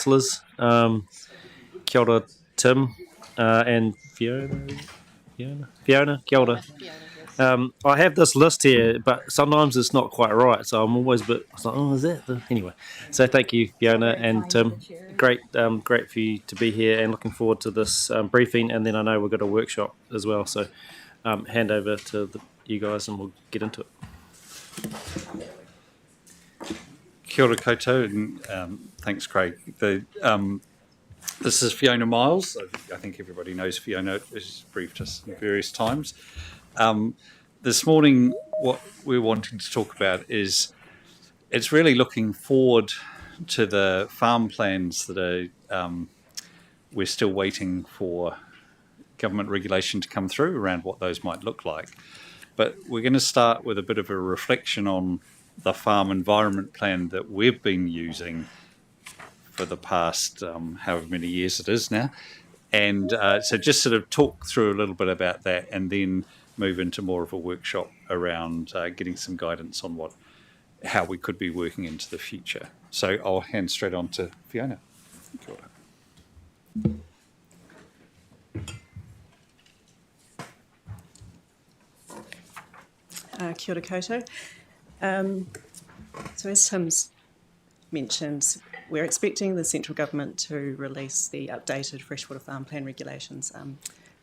councillors. Kia ora, Tim, and Fiona. Fiona, kia ora. I have this list here, but sometimes it's not quite right, so I'm always a bit. I was like, oh, is that the anyway? So thank you, Fiona and Tim. Great, great for you to be here, and looking forward to this briefing. And then I know we've got a workshop as well, so hand over to you guys, and we'll get into it. Kia ora koutou, and thanks, Craig. This is Fiona Miles. I think everybody knows Fiona has briefed us various times. This morning, what we're wanting to talk about is it's really looking forward to the farm plans that are we're still waiting for government regulation to come through around what those might look like. But we're going to start with a bit of a reflection on the farm environment plan that we've been using for the past however many years it is now. And so just sort of talk through a little bit about that and then move into more of a workshop around getting some guidance on how we could be working into the future. So I'll hand straight on to Fiona. Kia ora. Kia ora koutou. So as Tim's mentioned, we're expecting the central government to release the updated freshwater farm plan regulations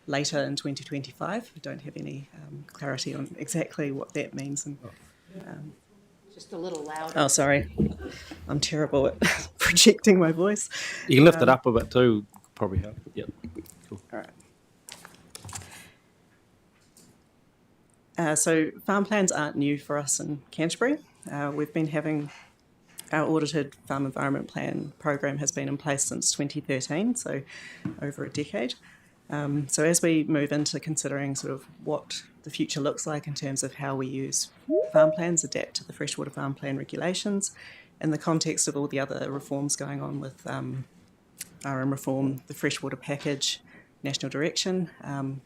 later in 2025. We don't have any clarity on exactly what that means. And, just a little louder. Oh, sorry. I'm terrible at projecting my voice. You can lift it up a bit too, probably help. Yep. Cool. All right. So farm plans aren't new for us in Canterbury. We've been having our audited farm environment plan program has been in place since 2013, so over a decade. So as we move into considering sort of what the future looks like in terms of how we use farm plans, adapt to the freshwater farm plan regulations, in the context of all the other reforms going on with RM reform, the freshwater package, national direction, and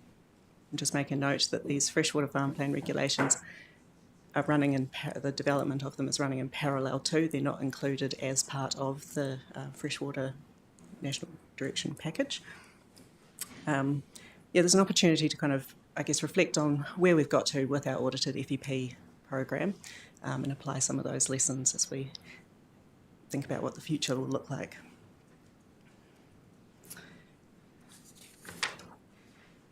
just make a note that these freshwater farm plan regulations are running in the development of them is running in parallel too. They're not included as part of the freshwater national direction package. There's an opportunity to kind of, I guess, reflect on where we've got to with our audited FEP program and apply some of those lessons as we think about what the future will look like.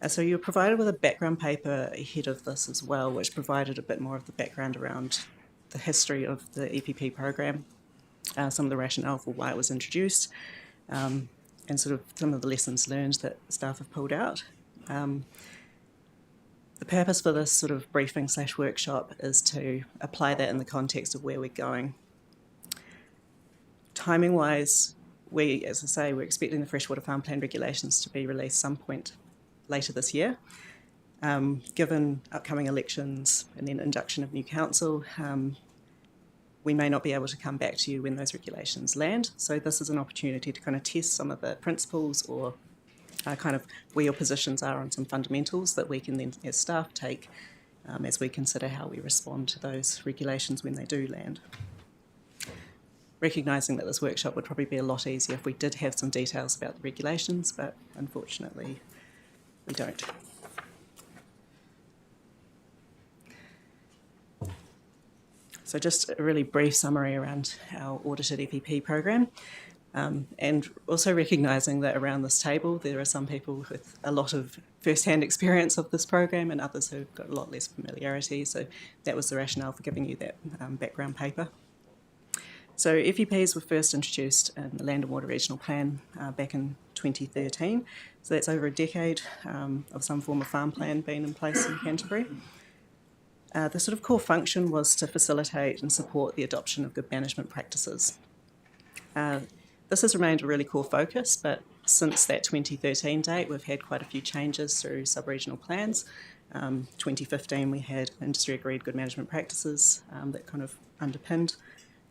So you were provided with a background paper ahead of this as well, which provided a bit more of the background around the history of the EPP program, some of the rationale for why it was introduced, and sort of some of the lessons learned that staff have pulled out. The purpose for this sort of briefing/workshop is to apply that in the context of where we're going. Timing-wise, as I say, we're expecting the freshwater farm plan regulations to be released some point later this year. Given upcoming elections and then induction of new council, we may not be able to come back to you when those regulations land. So this is an opportunity to kind of test some of the principles or kind of where your positions are on some fundamentals that we can then, as staff, take as we consider how we respond to those regulations when they do land. Recognising that this workshop would probably be a lot easier if we did have some details about the regulations, but unfortunately we don't. So just a really brief summary around our audited FEP program, and also recognising that around this table there are some people with a lot of first-hand experience of this program and others who've got a lot less familiarity, so that was the rationale for giving you that background paper. So FEPs were first introduced in the Land and Water Regional Plan back in 2013, so that's over a decade of some form of farm plan being in place in Canterbury. The sort of core function was to facilitate and support the adoption of good management practices. This has remained a really core focus, but since that 2013 date, we've had quite a few changes through sub-regional plans. 2015, we had industry-agreed good management practices that kind of underpinned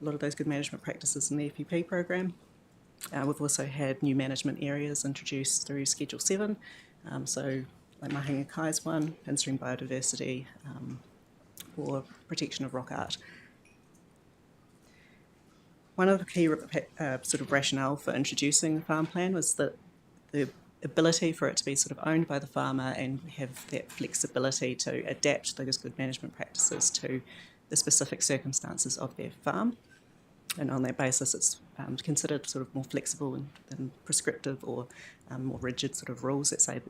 a lot of those good management practices in the FEP program. We've also had new management areas introduced through Schedule 7, so like Mahinga Kai's one, in-stream biodiversity, or protection of rock art. one of the key sort of rationale for introducing the farm plan was that the ability for it to be sort of owned by the farmer and have that flexibility to adapt those good management practices to the specific circumstances of their farm. And on that basis, it's considered sort of more flexible than prescriptive or more rigid sort of rules that say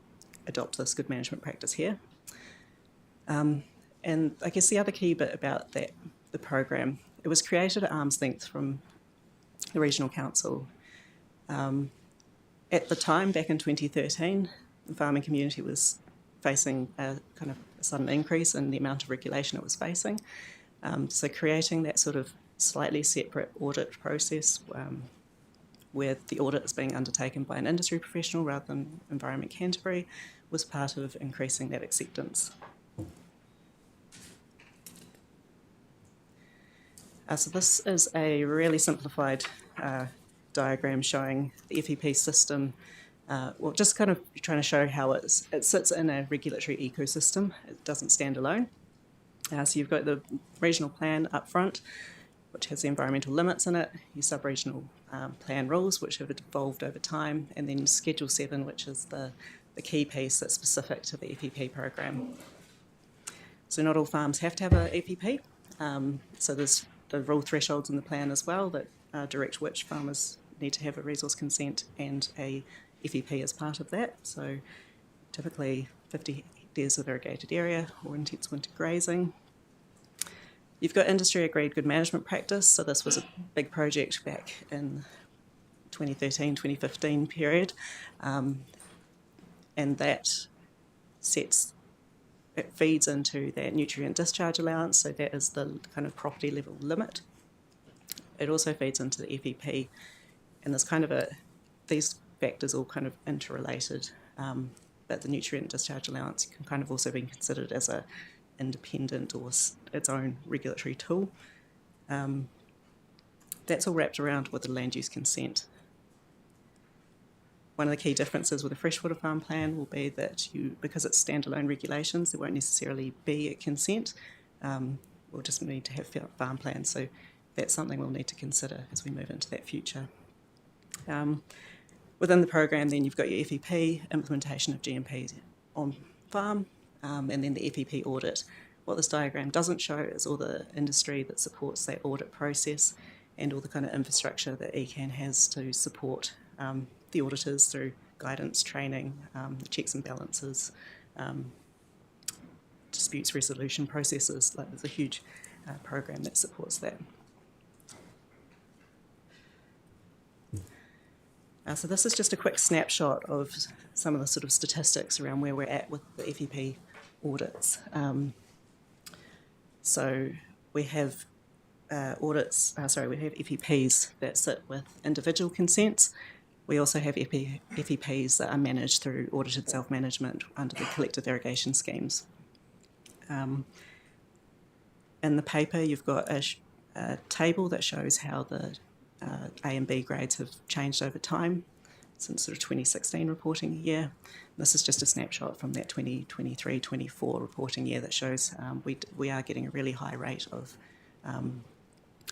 adopt this good management practice here. And I guess the other key bit about that, the program, it was created at arm's length from the Regional Council. At the time, back in 2013, the farming community was facing a kind of a sudden increase in the amount of regulation it was facing. So creating that sort of slightly separate audit process where the audit is being undertaken by an industry professional rather than Environment Canterbury was part of increasing that acceptance. So this is a really simplified diagram showing the FEP system, well, just kind of trying to show how it sits in a regulatory ecosystem. It doesn't stand alone. So you've got the regional plan up front, which has the environmental limits in it, your sub-regional plan rules, which have evolved over time, and then Schedule 7, which is the key piece that's specific to the FEP program. So not all farms have to have a FEP. So there's the rule thresholds in the plan as well that direct which farmers need to have a resource consent and a FEP as part of that. So typically 50 hectares of irrigated area or intense winter grazing. You've got industry agreed good management practice. So this was a big project back in 2013, 2015 period. And that it feeds into that nutrient discharge allowance, so that is the kind of property level limit. It also feeds into the FEP, and there's kind of these factors all kind of interrelated, but the nutrient discharge allowance can kind of also be considered as a independent or its own regulatory tool. That's all wrapped around with the land use consent. One of the key differences with a freshwater farm plan will be that because it's standalone regulations, there won't necessarily be a consent. We'll just need to have farm plans, so that's something we'll need to consider as we move into that future. Within the program, then you've got your FEP, implementation of GMPs on farm, and then the FEP audit. What this diagram doesn't show is all the industry that supports that audit process and all the kind of infrastructure that ECAN has to support the auditors through guidance, training, checks and balances, disputes resolution processes. Like there's a huge program that supports that. So this is just a quick snapshot of some of the sort of statistics around where we're at with the FEP audits. So we have we have FEPs that sit with individual consents. We also have FEPs that are managed through audited self-management under the collective irrigation schemes. In the paper, you've got a table that shows how the A and B grades have changed over time since sort of 2016 reporting year. This is just a snapshot from that 2023-24 reporting year that shows we are getting a really high rate of A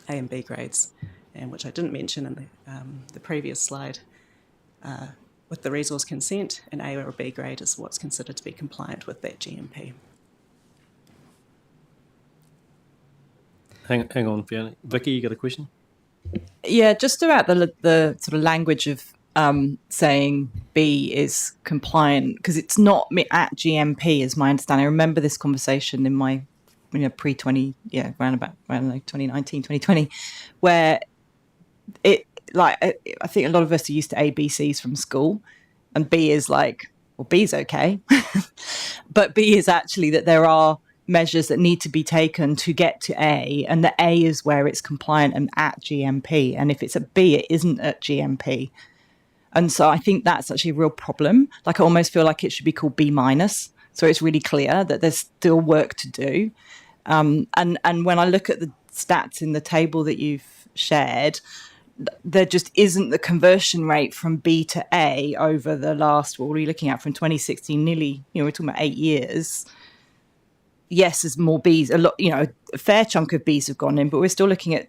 and B grades, and which I didn't mention in the previous slide. With the resource consent, an A or a B grade is what's considered to be compliant with that GMP. Hang on, Fiona. Vicky, you got a question? Yeah, just about the sort of language of saying B is compliant, because it's not at GMP, is my understanding. I remember this conversation in my pre-20, around 2019, 2020, where I think a lot of us are used to A, B, C's from school, and B is like, well, B's okay. But B is actually that there are measures that need to be taken to get to A, and the A is where it's compliant and at GMP. And if it's at B, it isn't at GMP. And so I think that's actually a real problem. Like I almost feel like it should be called B-, so it's really clear that there's still work to do. And when I look at the stats in the table that you've shared, there just isn't the conversion rate from B to A over the last, what were we looking at, from 2016, nearly, we're talking about 8 years. Yes, there's more Bs, a fair chunk of Bs have gone in, but we're still looking at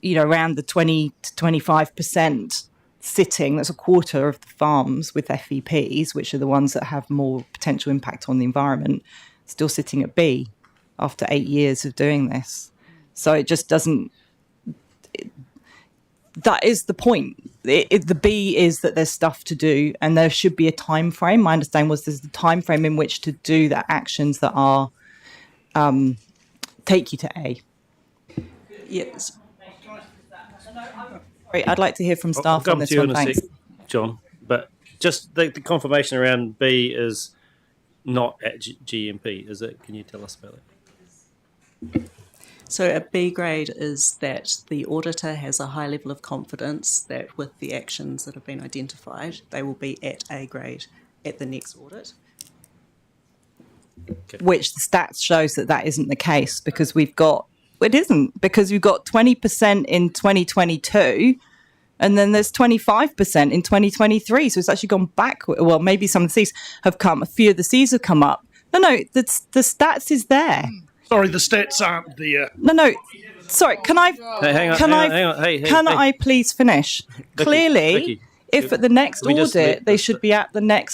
around the 20 to 25% sitting. That's a quarter of the farms with FEPs, which are the ones that have more potential impact on the environment, still sitting at B after 8 years of doing this. So it just doesn't. That is the point. The B is that there's stuff to do, and there should be a time frame. My understanding was there's the time frame in which to do the actions that are take you to A. Yes. Sorry, I'd like to hear from I'll staff come on this to you one. in a Thanks. sec, John. But just the confirmation around B is not at GMP, is it? Can you tell us about it? So a B grade is that the auditor has a high level of confidence that with the actions that have been identified, they will be at A grade at the next audit. Which the stats shows that isn't the case, because we've got 20% in 2022, and then there's 25% in 2023. So it's actually gone backward. Well, maybe some of these have come. A few of the C's have come up. No, the stats is there. Sorry, the stats aren't there. No. Sorry, can I? Hey, hang on. Hey, can I please finish? Clearly, Vicky, if at the next we just audit let they the should be at the we let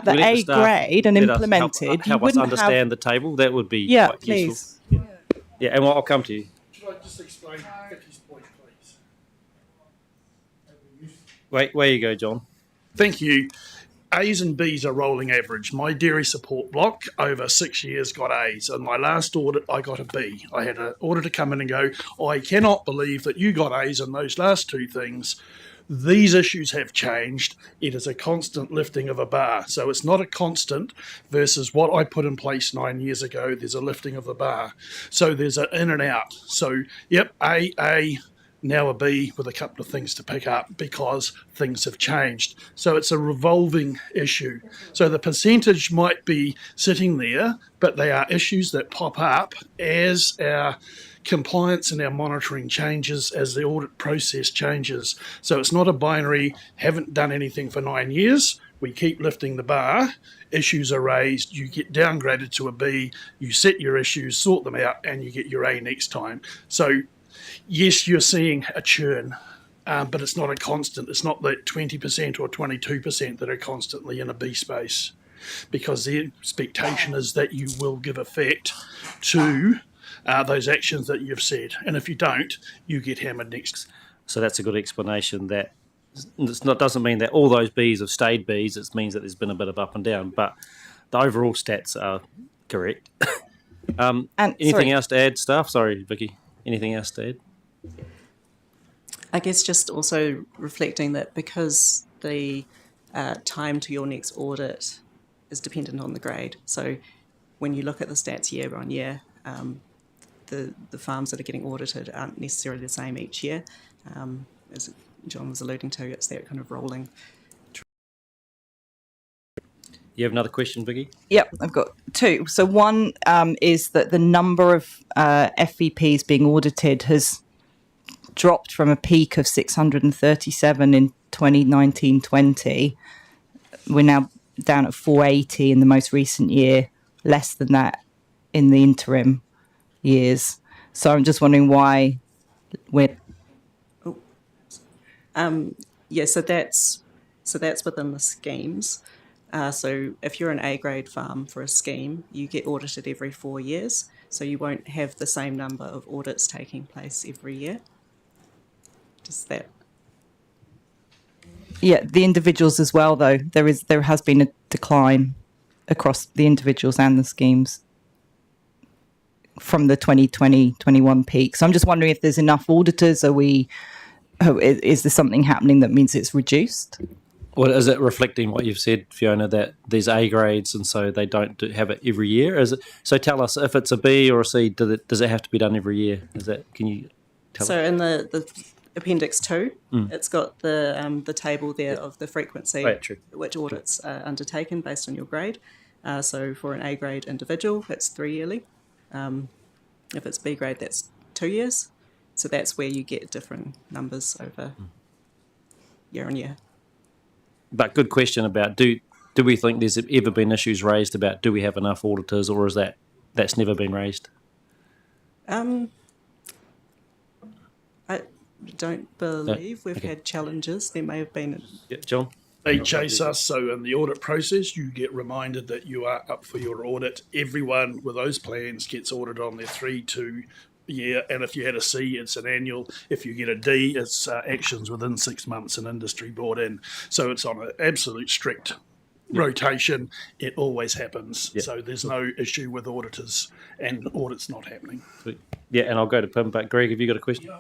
A the staff grade and let us implemented, help us understand the table. That would be quite please. useful. Yeah, and I'll come to you. Should I just explain Vicky's point, please? Wait, where you go, John. Thank you. A's and B's are rolling average. My dairy support block over 6 years got A's. And my last audit, I got a B. I had an auditor come in and go, I cannot believe that you got A's in those last two things. These issues have changed. It is a constant lifting of a bar. So it's not a constant versus what I put in place 9 years ago. There's a lifting of the bar. So there's an in and out. So, yep, A, now a B with a couple of things to pick up because things have changed. So it's a revolving issue. So the percentage might be sitting there, but they are issues that pop up as our compliance and our monitoring changes, as the audit process changes. So it's not a binary, haven't done anything for 9 years. We keep lifting the bar, issues are raised, you get downgraded to a B, you set your issues, sort them out, and you get your A next time. So yes, you're seeing a churn, but it's not a constant. It's not that 20% or 22% that are constantly in a B space, because the expectation is that you will give effect to those actions that you've said. And if you don't, you get hammered next. So that's a good explanation. That doesn't mean that all those Bs have stayed Bs. It means that there's been a bit of up and down, but the overall stats are correct. Anything else to add, staff? Sorry, Vicky. Anything else to add? I guess just also reflecting that because the time to your next audit is dependent on the grade. So when you look at the stats year on year, the farms that are getting audited aren't necessarily the same each year. As John was alluding to, it's that kind of rolling. You have another question, Vicky? Yep, I've got two. So one is that the number of FEPs being audited has dropped from a peak of 637 in 2019-20. We're now down at 480 in the most recent year, less than that in the interim years. So I'm just wondering why we're... So that's within the schemes. So if you're an A grade farm for a scheme, you get audited every 4 years. So you won't have the same number of audits taking place every year. Just that. Yeah, the individuals as well, though. There has been a decline across the individuals and the schemes from the 2020-21 peak. So I'm just wondering if there's enough auditors. Is there something happening that means it's reduced? Well, is it reflecting what you've said, Fiona, that there's A grades and so they don't have it every year? Is it? So tell us, if it's a B or a C, does it have to be done every year? Can you tell us? So in the Appendix 2, it's got the table there of the frequency which audits are undertaken based on your grade. So for an A grade individual, that's 3 yearly. If it's B grade, that's 2 years. So that's where you get different numbers over year on year. But good question about do we think there's ever been issues raised about do we have enough auditors, or is that's never been raised? don't believe we've okay. had challenges. There may have been. Yeah, John? They chase us, so in the audit process, you get reminded that you are up for your audit. Everyone with those plans gets audited on their 3-2 year, and if you had a C, it's an annual. If you get a D, it's actions within 6 months and industry brought in. So it's on an absolute strict rotation. It always happens. Yeah. So there's no issue with auditors and audits not happening. Yeah, and I'll go to Pim, but Greg, have you got a question?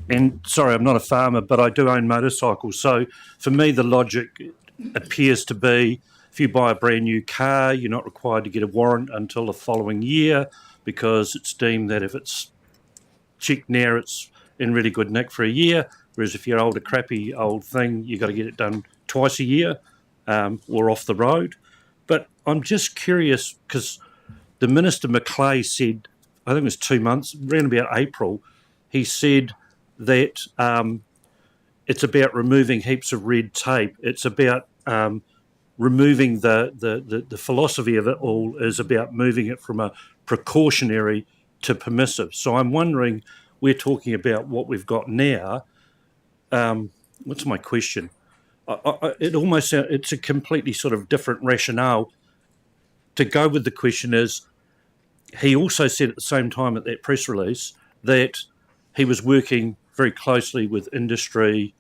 And sorry, I'm not a farmer, but I do own motorcycles. So for me, the logic appears to be if you buy a brand new car, you're not required to get a warrant until the following year because it's deemed that if it's checked now, it's in really good nick for a year. Whereas if you're a crappy old thing, you've got to get it done twice a year or off the road. But I'm just curious because the Minister Macleay said, I think it was 2 months, around about April, he said that it's about removing heaps of red tape. It's about removing the philosophy of it all is about moving it from a precautionary to permissive. So I'm wondering, we're talking about what we've got now. What's my question? It almost it's a completely sort of different rationale. To go with the question is, he also said at the same time at that press release that he was working very closely with industry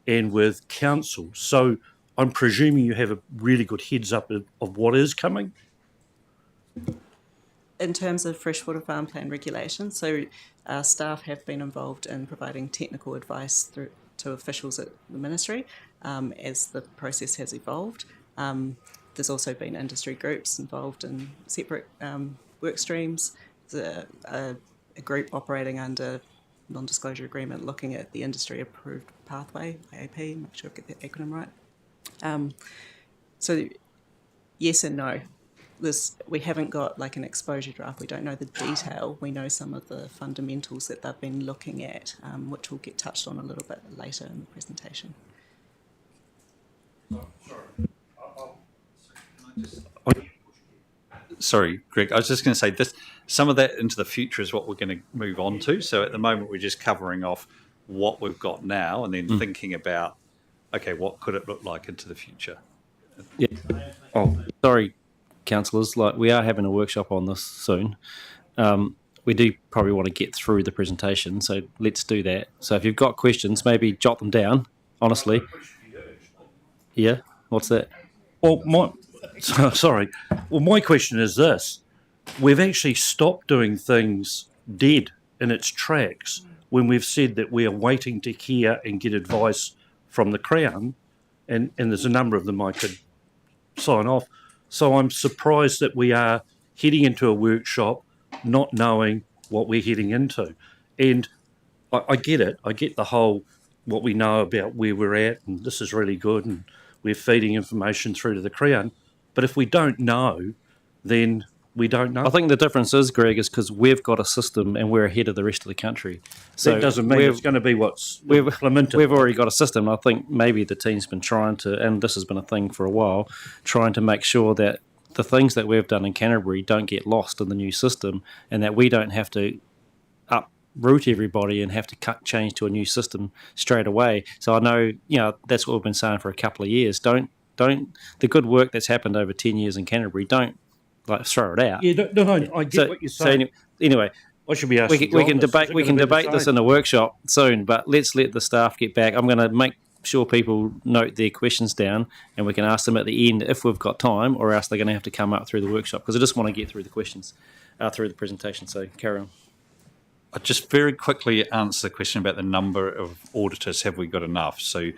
and with council. So I'm presuming you have a really good heads up of what is coming. In terms of freshwater farm plan regulations, so our staff have been involved in providing technical advice to officials at the ministry as the process has evolved. There's also been industry groups involved in separate work streams. There's a group operating under non-disclosure agreement looking at the industry approved pathway, IAP, make sure I get that acronym right. So yes and no. We haven't got like an exposure draft. We don't know the detail. We know some of the fundamentals that they've been looking at, which will get touched on a little bit later in the presentation. Sorry, Greg, I was just going to say this. Some of that into the future is what we're going to move on to. So at the moment, we're just covering off what we've got now and then thinking about, okay, what could it look like into the future? Yeah. Oh, sorry, councillors. Like we are having a workshop on this soon. We do probably want to get through the presentation, so let's do that. So if you've got questions, maybe jot them down. Honestly. Yeah. What's that? Well, sorry. Well, my question is this: we've actually stopped doing things dead in its tracks when we've said that we are waiting to hear and get advice from the Crown, and there's a number of them I could sign off. So I'm surprised that we are heading into a workshop not knowing what we're heading into. And I get it. I get the whole what we know about where we're at, and this is really good, and we're feeding information through to the Crown. But if we don't know, then we don't know. I think the difference is, Greg, is because we've got a system and we're ahead of the rest of the country. So that doesn't mean it's going to be what's implemented. We've already got a system. I think maybe the team's been trying to, and this has been a thing for a while, trying to make sure that the things that we've done in Canterbury don't get lost in the new system and that we don't have to uproot everybody and have to change to a new system straight away. So I know, that's what we've been saying for a couple of years. Don't the good work that's happened over 10 years in Canterbury, don't throw it out. Yeah, no, I get what you're saying. So anyway, I should be asking. we can debate this in a workshop soon, but let's let the staff get back. I'm going to make sure people note their questions down and we can ask them at the end if we've got time, or else they're going to have to come up through the workshop because I just want to get through the questions through the presentation. So carry on. I'll just very quickly answer the question about the number of auditors. Have we got enough? So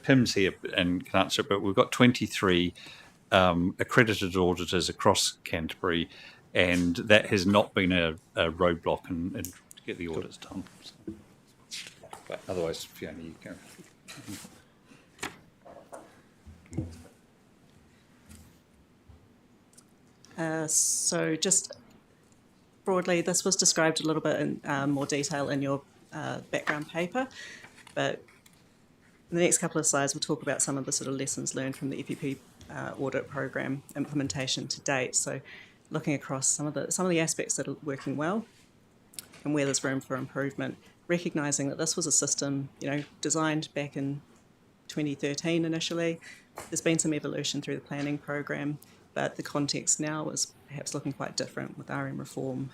Pim's here and can answer it, but we've got 23 accredited auditors across Canterbury, and that has not been a roadblock in to get the audits done. So, but otherwise, Fiona, you go. So just broadly, this was described a little bit in more detail in your background paper, but in the next couple of slides, we'll talk about some of the sort of lessons learned from the FEP audit program implementation to date. So looking across some of the aspects that are working well and where there's room for improvement, recognising that this was a system, designed back in 2013 initially. There's been some evolution through the planning program, but the context now is perhaps looking quite different with RM reform.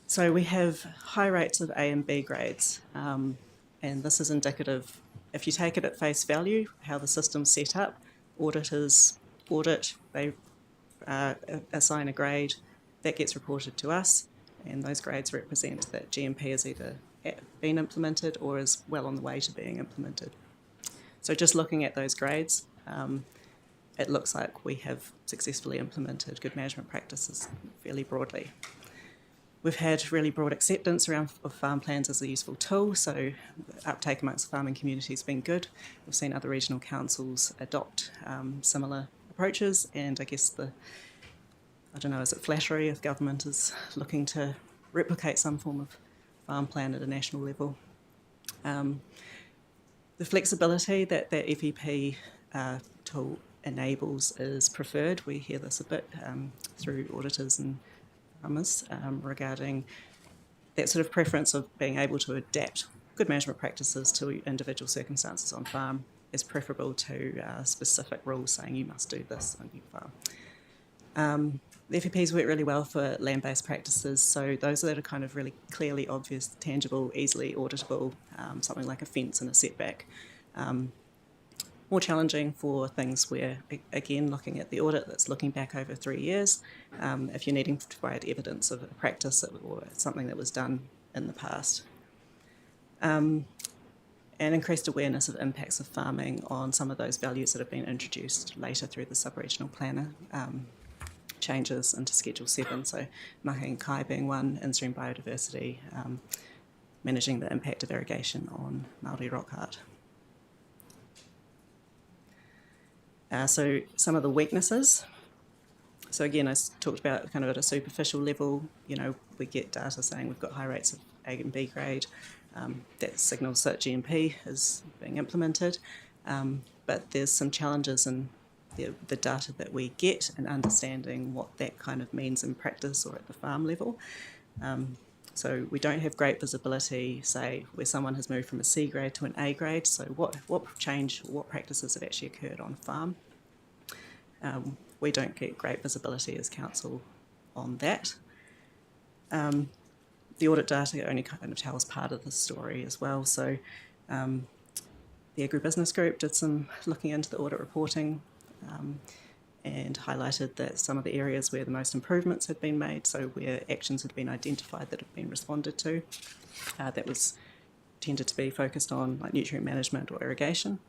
So we have high rates of A and B grades, and this is indicative, if you take it at face value, how the system's set up. Auditors audit, they assign a grade, that gets reported to us, and those grades represent that GMP is either been implemented or is well on the way to being implemented. So just looking at those grades, it looks like we have successfully implemented good management practices fairly broadly. We've had really broad acceptance around farm plans as a useful tool, so uptake amongst the farming community has been good. We've seen other regional councils adopt similar approaches, and I guess is it flattery if government is looking to replicate some form of farm plan at a national level? The flexibility that the FEP tool enables is preferred. We hear this a bit through auditors and farmers regarding that sort of preference of being able to adapt good management practices to individual circumstances on farm is preferable to specific rules saying you must do this on your farm. The FEPs work really well for land-based practices, so those that are kind of really clearly obvious, tangible, easily auditable, something like a fence and a setback. More challenging for things where, again, looking at the audit that's looking back over 3 years, if you're needing to provide evidence of a practice or something that was done in the past. And increased awareness of impacts of farming on some of those values that have been introduced later through the sub-regional planner changes into Schedule 7, so mahi and kai being one, in-stream biodiversity, managing the impact of irrigation on Māori rock art. So some of the weaknesses. So again, I talked about kind of at a superficial level, we get data saying we've got high rates of A and B grade. That signals that GMP is being implemented, but there's some challenges in the data that we get and understanding what that kind of means in practice or at the farm level. So we don't have great visibility, say, where someone has moved from a C grade to an A grade. So what change, what practices have actually occurred on farm? We don't get great visibility as council on that. The audit data only kind of tells part of the story as well. So the agribusiness group did some looking into the audit reporting and highlighted that some of the areas where the most improvements had been made, so where actions had been identified that had been responded to, that was tended to be focused on like nutrient management or irrigation.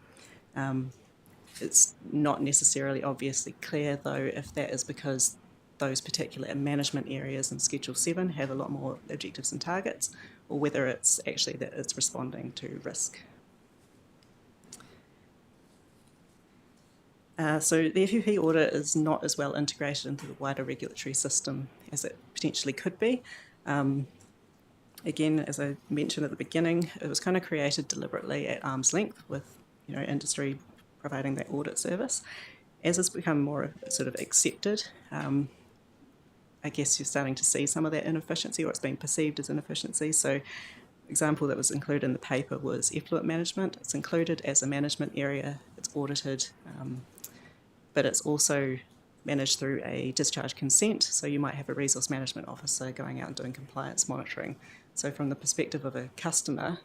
It's not necessarily obviously clear though if that is because those particular management areas in Schedule 7 have a lot more objectives and targets, or whether it's actually that it's responding to risk. So the FEP audit is not as well integrated into the wider regulatory system as it potentially could be. Again, as I mentioned at the beginning, it was kind of created deliberately at arm's length with industry providing that audit service. As it's become more sort of accepted, I guess you're starting to see some of that inefficiency, or it's being perceived as inefficiency. So example that was included in the paper was effluent management. It's included as a management area, it's audited, but it's also managed through a discharge consent. So you might have a resource management officer going out and doing compliance monitoring. So from the perspective of a customer,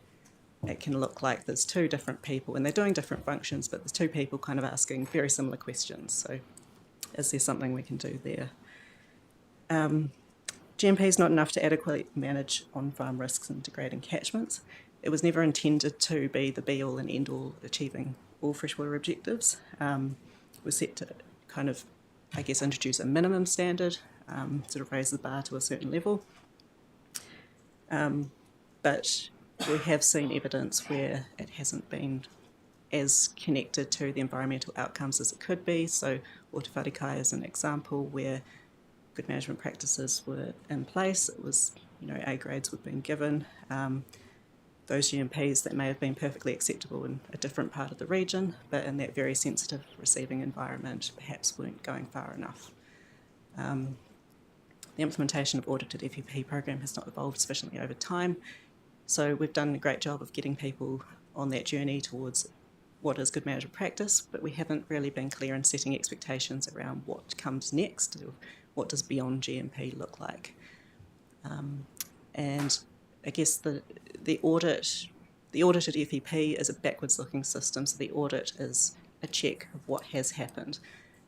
it can look like there's two different people and they're doing different functions, but there's two people kind of asking very similar questions. So is there something we can do there? GMP is not enough to adequately manage on-farm risks and degrading catchments. It was never intended to be the be-all and end-all achieving all freshwater objectives. It was set to kind of, I guess, introduce a minimum standard, sort of raise the bar to a certain level. But we have seen evidence where it hasn't been as connected to the environmental outcomes as it could be. So Otawharikai is an example where good management practices were in place. It was, A grades were being given. Those GMPs that may have been perfectly acceptable in a different part of the region, but in that very sensitive receiving environment, perhaps weren't going far enough. the implementation of audited FEP program has not evolved sufficiently over time. So we've done a great job of getting people on that journey towards what is good management practice, but we haven't really been clear in setting expectations around what comes next, or what does beyond GMP look like. And I guess the audited FEP is a backwards-looking system, so the audit is a check of what has happened.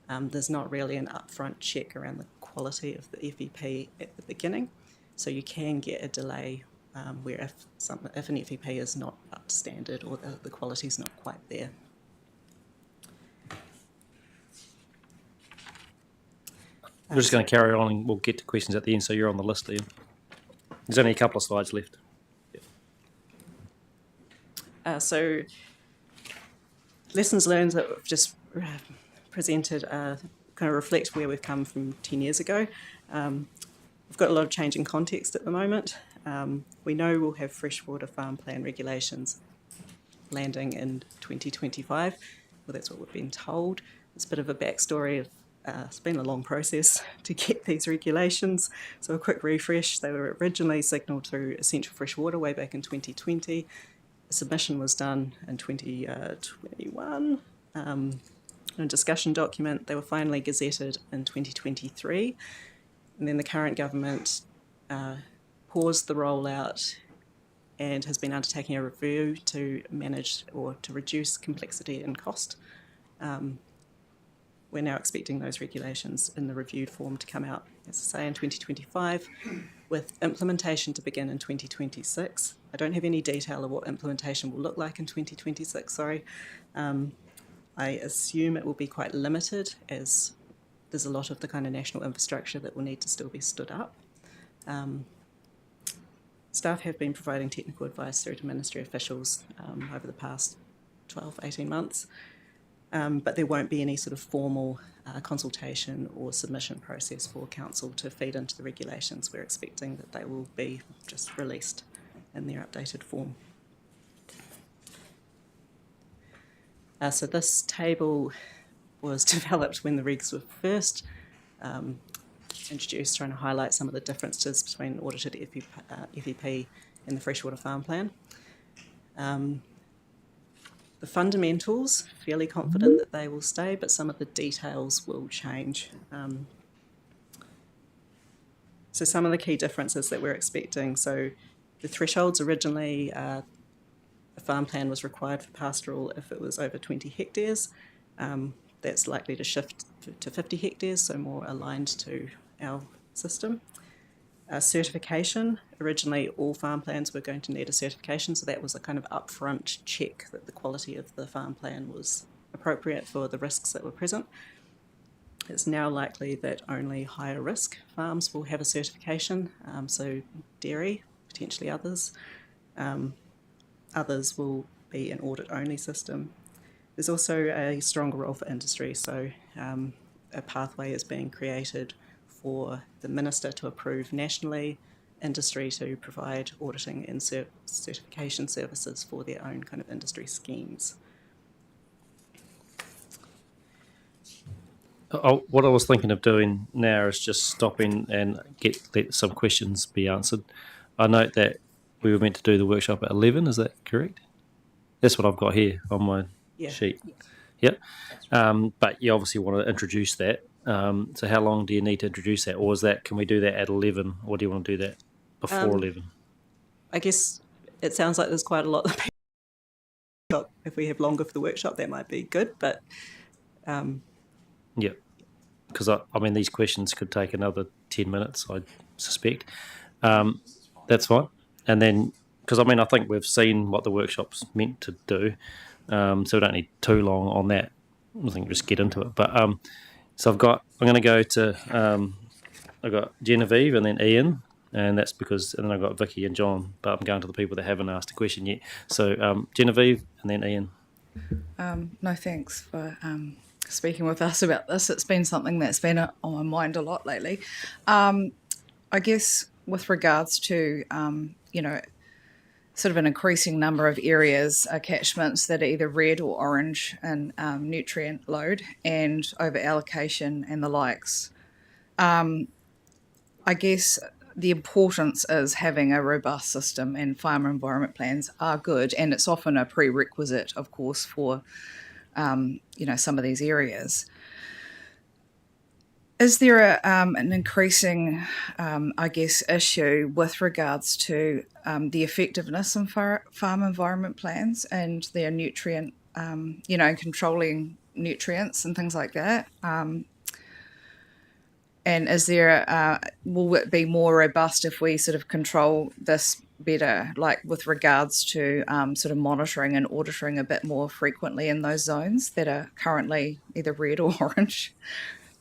There's not really an upfront check around the quality of the FEP at the beginning, so you can get a delay where if an FEP is not up to standard or the quality is not quite there. We're just going to carry on and we'll get to questions at the end, so you're on the list, Ian. There's only a couple of slides left. So lessons learned that we've just presented kind of reflect where we've come from 10 years ago. We've got a lot of change in context at the moment. We know we'll have freshwater farm plan regulations landing in 2025. Well, that's what we've been told. It's a bit of a backstory of it's been a long process to get these regulations. So a quick refresh, they were originally signalled through Essential Freshwater way back in 2020. The submission was done in 2021. A discussion document, they were finally gazetted in 2023. And then the current government paused the rollout and has been undertaking a review to manage or to reduce complexity and cost. We're now expecting those regulations in the reviewed form to come out, as I say, in 2025, with implementation to begin in 2026. I don't have any detail of what implementation will look like in 2026, sorry. I assume it will be quite limited, as there's a lot of the kind of national infrastructure that will need to still be stood up. Staff have been providing technical advice through to ministry officials over the past 12, 18 months. But there won't be any sort of formal consultation or submission process for council to feed into the regulations. We're expecting that they will be just released in their updated form. So this table was developed when the regs were first introduced, trying to highlight some of the differences between audited FEP and the freshwater farm plan. The fundamentals, fairly confident that they will stay, but some of the details will change. So some of the key differences that we're expecting. So the thresholds originally, a farm plan was required for pastoral if it was over 20 hectares. That's likely to shift to 50 hectares, so more aligned to our system. Certification, originally all farm plans were going to need a certification, so that was a kind of upfront check that the quality of the farm plan was appropriate for the risks that were present. It's now likely that only higher risk farms will have a certification, so dairy, potentially others. Others will be an audit-only system. There's also a stronger role for industry, so a pathway is being created for the Minister to approve nationally, industry to provide auditing and certification services for their own kind of industry schemes. What I was thinking of doing now is just stopping and let some questions be answered. I note that we were meant to do the workshop at 11, is that correct? That's what I've got here on my sheet. Yep. But you obviously want to introduce that. So how long do you need to introduce that? Or can we do that at 11? Or do you want to do that before 11? I guess it sounds like there's quite a lot that people, if we have longer for the workshop, that might be good, but... Yeah, because I mean, these questions could take another 10 minutes, I suspect. That's fine. And then, because I mean, I think we've seen what the workshop's meant to do, so we don't need too long on that. I think just get into it. But so I'm going to go to, I've got Genevieve and then Ian, and that's because, and then I've got Vicky and John, but I'm going to the people that haven't asked a question yet. So Genevieve and then Ian. No, thanks for speaking with us about this. It's been something that's been on my mind a lot lately. I guess with regards to, sort of an increasing number of areas, catchments that are either red or orange in nutrient load and over allocation and the likes. I guess the importance is having a robust system, and farmer environment plans are good, and it's often a prerequisite, of course, for some of these areas. Is there an increasing, I guess, issue with regards to the effectiveness of farm environment plans and their nutrient, controlling nutrients and things like that? And is there, will it be more robust if we sort of control this better, like with regards to sort of monitoring and auditing a bit more frequently in those zones that are currently either red or orange?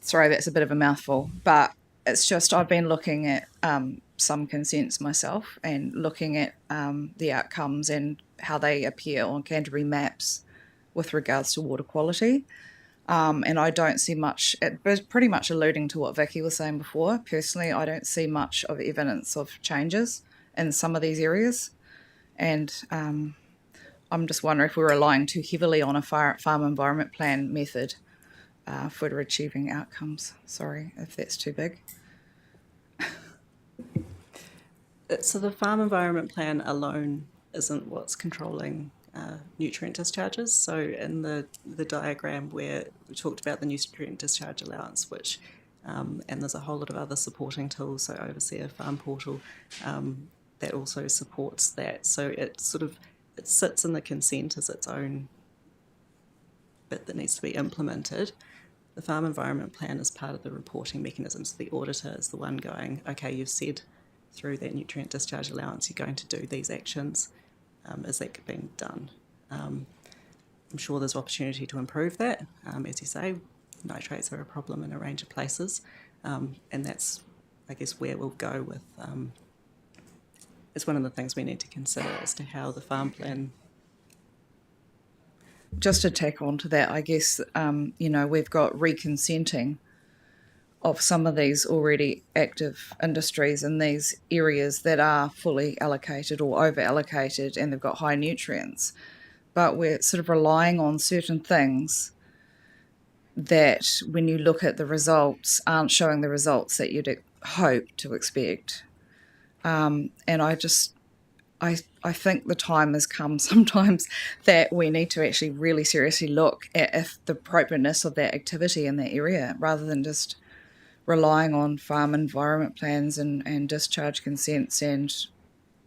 Sorry, that's a bit of a mouthful, but it's just I've been looking at some consents myself and looking at the outcomes and how they appear on Canterbury maps with regards to water quality. And I don't see much, it was pretty much alluding to what Vicky was saying before. Personally, I don't see much of evidence of changes in some of these areas. And I'm just wondering if we're relying too heavily on a farm environment plan method for achieving outcomes. Sorry if that's too big. So the farm environment plan alone isn't what's controlling nutrient discharges. So in the diagram where we talked about the nutrient discharge allowance, which and there's a whole lot of other supporting tools, so Overseer Farm Portal, that also supports that. So it sits in the consent as its own bit that needs to be implemented. The farm environment plan is part of the reporting mechanism, so the auditor is the one going, okay, you've said through that nutrient discharge allowance you're going to do these actions. Is that being done? I'm sure there's opportunity to improve that. As you say, nitrates are a problem in a range of places, and that's, I guess, where we'll go with. It's one of the things we need to consider as to how the farm plan. Just to tack on to that, I guess, we've got reconsenting of some of these already active industries in these areas that are fully allocated or over allocated and they've got high nutrients. But we're sort of relying on certain things that when you look at the results aren't showing the results that you'd hope to expect. And I think the time has come sometimes that we need to actually really seriously look at if the appropriateness of that activity in that area, rather than just relying on farm environment plans and discharge consents and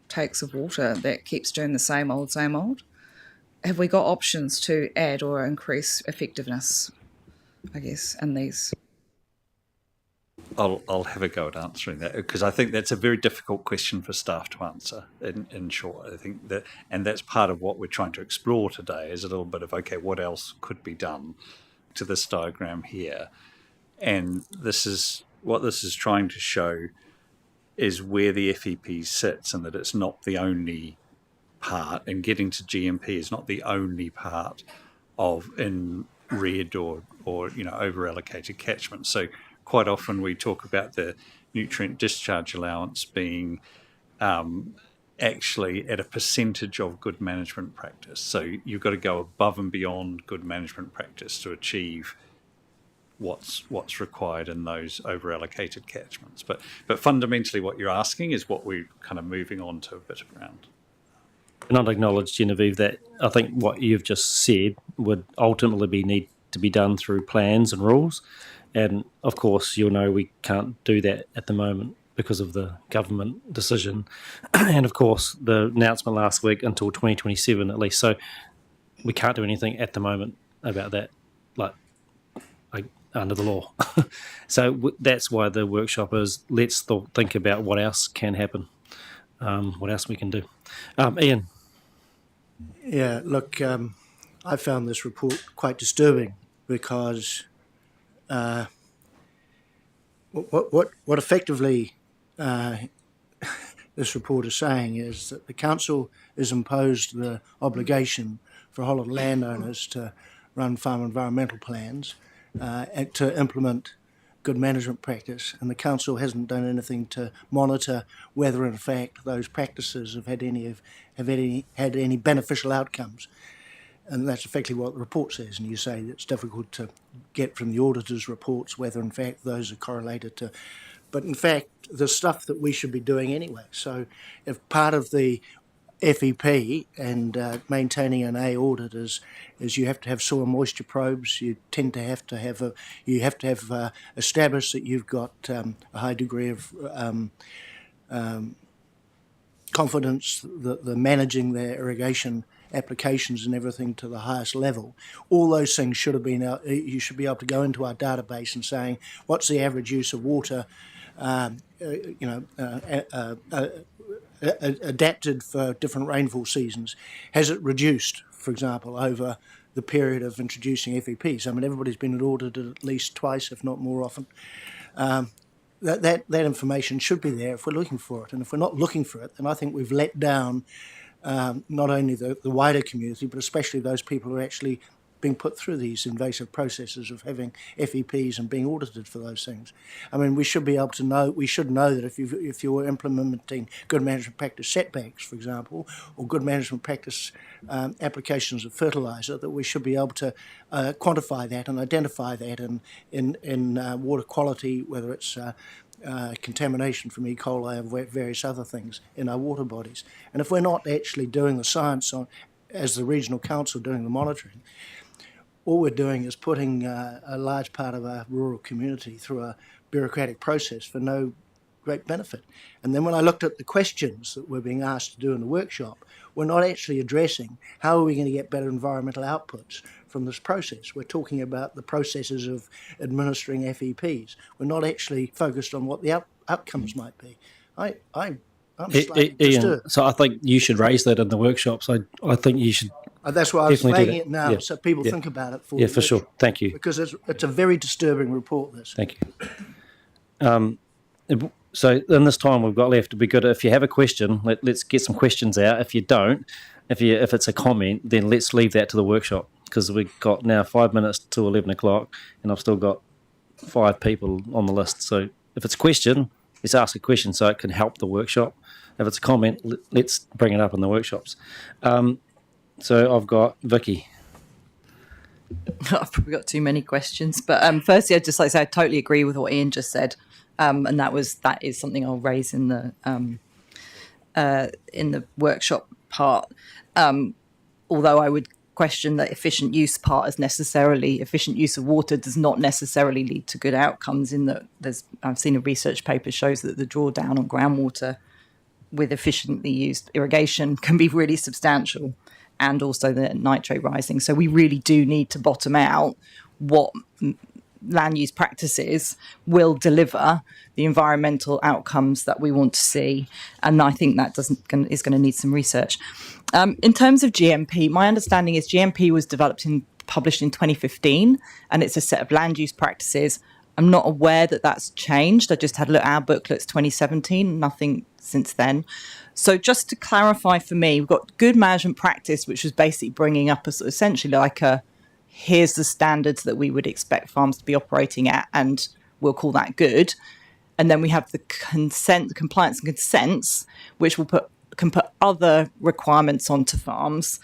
takes of water that keeps doing the same old. Have we got options to add or increase effectiveness, I guess, in these? I'll have a go at answering that, because I think that's a very difficult question for staff to answer. In short, I think that, and that's part of what we're trying to explore today, is a little bit of, okay, what else could be done to this diagram here, and this is trying to show is where the FEP sits, and that it's not the only part, and getting to GMP is not the only part of in red or over allocated catchments. So quite often we talk about the nutrient discharge allowance being actually at a percentage of good management practice. So you've got to go above and beyond good management practice to achieve what's required in those over allocated catchments. But fundamentally what you're asking is what we're kind of moving on to a bit around. And I'd acknowledge, Genevieve, that I think what you've just said would ultimately need to be done through plans and rules. And of course, you'll know we can't do that at the moment because of the government decision. And of course, the announcement last week until 2027 at least. So we can't do anything at the moment about that, like under the law. So that's why the workshop is, let's think about what else can happen, what else we can do. Ian. Yeah, look, I found this report quite disturbing because what effectively this report is saying is that the council has imposed the obligation for a whole lot of landowners to run farm environmental plans and to implement good management practice, and the council hasn't done anything to monitor whether in fact those practices have had any beneficial outcomes. And that's effectively what the report says, and you say it's difficult to get from the auditor's reports whether in fact those are correlated to but in fact, the stuff that we should be doing anyway. So if part of the FEP and maintaining an A audit is you have to have soil moisture probes. You tend to have established that you've got a high degree of confidence that they're managing their irrigation applications and everything to the highest level. All those things should have been out. You should be able to go into our database and saying what's the average use of water, adapted for different rainfall seasons. Has it reduced, for example, over the period of introducing FEPs? I mean, everybody's been audited at least twice, if not more often. That information should be there if we're looking for it. And if we're not looking for it, then I think we've let down not only the wider community, but especially those people who are actually being put through these invasive processes of having FEPs and being audited for those things. I mean, we should be able to know, we should know that if you're implementing good management practice setbacks, for example, or good management practice applications of fertiliser, that we should be able to quantify that and identify that in water quality, whether it's contamination from E. coli and various other things in our water bodies. And if we're not actually doing the science on, as the regional council doing the monitoring, all we're doing is putting a large part of our rural community through a bureaucratic process for no great benefit. And then when I looked at the questions that we're being asked to do in the workshop, we're not actually addressing how are we going to get better environmental outputs from this process. We're talking about the processes of administering FEPs. We're not actually focused on what the outcomes might be. I'm slightly Ian, disturbed. so I think you should raise that in the workshops. I think you should. That's why I was definitely flagging it now, so people think about it. For sure. Thank you. Because it's a very disturbing report, this. Thank you. So in this time we've got left, it'd be good if you have a question, let's get some questions out. If you don't, if it's a comment, then let's leave that to the workshop, because we've got now 5 minutes to 11 o'clock and I've still got 5 people on the list. So if it's a question, let's ask a question so it can help the workshop. If it's a comment, let's bring it up in the workshops. So I've got Vicky. I've probably got too many questions, but firstly, I'd just like to say I totally agree with what Ian just said, and that is something I'll raise in the workshop part. Although I would question that efficient use of water does not necessarily lead to good outcomes. In that I've seen a research paper shows that the drawdown on groundwater with efficiently used irrigation can be really substantial, and also the nitrate rising. So we really do need to bottom out what land use practices will deliver the environmental outcomes that we want to see. And I think that is going to need some research. In terms of GMP, my understanding is GMP was published in 2015, and it's a set of land use practices. I'm not aware that that's changed. I just had a look at our booklets 2017, nothing since then. So just to clarify for me, we've got good management practice, which was basically bringing up essentially like here's the standards that we would expect farms to be operating at, and we'll call that good. And then we have the compliance and consents, which can put other requirements onto farms,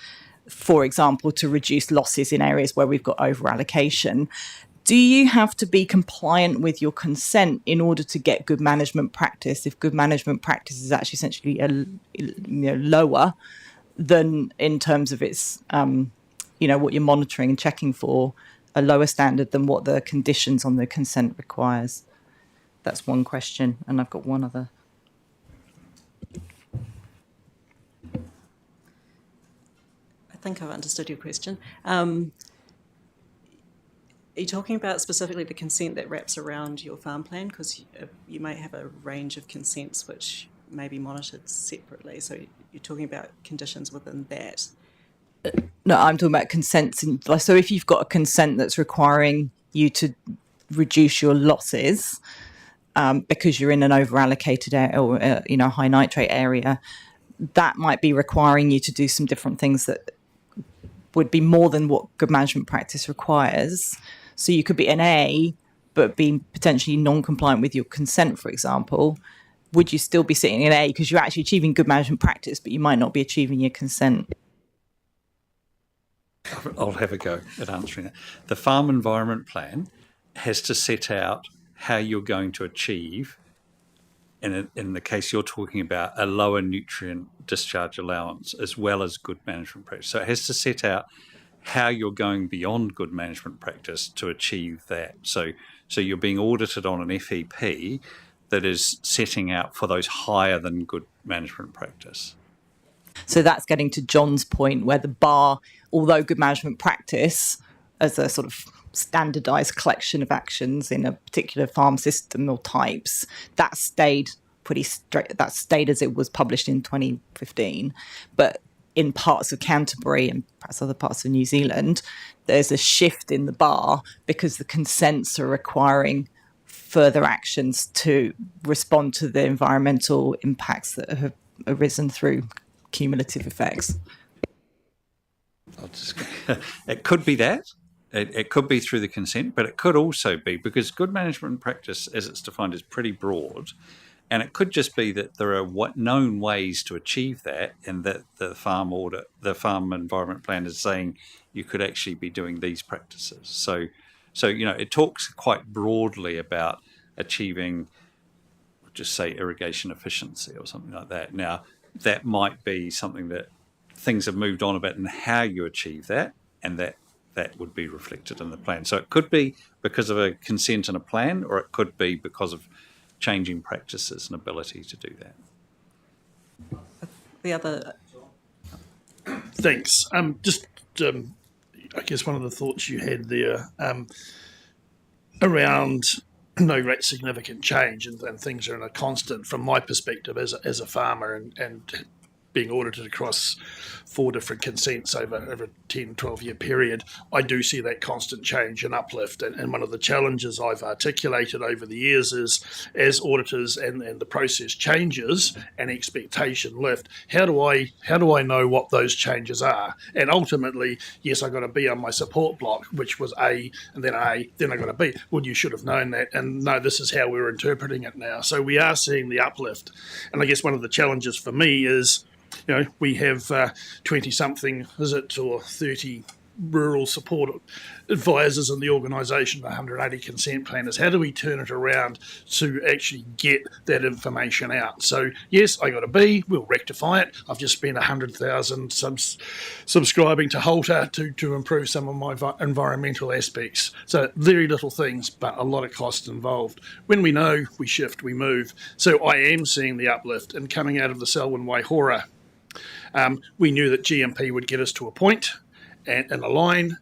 for example, to reduce losses in areas where we've got over allocation. Do you have to be compliant with your consent in order to get good management practice? If good management practice is actually essentially lower than in terms of its, what you're monitoring and checking for, a lower standard than what the conditions on the consent requires? That's one question, and I've got one other. I think I've understood your question. Are you talking about specifically the consent that wraps around your farm plan? Because you may have a range of consents which may be monitored separately. So you're talking about conditions within that. No, I'm talking about consents. So if you've got a consent that's requiring you to reduce your losses because you're in an over-allocated area or high nitrate area, that might be requiring you to do some different things that would be more than what good management practice requires. So you could be an A, but be potentially non-compliant with your consent, for example. Would you still be sitting in A because you're actually achieving good management practice, but you might not be achieving your consent? I'll have a go at answering it. The Farm Environment Plan has to set out how you're going to achieve in the case you're talking about, a lower nutrient discharge allowance as well as good management practice. So it has to set out how you're going beyond good management practice to achieve that. So you're being audited on an FEP that is setting out for those higher than good management practice. So that's getting to John's point where the bar, although good management practice as a sort of standardized collection of actions in a particular farm system or types, that stayed pretty straight. That stayed as it was published in 2015. But in parts of Canterbury and perhaps other parts of New Zealand, there's a shift in the bar because the consents are requiring further actions to respond to the environmental impacts that have arisen through cumulative effects. It could be that. It could be through the consent, but it could also be because good management practice, as it's defined, is pretty broad. And it could just be that there are known ways to achieve that, and that the farm environment plan is saying you could actually be doing these practices. So it talks quite broadly about achieving, just say, irrigation efficiency or something like that. Now, that might be something that things have moved on a bit in how you achieve that, and that would be reflected in the plan. So it could be because of a consent and a plan, or it could be because of changing practices and ability to do that. The other, Thanks. I guess one of the thoughts you had there around no great significant change and things are in a constant, from my perspective as a farmer and being audited across 4 different consents over a 10, 12-year period, I do see that constant change and uplift. And one of the challenges I've articulated over the years is, as auditors and the process changes and expectation lift, how do I know what those changes are? And ultimately, yes, I got a B on my support block, which was A, and then A, then I got a B. Well, you should have known that, and no, this is how we're interpreting it now. So we are seeing the uplift. And I guess one of the challenges for me is, we have 20-something, or 30 rural support advisors in the organisation, 180 consent planners. How do we turn it around to actually get that information out? So, yes, I got a B, we'll rectify it. I've just spent 100,000 subscribing to Halter to improve some of my environmental aspects. So, very little things, but a lot of cost involved. When we know, we shift, we move. So, I am seeing the uplift, and coming out of the Selwyn Waihora, we knew that GMP would get us to a point and a line.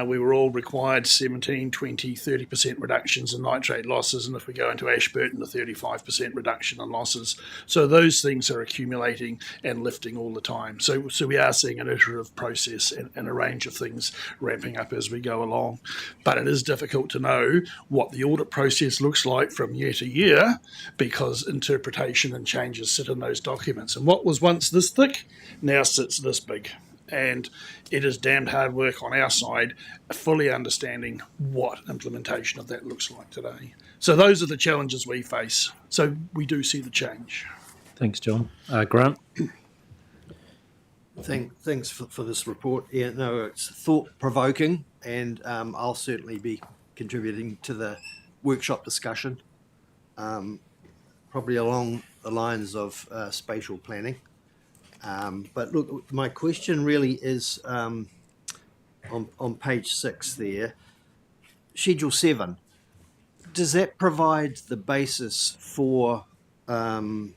We were all required 17, 20, 30% reductions in nitrate losses, and if we go into Ashburton, a 35% reduction in losses. So those things are accumulating and lifting all the time. So we are seeing an iterative process and a range of things ramping up as we go along. But it is difficult to know what the audit process looks like from year to year, because interpretation and changes sit in those documents. And what was once this thick now sits this big. And it is damned hard work on our side, fully understanding what implementation of that looks like today. So those are the challenges we face. So we do see the change. Thanks, John. Grant? Thanks for this report. Yeah, no, it's thought-provoking, and I'll certainly be contributing to the workshop discussion, probably along the lines of spatial planning. But look, my question really is on page 6 there, Schedule 7. Does that provide the basis for the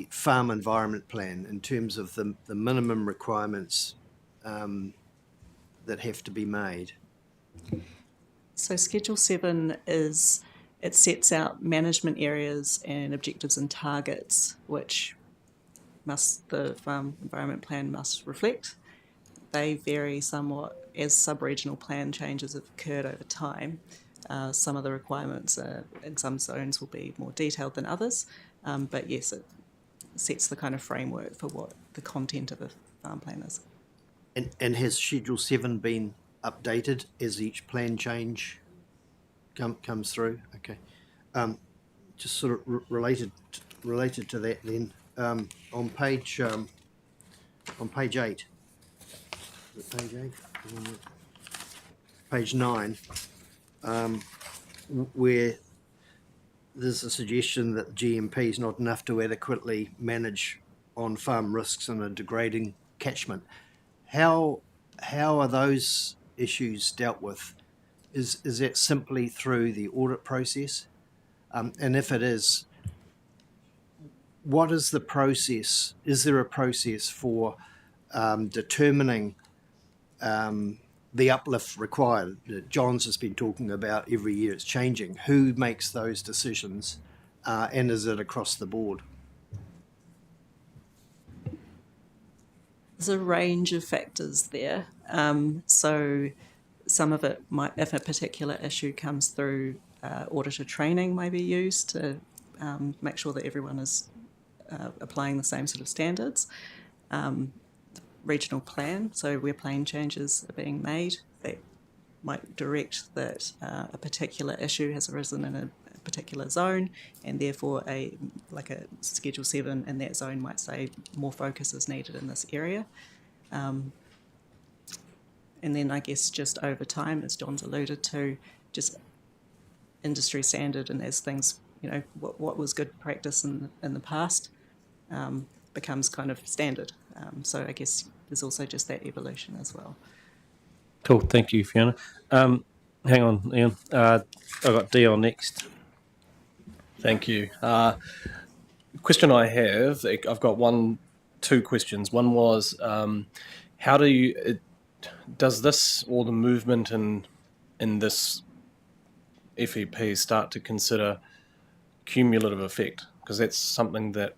farm environment plan in terms of the minimum requirements that have to be made? so Schedule 7 it sets out management areas and objectives and targets, which the farm environment plan must reflect. They vary somewhat as sub-regional plan changes have occurred over time. Some of the requirements in some zones will be more detailed than others, but yes, it sets the kind of framework for what the content of a farm plan is. And has Schedule 7 been updated as each plan change comes through? Okay. Just sort of related to that then, on page 8. Is it page 8? Page 9, where there's a suggestion that GMP is not enough to adequately manage on-farm risks in a degrading catchment. How are those issues dealt with? Is that simply through the audit process? And if it is, what is the process? Is there a process for determining the uplift required? John's has been talking about every year it's changing. Who makes those decisions, and is it across the board? There's a range of factors there. So some of it might, if a particular issue comes through, auditor training may be used to make sure that everyone is applying the same sort of standards. Regional plan, so where plan changes are being made, they might direct that a particular issue has arisen in a particular zone, and therefore a Schedule 7 in that zone might say more focus is needed in this area. And then I guess just over time, as John's alluded to, just industry standard, and as things, what was good practice in the past becomes kind of standard. So I guess there's also just that evolution as well. Cool, thank you, Fiona. Hang on, Ian. I've got Dion next. Thank you. Question I have, I've got two questions. One was, how does this or the movement in this FEP start to consider cumulative effect? Because that's something that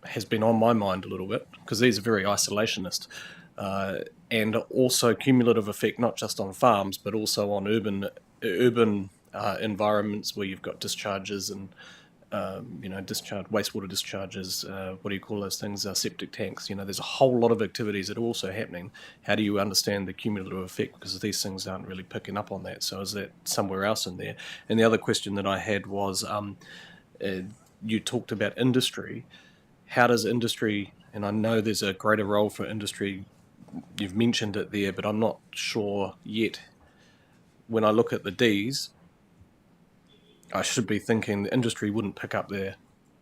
has been on my mind a little bit, because these are very isolationist. And also cumulative effect, not just on farms, but also on urban environments where you've got discharges and wastewater discharges. What do you call those things? Septic tanks. There's a whole lot of activities that are also happening. How do you understand the cumulative effect? Because these things aren't really picking up on that. So is that somewhere else in there? And the other question that I had was, you talked about industry. How does industry, and I know there's a greater role for industry, you've mentioned it there, but I'm not sure yet. When I look at the Ds, I should be thinking the industry wouldn't pick up their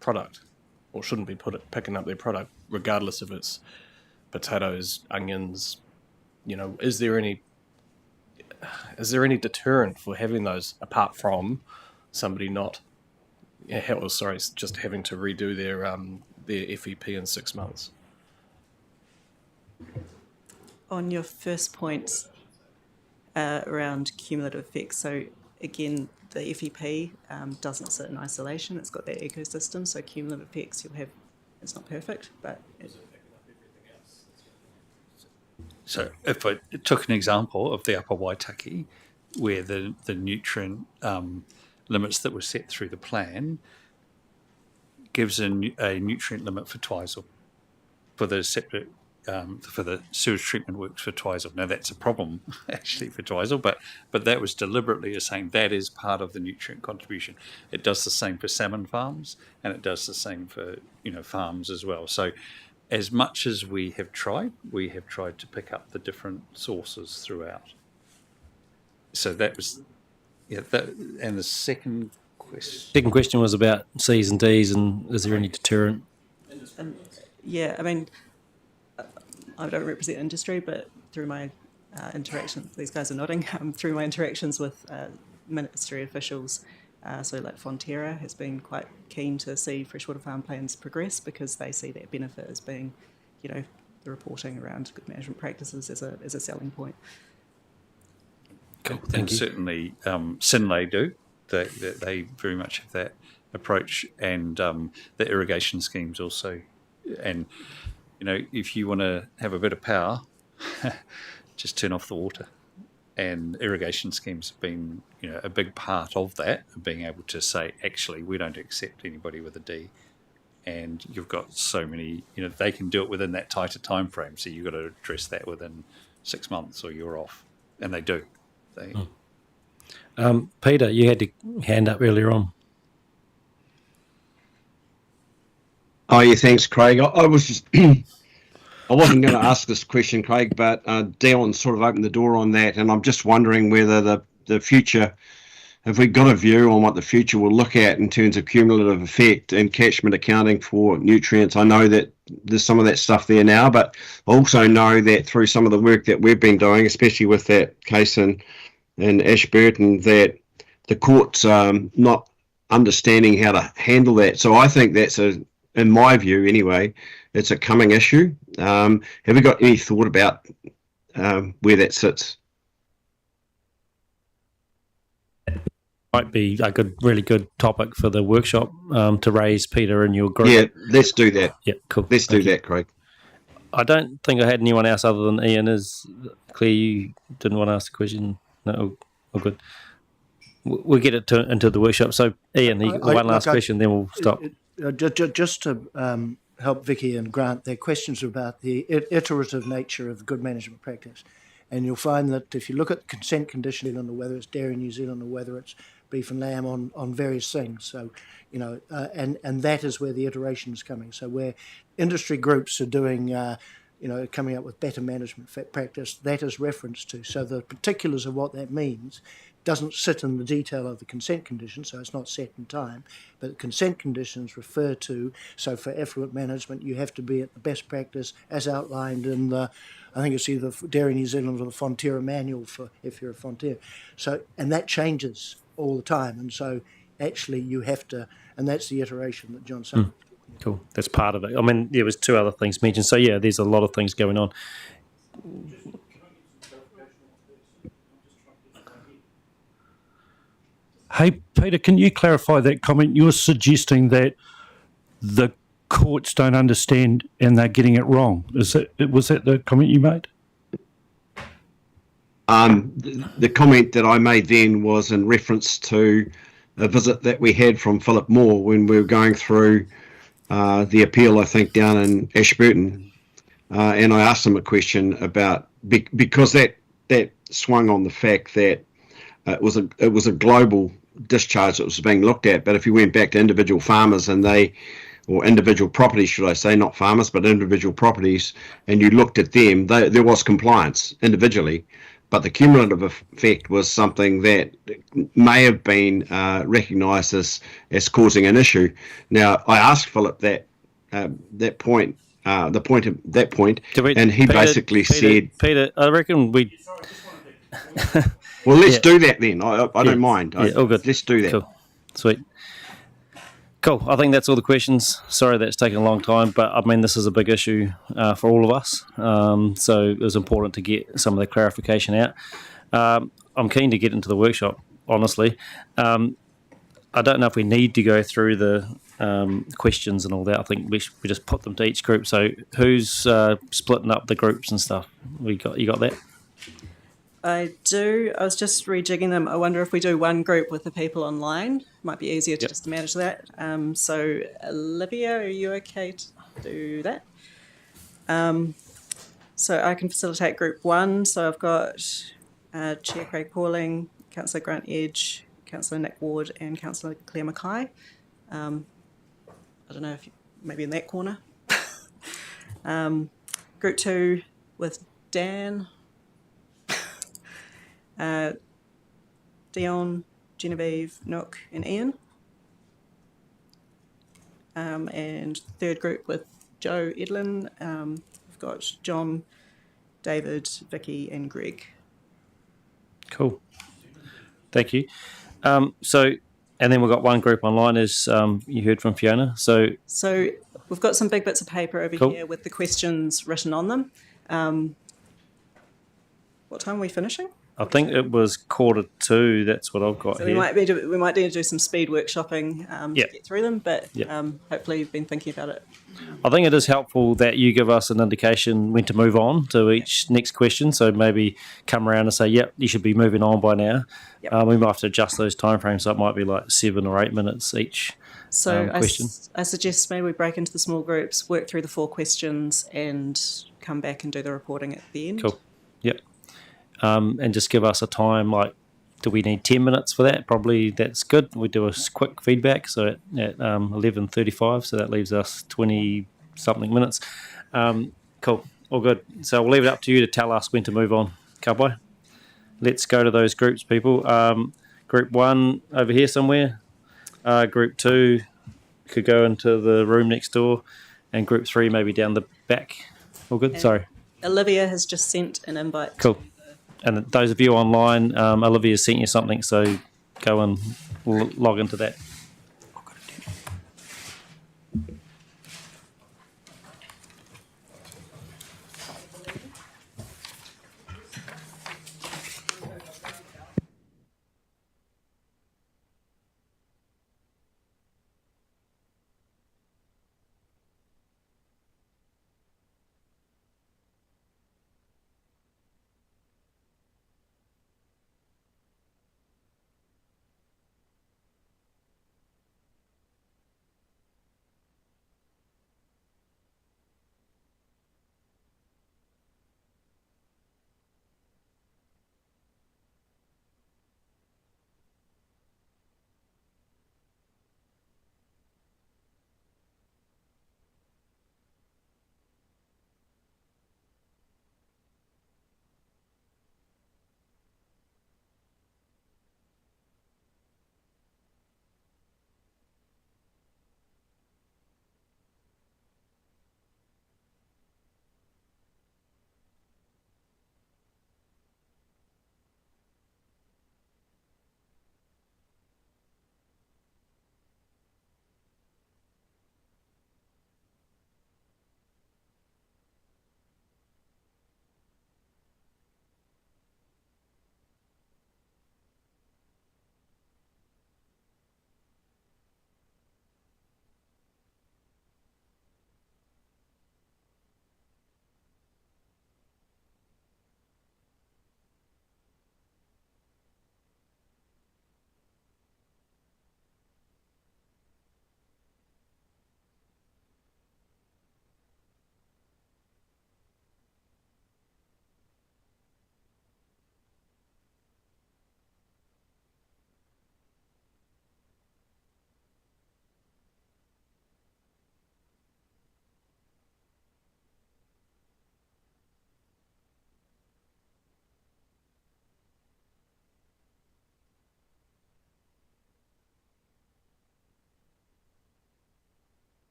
product, or shouldn't be picking up their product, regardless if it's potatoes, onions. Is there any deterrent for having those, apart from somebody just having to redo their FEP in 6 months? On your first point around cumulative effects, so again, the FEP doesn't sit in isolation. It's got that ecosystem, so cumulative effects it's not perfect, but... So if I took an example of the Upper Waitaki, where the nutrient limits that were set through the plan gives a nutrient limit for Twizel, for the sewage treatment works for Twizel. Now that's a problem actually for Twizel, but that was deliberately saying that is part of the nutrient contribution. It does the same for salmon farms, and it does the same for farms as well. So as much as we have tried to pick up the different sources throughout. So that was and the second question. Second question was about Cs and Ds, and is there any deterrent? Yeah, I mean, I don't represent industry, but through my interactions, these guys are nodding, through my interactions with ministry officials, so like Fonterra has been quite keen to see freshwater farm plans progress, because they see that benefit as being, the reporting around good management practices as a selling point. Cool, thank you. Certainly Synlait do. They very much have that approach, and the irrigation schemes also. And if you want to have a bit of power, just turn off the water. And irrigation schemes have been, a big part of that, of being able to say, actually, we don't accept anybody with a D. And you've got so many, they can do it within that tighter time frame. So you've got to address that within 6 months, or you're off. And they do. Peter, you had your hand up earlier on. Oh yeah, thanks, Craig. I was just I wasn't going to ask this question, Craig, but Dion sort of opened the door on that, and I'm just wondering whether the future have we got a view on what the future will look at in terms of cumulative effect and catchment accounting for nutrients? I know that there's some of that stuff there now, but I also know that through some of the work that we've been doing, especially with that case in Ashburton, that the court's not understanding how to handle that. So I think that's in my view anyway, it's a coming issue. Have we got any thought about where that sits? Might be a really good topic for the workshop to raise, Peter, in your group. Yeah, let's do that. Yeah, cool. Let's do that, Craig. I don't think I had anyone else other than Ian. Is Claire, you didn't want to ask a question? No, all good. We'll get it into the workshop. So, Ian, one last question, then we'll stop. Just to help Vicky and Grant, their questions about the iterative nature of good management practice. And you'll find that if you look at consent conditioning on whether it's Dairy New Zealand or whether it's beef and lamb on various things, so and that is where the iteration is coming. So where industry groups are doing, coming up with better management practice, that is referenced to. So the particulars of what that means doesn't sit in the detail of the consent condition, so it's not set in time, but consent conditions refer to, so for effluent management, you have to be at the best practice as outlined in the, I think it's either Dairy New Zealand or the Fonterra manual for if you're a Fonterra. So, and that changes all the time, and so actually you have to, and that's the iteration that John said. Cool, that's part of it. I mean, there was 2 other things mentioned, so yeah, there's a lot of things going on. Hey, Peter, can you clarify that comment? You're suggesting that the courts don't understand and they're getting it wrong. Was that the comment you made? The comment that I made then was in reference to a visit that we had from Philip Moore when we were going through the appeal, I think, down in Ashburton. And I asked him a question about, because that swung on the fact that it was a global discharge that was being looked at, but if you went back to individual farmers or individual properties, should I say, not farmers, but individual properties, and you looked at them, there was compliance individually, but the cumulative effect was something that may have been recognised as causing an issue. Now, I asked Philip that point, and he basically said, Peter, I reckon we. Well, let's do that then. I don't mind. All good. Let's do that. Cool. Sweet. Cool. I think that's all the questions. Sorry that's taken a long time, but I mean, this is a big issue for all of us. So it was important to get some of the clarification out. I'm keen to get into the workshop, honestly. I don't know if we need to go through the questions and all that. I think we just put them to each group. So who's splitting up the groups and stuff? You got that? I do. I was just rejigging them. I wonder if we do one group with the people online. Might be easier to just manage that. So, Olivia, are you okay to do that? So I can facilitate group 1. So I've got Chair Craig Pauling, Councillor Grant Edge, Councillor Nick Ward, and Councillor Claire Mackay. I don't know if maybe in that corner. Group 2 with Dan. Dion, Genevieve, Nook, and Ian. And third group with Joe Edlin. We've got John, David, Vicky, and Greg. Cool. Thank you. So, and then we've got one group online, as you heard from Fiona. So we've got some big bits of paper over here with the questions written on them. What time are we finishing? I think it was 1:45. That's what I've got so here. We might need to do some speed workshopping to get through them, but hopefully you've been thinking about it. I think it is helpful that you give us an indication when to move on to each next question. So maybe come around and say, yep, you should be moving on by now. Yep. We might have to adjust those timeframes, so it might be like 7 or 8 minutes each question. I suggest maybe we break into the small groups, work through the 4 questions, and come back and do the reporting at the end. Cool. Yep. And just give us a time, like, do we need 10 minutes for that? Probably that's good. We do a quick feedback, so at 11:35, so that leaves us 20-something minutes. Cool, all good. So we'll leave it up to you to tell us when to move on. Cowboy, let's go to those groups, people. Group 1 over here somewhere. Group 2 could go into the room next door, and Group 3 maybe down the back. All good? And Sorry. Olivia has just sent an invite. Cool. And those of you online, Olivia sent you something, so go and log into that.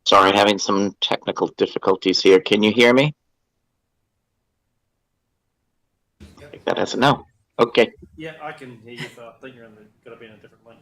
Sorry, having some technical difficulties here. Can you hear me? Take that as a no. Okay. Yeah, I can hear you, but I think you're got to be in a different link.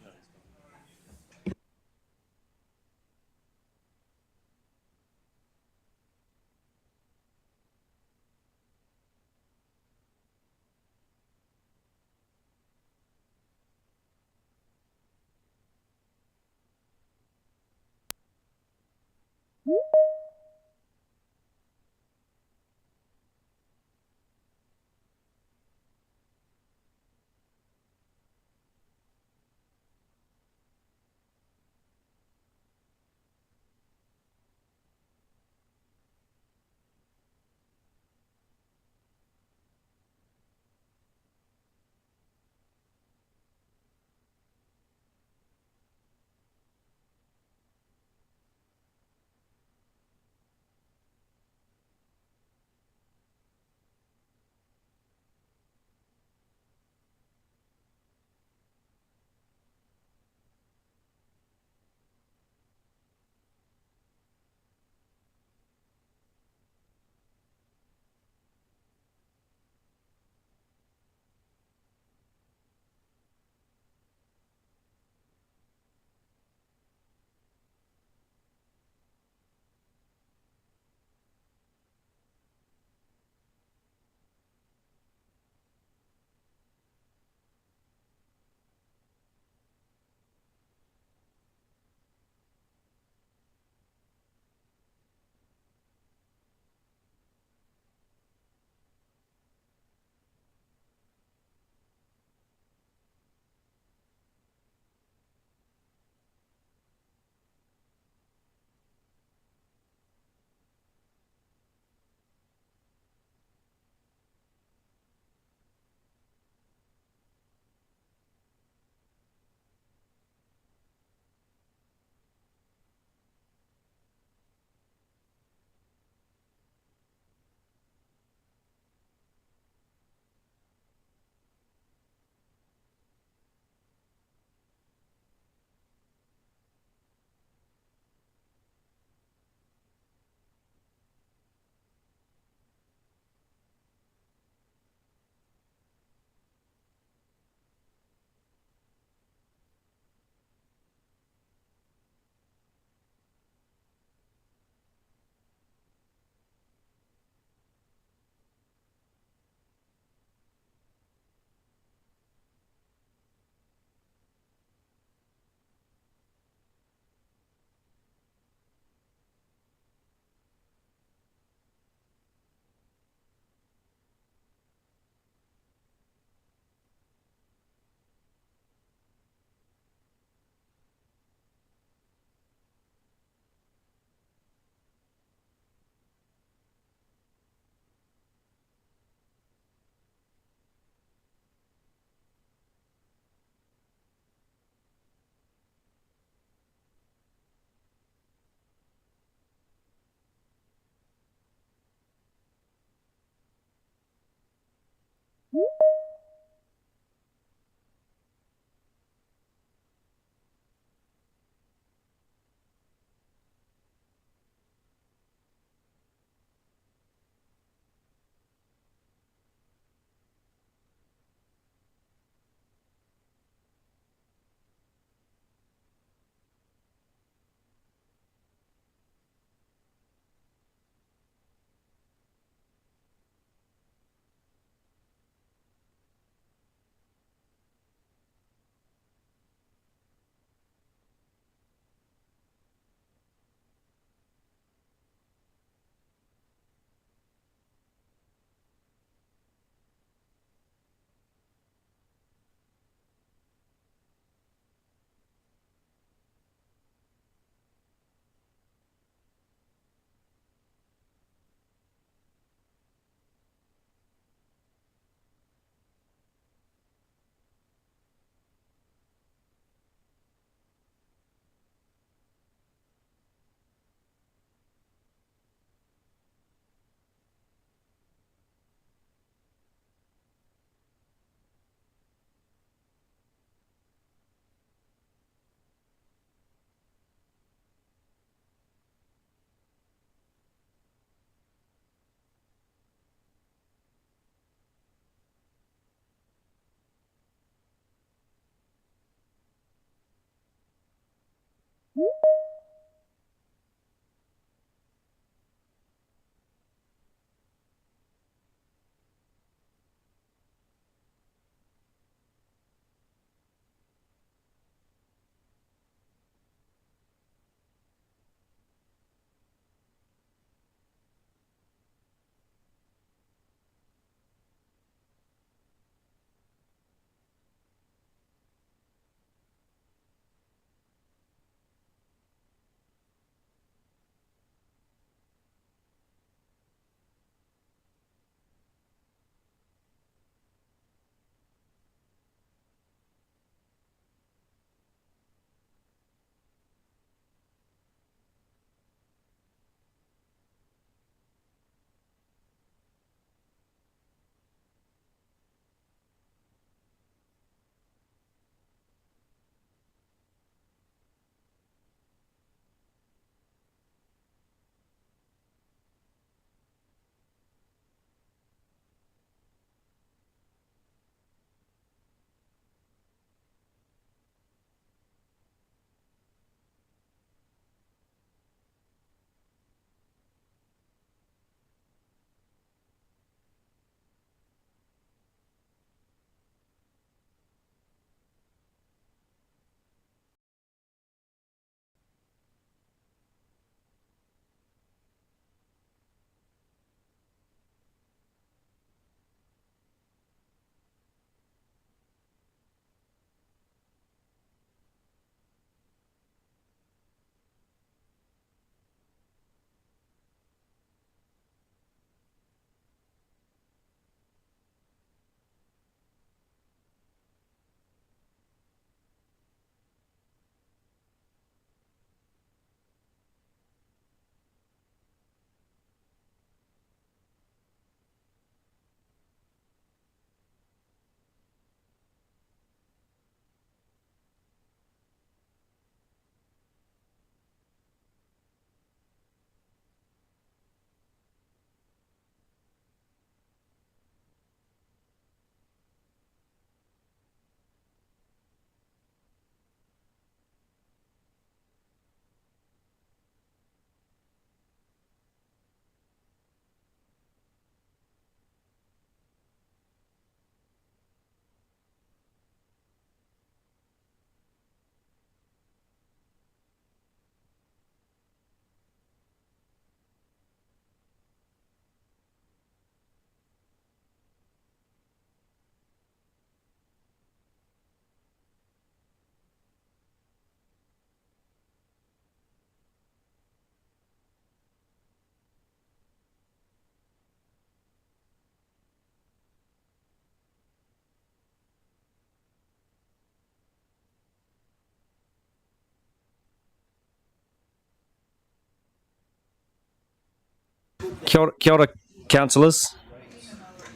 Kia ora, councillors.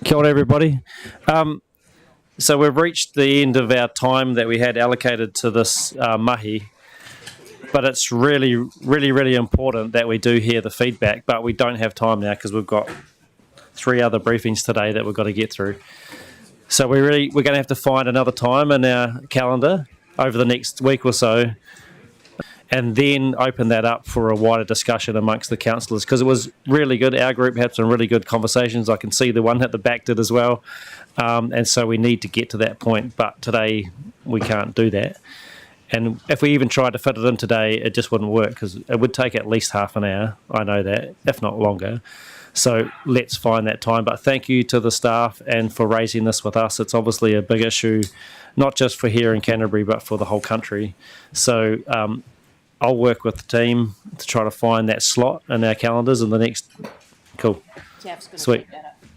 Kia ora, everybody. So we've reached the end of our time that we had allocated to this mahi, but it's really, really, really important that we do hear the feedback, but we don't have time now because we've got 3 other briefings today that we've got to get through. So we're going to have to find another time in our calendar over the next week or so, and then open that up for a wider discussion amongst the councillors, because it was really good. Our group had some really good conversations. I can see the one at the back did as well. And so we need to get to that point, but today we can't do that. And if we even tried to fit it in today, it just wouldn't work, because it would take at least half an hour. I know that, if not longer. So let's find that time. But thank you to the staff and for raising this with us. It's obviously a big issue, not just for here in Canterbury, but for the whole country. So I'll work with the team to try to find that slot in our calendars in the next. Cool. Sweet.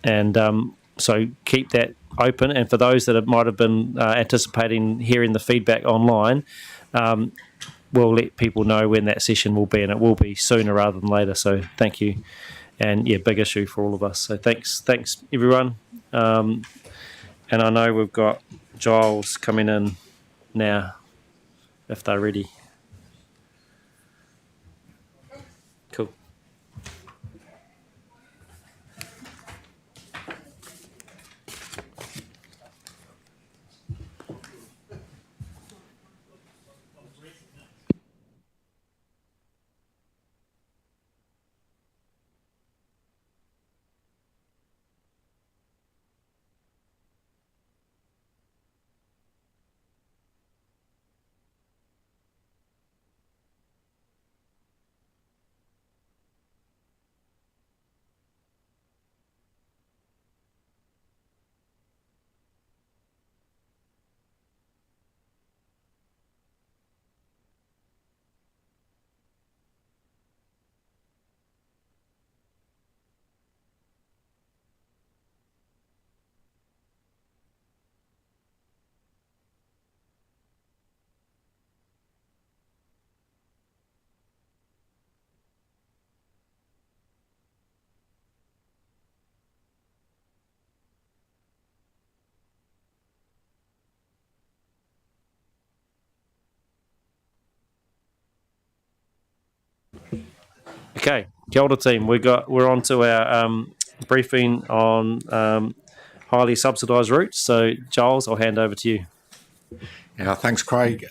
And so keep that open. And for those that might have been anticipating hearing the feedback online, we'll let people know when that session will be, and it will be sooner rather than later. So thank you. And yeah, big issue for all of us. So thanks everyone. And I know we've got Giles coming in now, if they're ready. Cool. Okay, kia ora team. We're on to our briefing on highly subsidised routes. So Giles, I'll hand over to you. Yeah, thanks, Craig.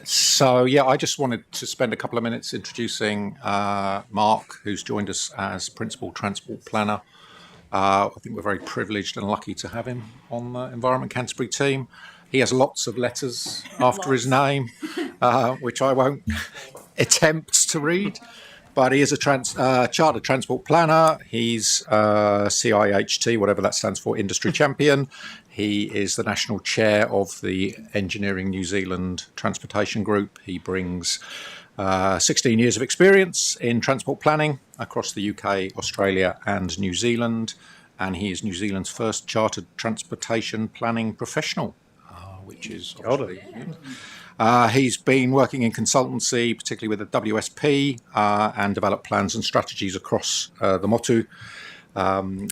So I just wanted to spend a couple of minutes introducing Mark, who's joined us as Principal Transport Planner. I think we're very privileged and lucky to have him on the Environment Canterbury team. He has lots of letters after his name, which I won't attempt to read. But he is a chartered transport planner. He's CIHT, whatever that stands for, industry champion. He is the national chair of the Engineering New Zealand Transportation Group. He brings 16 years of experience in transport planning across the UK, Australia and New Zealand. And he is New Zealand's first chartered transportation planning professional, which is obviously good. He's been working in consultancy, particularly with the WSP, and developed plans and strategies across the motu,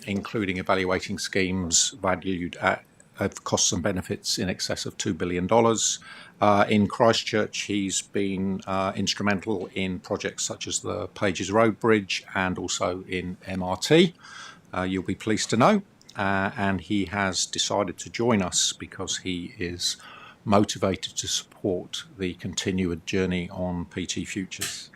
including evaluating schemes valued at costs and benefits in excess of $2 billion. In Christchurch, he's been instrumental in projects such as the Pages Road Bridge and also in MRT, you'll be pleased to know. And he has decided to join us because he is motivated to support the continued journey on PT Futures.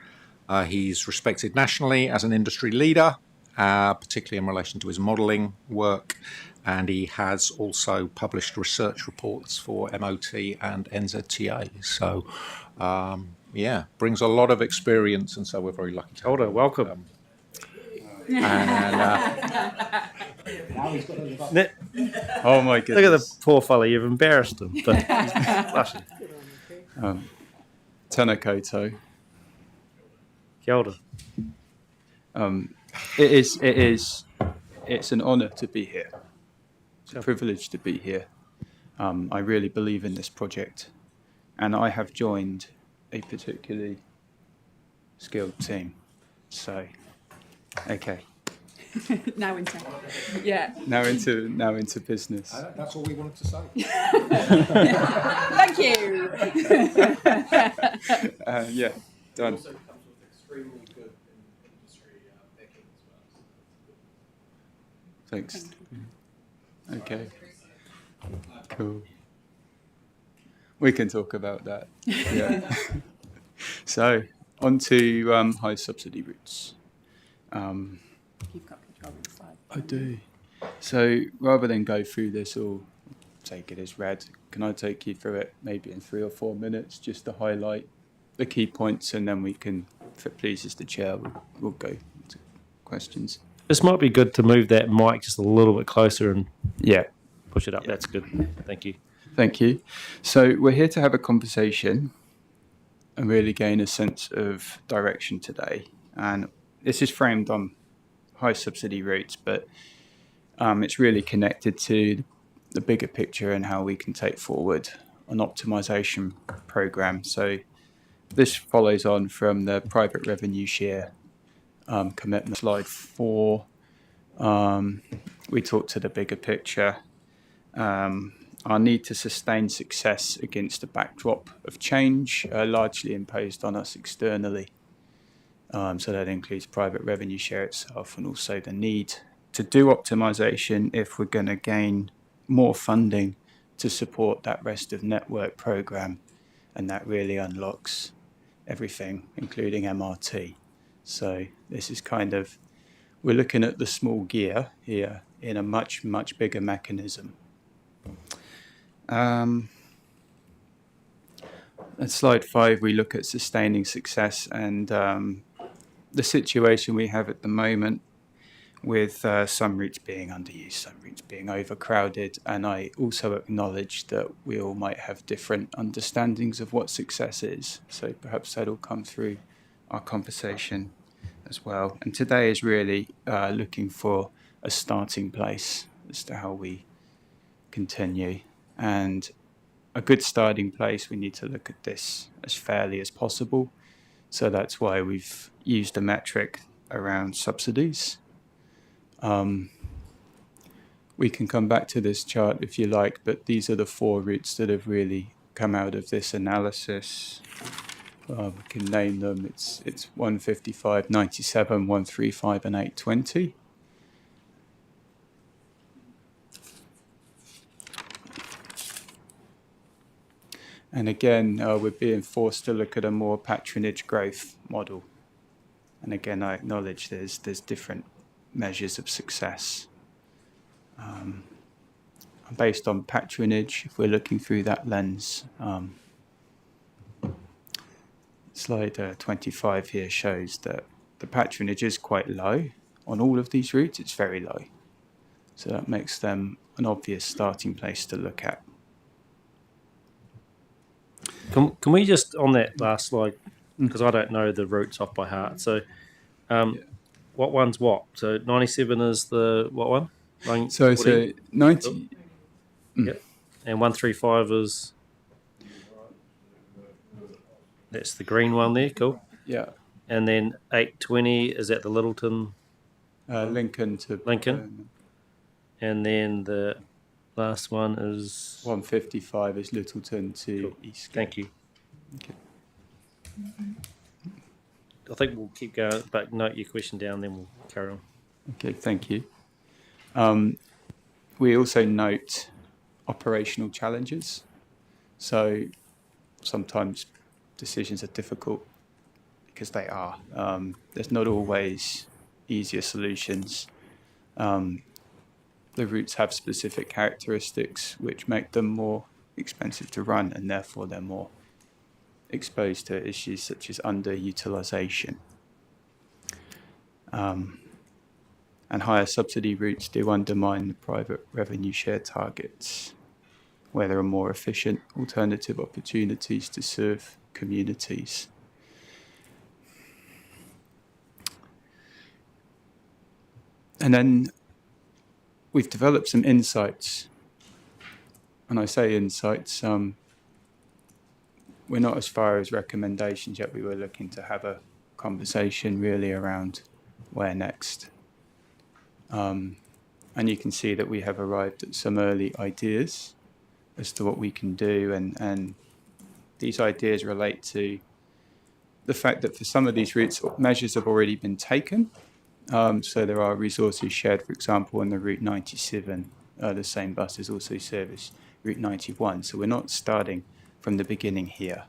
He's respected nationally as an industry leader, particularly in relation to his modelling work, and he has also published research reports for MOT and NZTA. So, brings a lot of experience, and so we're very lucky to have him. Welcome. Oh my goodness. Look at the poor fella, you've embarrassed him. But he's blushing. Tēnā koutou. Kia ora. It's an honour to be here. It's a privilege to be here. I really believe in this project, and I have joined a particularly skilled team. So, okay. Now into, yeah. Now into business. That's all we wanted to say. Thank you. Yeah, done. Thanks. Okay. Cool. We can talk about that. Yeah. So on to high subsidy routes. You've got control of the slide. I do. So rather than go through this or take it as read, can I take you through it maybe in 3 or 4 minutes just to highlight the key points, and then we can, if it pleases the chair, we'll go to questions. This might be good to move that mic just a little bit closer and Yeah. push it up. That's good. Thank you. Thank you. So we're here to have a conversation and really gain a sense of direction today. And this is framed on high subsidy routes, but it's really connected to the bigger picture and how we can take forward an optimization program. So this follows on from the private revenue share commitment. Slide 4, we talked to the bigger picture. Our need to sustain success against a backdrop of change, largely imposed on us externally. So that includes private revenue share itself, and also the need to do optimization if we're going to gain more funding to support that rest of network program. And that really unlocks everything, including MRT. So this is kind of, we're looking at the small gear here in a much, much bigger mechanism. At slide 5, we look at sustaining success and the situation we have at the moment with some routes being underused, some routes being overcrowded. And I also acknowledge that we all might have different understandings of what success is. So perhaps that'll come through our conversation as well. And today is really looking for a starting place as to how we continue. And a good starting place, we need to look at this as fairly as possible. So that's why we've used a metric around subsidies. We can come back to this chart if you like, but these are the 4 routes that have really come out of this analysis. We can name them. It's 155, 97, 135 and 820. And again, we're being forced to look at a more patronage growth model. And again, I acknowledge there's different measures of success. Based on patronage, if we're looking through that lens, slide 25 here shows that the patronage is quite low. On all of these routes, it's very low. So that makes them an obvious starting place to look at. Can we just, on that last slide, because I don't know the routes off by heart. So what one's what? So 97 is the what one? So 90. Yep. And 135 is, that's the green one there, cool. Yeah. And then 820 is at the Littleton? Lincoln to Lincoln. And then the last one is 155 is Littleton to cool. East. Thank you. Okay. I think we'll keep going, but note your question down, then we'll carry on. Okay, thank you. We also note operational challenges. So sometimes decisions are difficult because they are. There's not always easier solutions. The routes have specific characteristics which make them more expensive to run, and therefore they're more exposed to issues such as underutilization. And higher subsidy routes do undermine the private revenue share targets, where there are more efficient alternative opportunities to serve communities. And then we've developed some insights. And I say insights, we're not as far as recommendations yet. We were looking to have a conversation really around where next. And you can see that we have arrived at some early ideas as to what we can do, and these ideas relate to the fact that for some of these routes, measures have already been taken. So there are resources shared, for example, on the Route 97. The same buses also service Route 91. So we're not starting from the beginning here.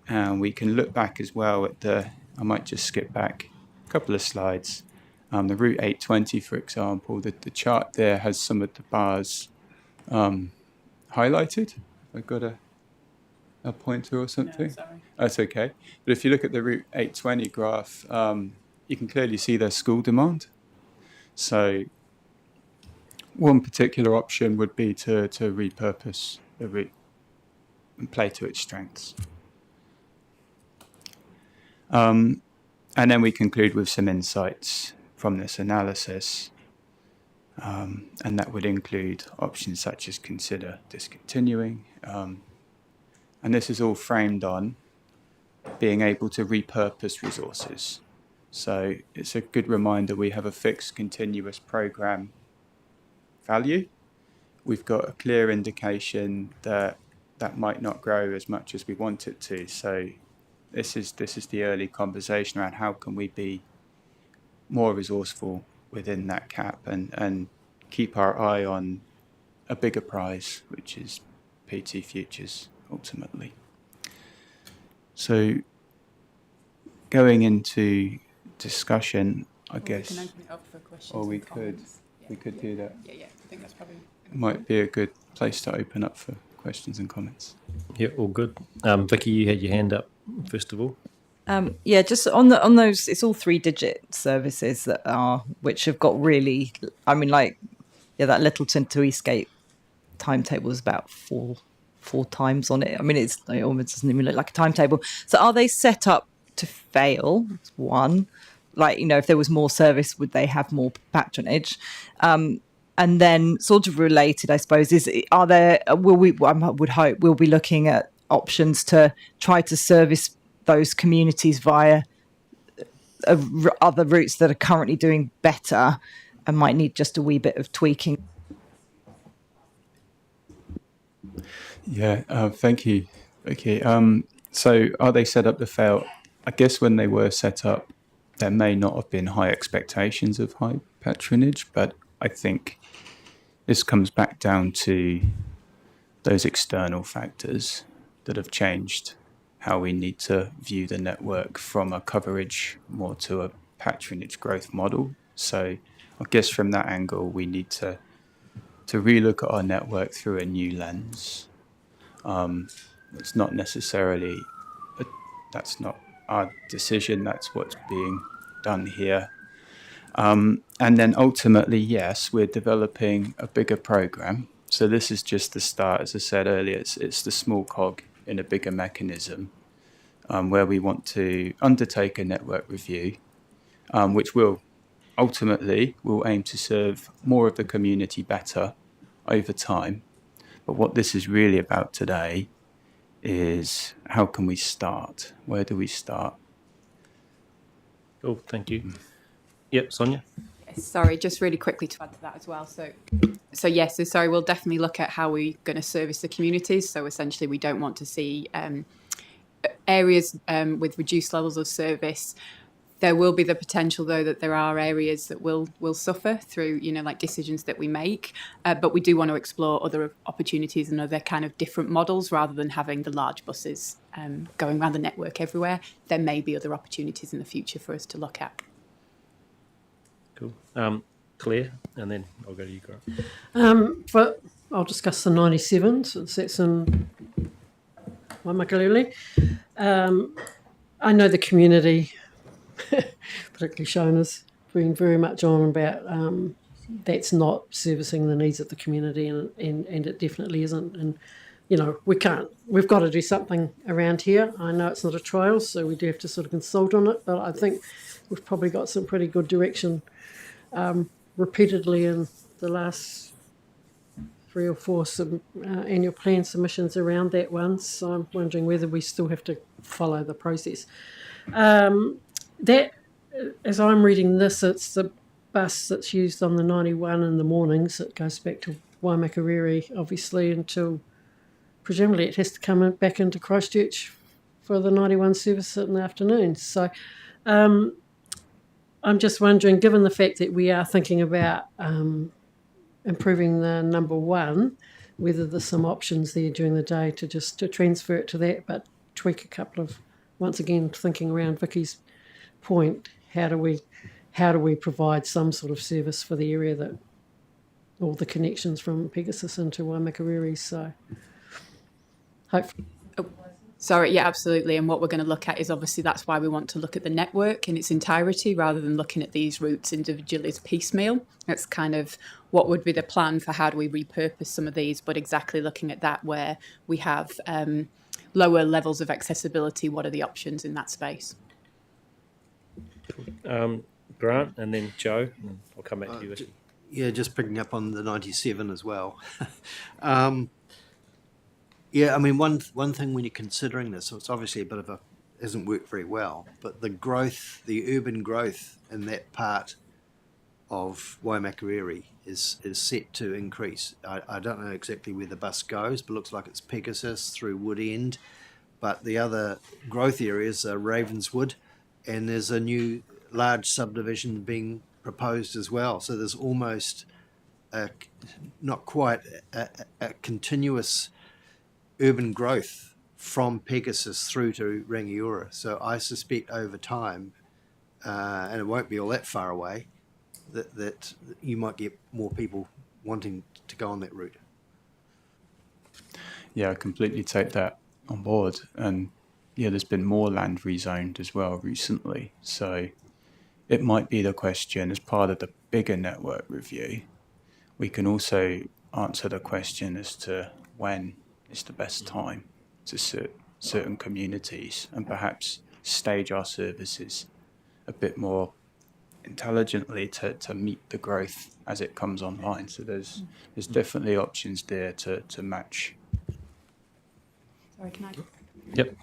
And we can look back as well at I might just skip back a couple of slides. The Route 820, for example, the chart there has some of the bars highlighted. I've got a pointer or something. No, sorry. That's okay. But if you look at the Route 820 graph, you can clearly see there's school demand. So one particular option would be to repurpose the route and play to its strengths. And then we conclude with some insights from this analysis. And that would include options such as consider discontinuing. And this is all framed on being able to repurpose resources. So it's a good reminder we have a fixed continuous program value. We've got a clear indication that that might not grow as much as we want it to. So this is the early conversation around how can we be more resourceful within that cap and keep our eye on a bigger prize, which is PT Futures ultimately. So going into discussion, I guess, We can open it up for questions. or we and could comments. we could do that. Yeah, I think that's probably. It might be a good place to open up for questions and comments. Yeah, all good. Vicky, you had your hand up first of all. Yeah, just on those, it's all 3-digit services which have got really. I mean, like, yeah, that Littleton to Eastgate timetable is about four times on it. I mean, it almost doesn't even look like a timetable. So, are they set up to fail? That's one. Like, if there was more service, would they have more patronage? And then, sort of related, I suppose, I would hope we'll be looking at options to try to service those communities via other routes that are currently doing better and might need just a wee bit of tweaking. Yeah, thank you. Okay, so are they set up to fail? I guess when they were set up, there may not have been high expectations of high patronage, but I think this comes back down to those external factors that have changed how we need to view the network from a coverage more to a patronage growth model. So I guess from that angle, we need to relook at our network through a new lens. It's not necessarily, that's not our decision, that's what's being done here. And then ultimately, yes, we're developing a bigger program. So this is just the start. As I said earlier, it's the small cog in a bigger mechanism where we want to undertake a network review, which will ultimately aim to serve more of the community better over time. But what this is really about today is how can we start? Where do we start? Cool, thank you. Yep, Sonia. Yes, sorry, just really quickly to add to that as well. So yes, so sorry, we'll definitely look at how we're going to service the communities. So essentially, we don't want to see areas with reduced levels of service. There will be the potential, though, that there are areas that will suffer through, like decisions that we make. But we do want to explore other opportunities and other kind of different models rather than having the large buses going around the network everywhere. There may be other opportunities in the future for us to look at. Cool. Claire, and then I'll go to you, Grant. I'll discuss the 97, since that's in Waimakariri. I know the community, particularly Shona's, been very much on about that's not servicing the needs of the community, and it definitely isn't. And, we've got to do something around here. I know it's not a trial, so we do have to sort of consult on it, but I think we've probably got some pretty good direction repeatedly in the last 3 or 4 annual plan submissions around that one. So I'm wondering whether we still have to follow the process. That, as I'm reading this, it's the bus that's used on the 91 in the mornings. It goes back to Waimakariri, obviously, until presumably it has to come back into Christchurch for the 91 service in the afternoon. So I'm just wondering, given the fact that we are thinking about improving the number one, whether there's some options there during the day to transfer it to that, but tweak a couple of, once again, thinking around Vicky's point, how do we provide some sort of service for the area that all the connections from Pegasus into Waimakariri? So hopefully. Sorry, yeah, absolutely. And what we're going to look at is obviously that's why we want to look at the network in its entirety rather than looking at these routes individually as piecemeal. That's kind of what would be the plan for how do we repurpose some of these, but exactly looking at that where we have lower levels of accessibility, what are the options in that space? Grant, and then Joe, and I'll come back to you. Yeah, just picking up on the 97 as well. Yeah, I mean, one thing when you're considering this, so it's obviously a bit of a, hasn't worked very well, but the growth, the urban growth in that part of Waimakariri is set to increase. I don't know exactly where the bus goes, but looks like it's Pegasus through Wood End. But the other growth areas are Ravenswood, and there's a new large subdivision being proposed as well. So there's almost not quite a continuous urban growth from Pegasus through to Rangiora. So I suspect over time, and it won't be all that far away, that you might get more people wanting to go on that route. Yeah, I completely take that on board. And yeah, there's been more land rezoned as well recently. So it might be the question as part of the bigger network review. We can also answer the question as to when is the best time to certain communities and perhaps stage our services a bit more intelligently to meet the growth as it comes online. So there's definitely options there to match. Sorry, can I? Yep.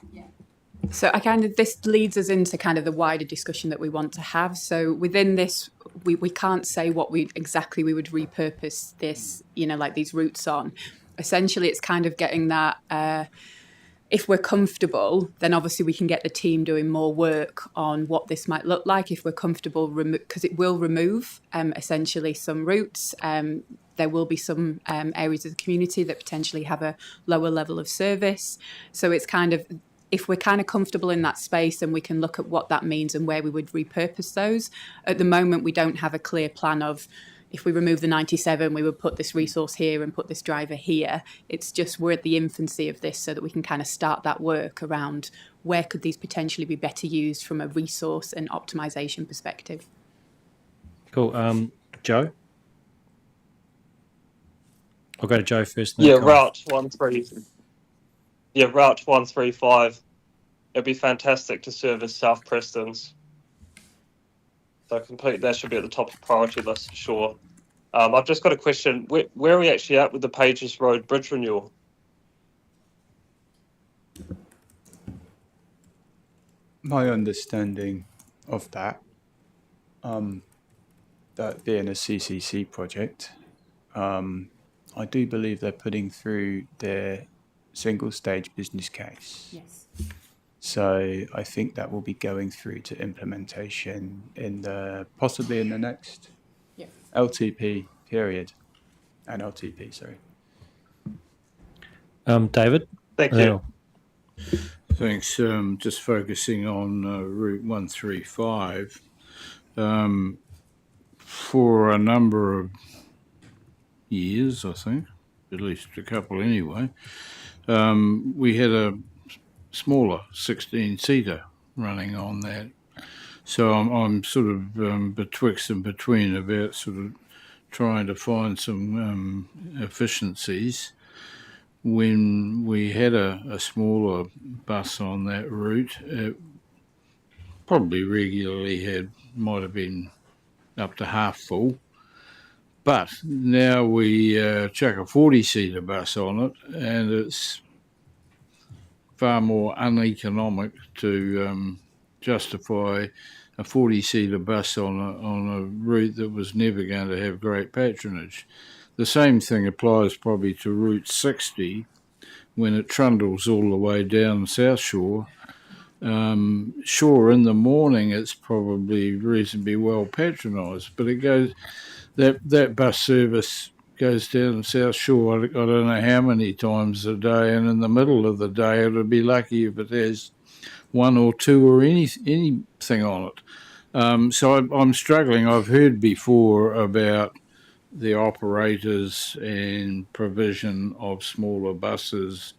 So this leads us into kind of the wider discussion that we want to have. So within this, we can't say what we would repurpose this, like these routes on. Essentially, it's kind of getting that, if we're comfortable, then obviously we can get the team doing more work on what this might look like. If we're comfortable, because it will remove essentially some routes. There will be some areas of the community that potentially have a lower level of service. So it's kind of, if we're kind of comfortable in that space, then we can look at what that means and where we would repurpose those. At the moment, we don't have a clear plan of, if we remove the 97, we would put this resource here and put this driver here. It's just we're at the infancy of this so that we can kind of start that work around where could these potentially be better used from a resource and optimization perspective. Cool. Joe? I'll go to Joe first. Yeah, Route 135. It'd be fantastic to service South Preston's. So that should be at the top of the priority list for sure. I've just got a question. Where are we actually at with the Pages Road bridge renewal? My understanding of that being a CCC project, I do believe they're putting through their single stage business case. Yes. So I think that will be going through to implementation possibly in the next LTP period. And LTP, sorry. David? Thank you. Thanks. Just focusing on Route 135. For a number of years, I think, at least a couple anyway, we had a smaller 16-seater running on that. So I'm sort of betwixt and between about sort of trying to find some efficiencies. When we had a smaller bus on that route, it probably regularly might have been up to half full. But now we chuck a 40-seater bus on it, and it's far more uneconomic to justify a 40-seater bus on a route that was never going to have great patronage. The same thing applies probably to Route 60 when it trundles all the way down South Shore. Sure, in the morning it's probably reasonably well patronised, but it goes that bus service goes down South Shore. I don't know how many times a day, and in the middle of the day, it'll be lucky if it has one or two or anything on it. So I'm struggling. I've heard before about the operators and provision of smaller buses,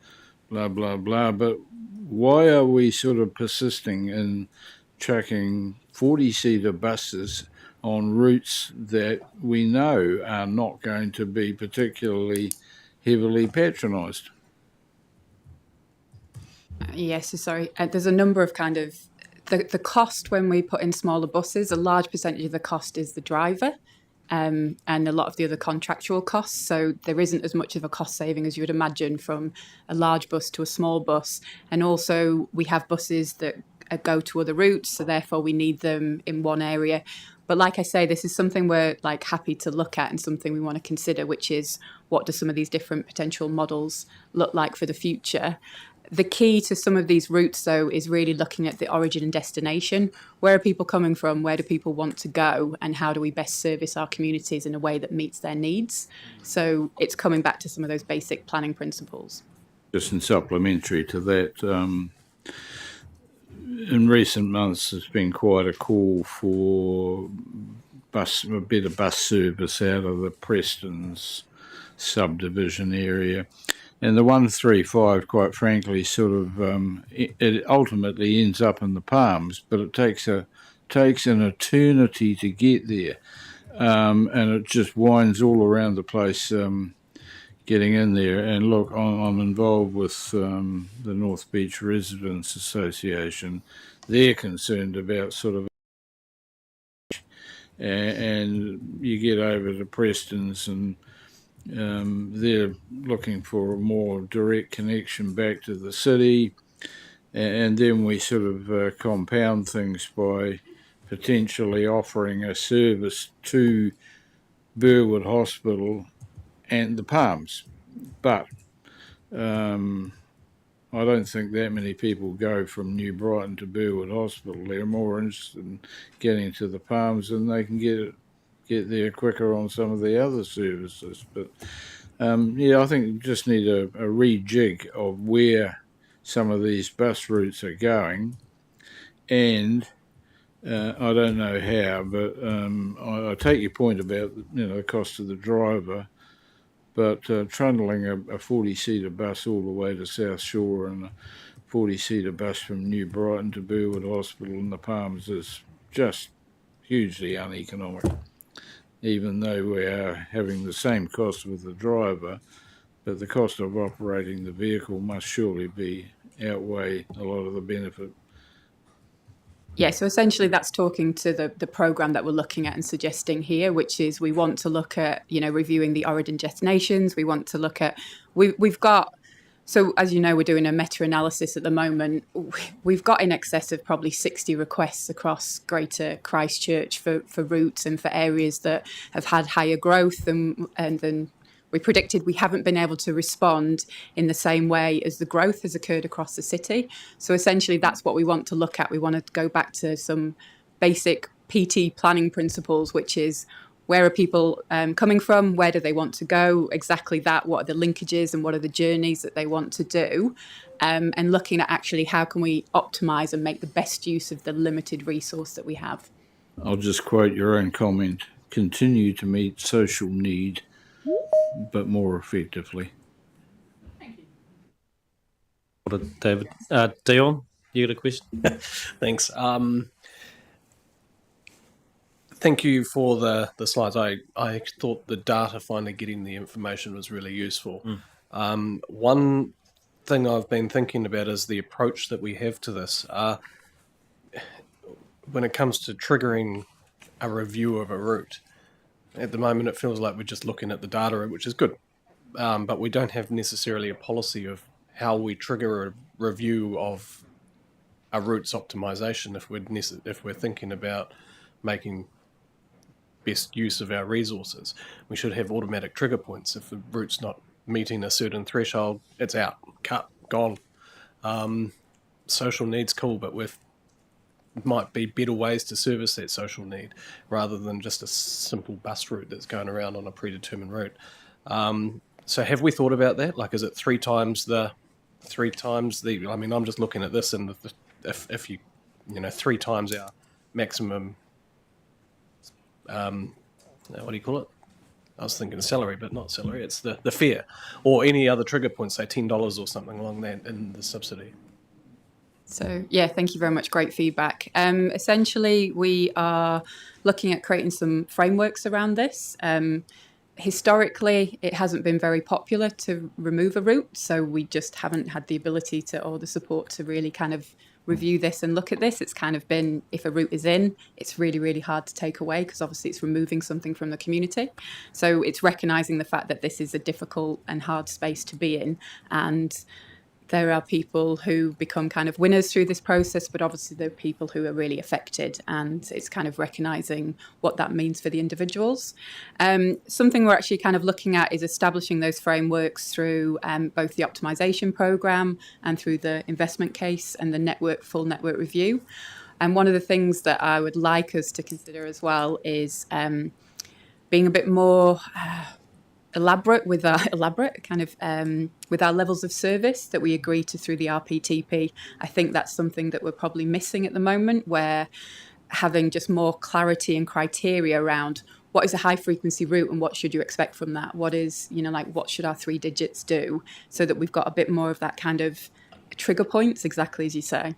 blah blah blah. But why are we sort of persisting in chucking 40-seater buses on routes that we know are not going to be particularly heavily patronised? Yes, sorry. There's a number of kind of the cost when we put in smaller buses. A large percentage of the cost is the driver, and a lot of the other contractual costs. So there isn't as much of a cost saving as you would imagine from a large bus to a small bus. And also we have buses that go to other routes, so therefore we need them in one area. But like I say, this is something we're like happy to look at and something we want to consider, which is what do some of these different potential models look like for the future. The key to some of these routes, though, is really looking at the origin and destination. Where are people coming from? Where do people want to go? And how do we best service our communities in a way that meets their needs? So it's coming back to some of those basic planning principles. Just in supplementary to that, in recent months, there's been quite a call for a better bus service out of the Prestons subdivision area. And the 135, quite frankly, sort of it ultimately ends up in the Palms, but it takes an eternity to get there, and it just winds all around the place getting in there. And look, I'm involved with the North Beach Residents Association. They're concerned about sort of, and you get over to Preston's and they're looking for a more direct connection back to the city, and then we sort of compound things by potentially offering a service to Burwood Hospital and the Palms. But I don't think that many people go from New Brighton to Burwood Hospital. They're more interested in getting to the Palms, and they can get there quicker on some of the other services. But I think we just need a rejig of where some of these bus routes are going, and I don't know how, but I take your point about the cost of the driver, but trundling a 40-seater bus all the way to South Shore and a 40-seater bus from New Brighton to Burwood Hospital in the Palms is just hugely uneconomic. Even though we are having the same cost with the driver, but the cost of operating the vehicle must surely outweigh a lot of the benefit. Yeah, so essentially that's talking to the programme that we're looking at and suggesting here, which is we want to look at, reviewing the origin destinations. We want to look at, we've got, so as you know, we're doing a meta-analysis at the moment. We've got in excess of probably 60 requests across Greater Christchurch for routes and for areas that have had higher growth than we predicted. We haven't been able to respond in the same way as the growth has occurred across the city. So essentially that's what we want to look at. We want to go back to some basic PT planning principles, which is where are people coming from? Where do they want to go? Exactly that. What are the linkages and what are the journeys that they want to do? And looking at actually how can we optimise and make the best use of the limited resource that we have. I'll just quote your own comment. Continue to meet social need, but more effectively. Thank you. David. Dion, you got a question? Thanks. Thank you for the slides. I thought the data, finally getting the information, was really useful. One thing I've been thinking about is the approach that we have to this. When it comes to triggering a review of a route, at the moment it feels like we're just looking at the data, which is good, but we don't have necessarily a policy of how we trigger a review of a routes optimization if we're thinking about making best use of our resources. We should have automatic trigger points. If the route's not meeting a certain threshold, it's out, cut, gone. Social needs, cool, but might be better ways to service that social need rather than just a simple bus route that's going around on a predetermined route. So have we thought about that? Like, is it three times the? I mean, I'm just looking at this, and if you 3 times our maximum. What do you call it? I was thinking salary, but not salary. It's the fare, or any other trigger point, say $10 or something along that in the subsidy. So, yeah, thank you very much. Great feedback. Essentially, we are looking at creating some frameworks around this. Historically, it hasn't been very popular to remove a route, so we just haven't had the ability or the support to really kind of review this and look at this. It's kind of been, if a route is in, it's really, really hard to take away because obviously it's removing something from the community. So it's recognising the fact that this is a difficult and hard space to be in, and there are people who become kind of winners through this process, but obviously there are people who are really affected, and it's kind of recognising what that means for the individuals. Something we're actually kind of looking at is establishing those frameworks through both the optimisation programme and through the investment case and the full network review. And one of the things that I would like us to consider as well is being a bit more elaborate with our levels of service that we agree to through the RPTP. I think that's something that we're probably missing at the moment, where having just more clarity and criteria around what is a high frequency route and what should you expect from that? What is, what should our 3 digits do? So that we've got a bit more of that kind of trigger points, exactly as you say.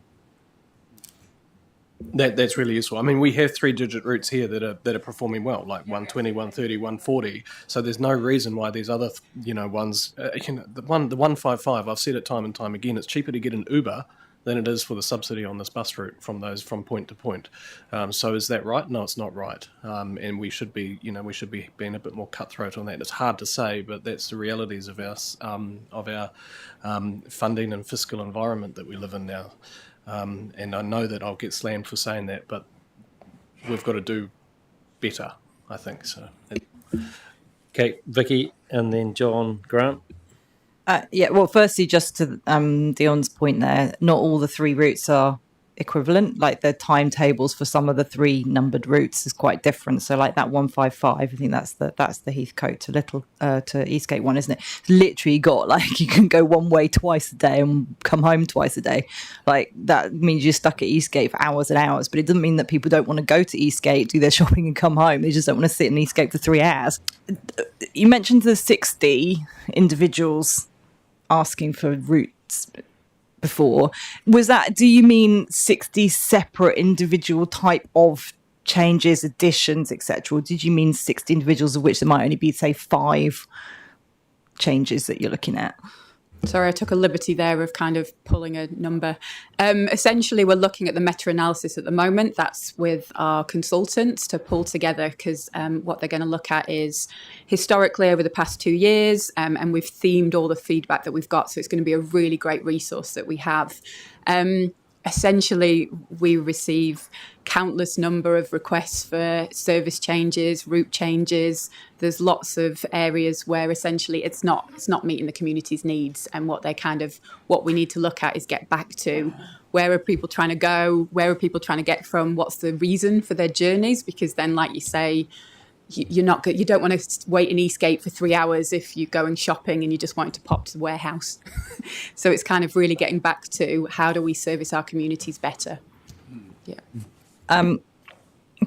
That's really useful. I mean, we have 3-digit routes here that are performing well, like 120, 130, 140. So there's no reason why these other ones, the 155. I've said it time and time again. It's cheaper to get an Uber than it is for the subsidy on this bus route from point to point. So is that right? No, it's not right. And we should be being a bit more cutthroat on that. It's hard to say, but that's the realities of our funding and fiscal environment that we live in now. And I know that I'll get slammed for saying that, but we've got to do better, I think. So, Okay, Vicky, and then John Grant. Well, firstly, just to Dion's point there, not all the 3 routes are equivalent. Like the timetables for some of the 3 numbered routes is quite different. So like that 155, I think that's the Heathcote to Eastgate one, isn't it? It's literally got like you can go one way twice a day and come home twice a day. Like that means you're stuck at Eastgate for hours and hours, but it doesn't mean that people don't want to go to Eastgate, do their shopping and come home. They just don't want to sit in Eastgate for 3 hours. You mentioned the 60 individuals asking for routes before. Do you mean 60 separate individual type of changes, additions, etc., or did you mean 60 individuals of which there might only be, say, 5 changes that you're looking at? Sorry, I took a liberty there of kind of pulling a number. Essentially, we're looking at the meta-analysis at the moment. That's with our consultants to pull together, because what they're going to look at is historically over the past 2 years, and we've themed all the feedback that we've got. So it's going to be a really great resource that we have. Essentially, we receive countless number of requests for service changes, route changes. There's lots of areas where essentially it's not meeting the community's needs, and what we need to look at is get back to where are people trying to go, where are people trying to get from, what's the reason for their journeys, because then, like you say, you don't want to wait in Eastgate for 3 hours if you're going shopping and you just want to pop to the warehouse. So it's kind of really getting back to how do we service our communities better. Yeah.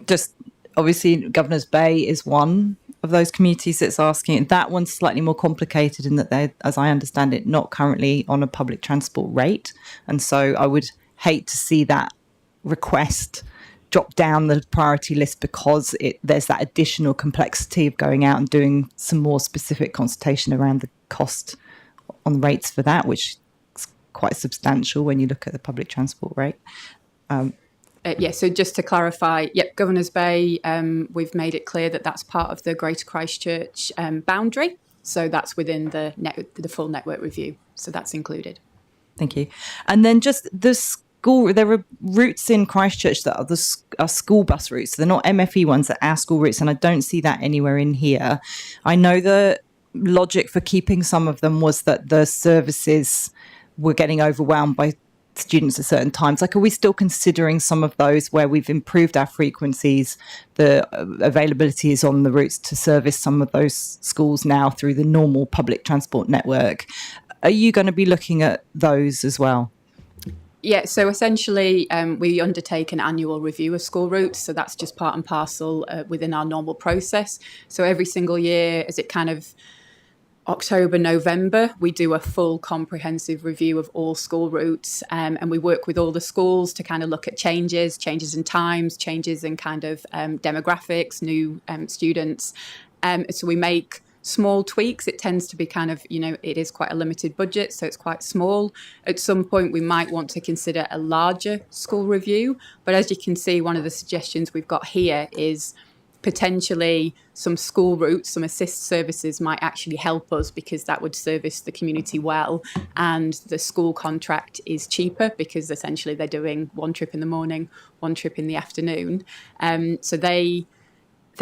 Just obviously Governor's Bay is one of those communities that's asking. That one's slightly more complicated in that they're, as I understand it, not currently on a public transport rate. And so I would hate to see that request drop down the priority list because there's that additional complexity of going out and doing some more specific consultation around the cost on the rates for that, which is quite substantial when you look at the public transport rate. So just to clarify, Governor's Bay, we've made it clear that that's part of the Greater Christchurch boundary. So that's within the full network review. So that's included. Thank you. And then just this there are routes in Christchurch that are school bus routes. They're not MFE ones, they're our school routes, and I don't see that anywhere in here. I know the logic for keeping some of them was that the services were getting overwhelmed by students at certain times. Like, are we still considering some of those where we've improved our frequencies, the availability is on the routes to service some of those schools now through the normal public transport network? Are you going to be looking at those as well? Yeah, so essentially we undertake an annual review of school routes. So that's just part and parcel within our normal process. So every single year, as it kind of October, November, we do a full comprehensive review of all school routes, and we work with all the schools to kind of look at changes in times, changes in kind of demographics, new students. So we make small tweaks. It tends to be kind of, it is quite a limited budget, so it's quite small. At some point, we might want to consider a larger school review. But as you can see, one of the suggestions we've got here is potentially some school routes, some assist services might actually help us because that would service the community well. And the school contract is cheaper because essentially they're doing one trip in the morning, one trip in the afternoon. So they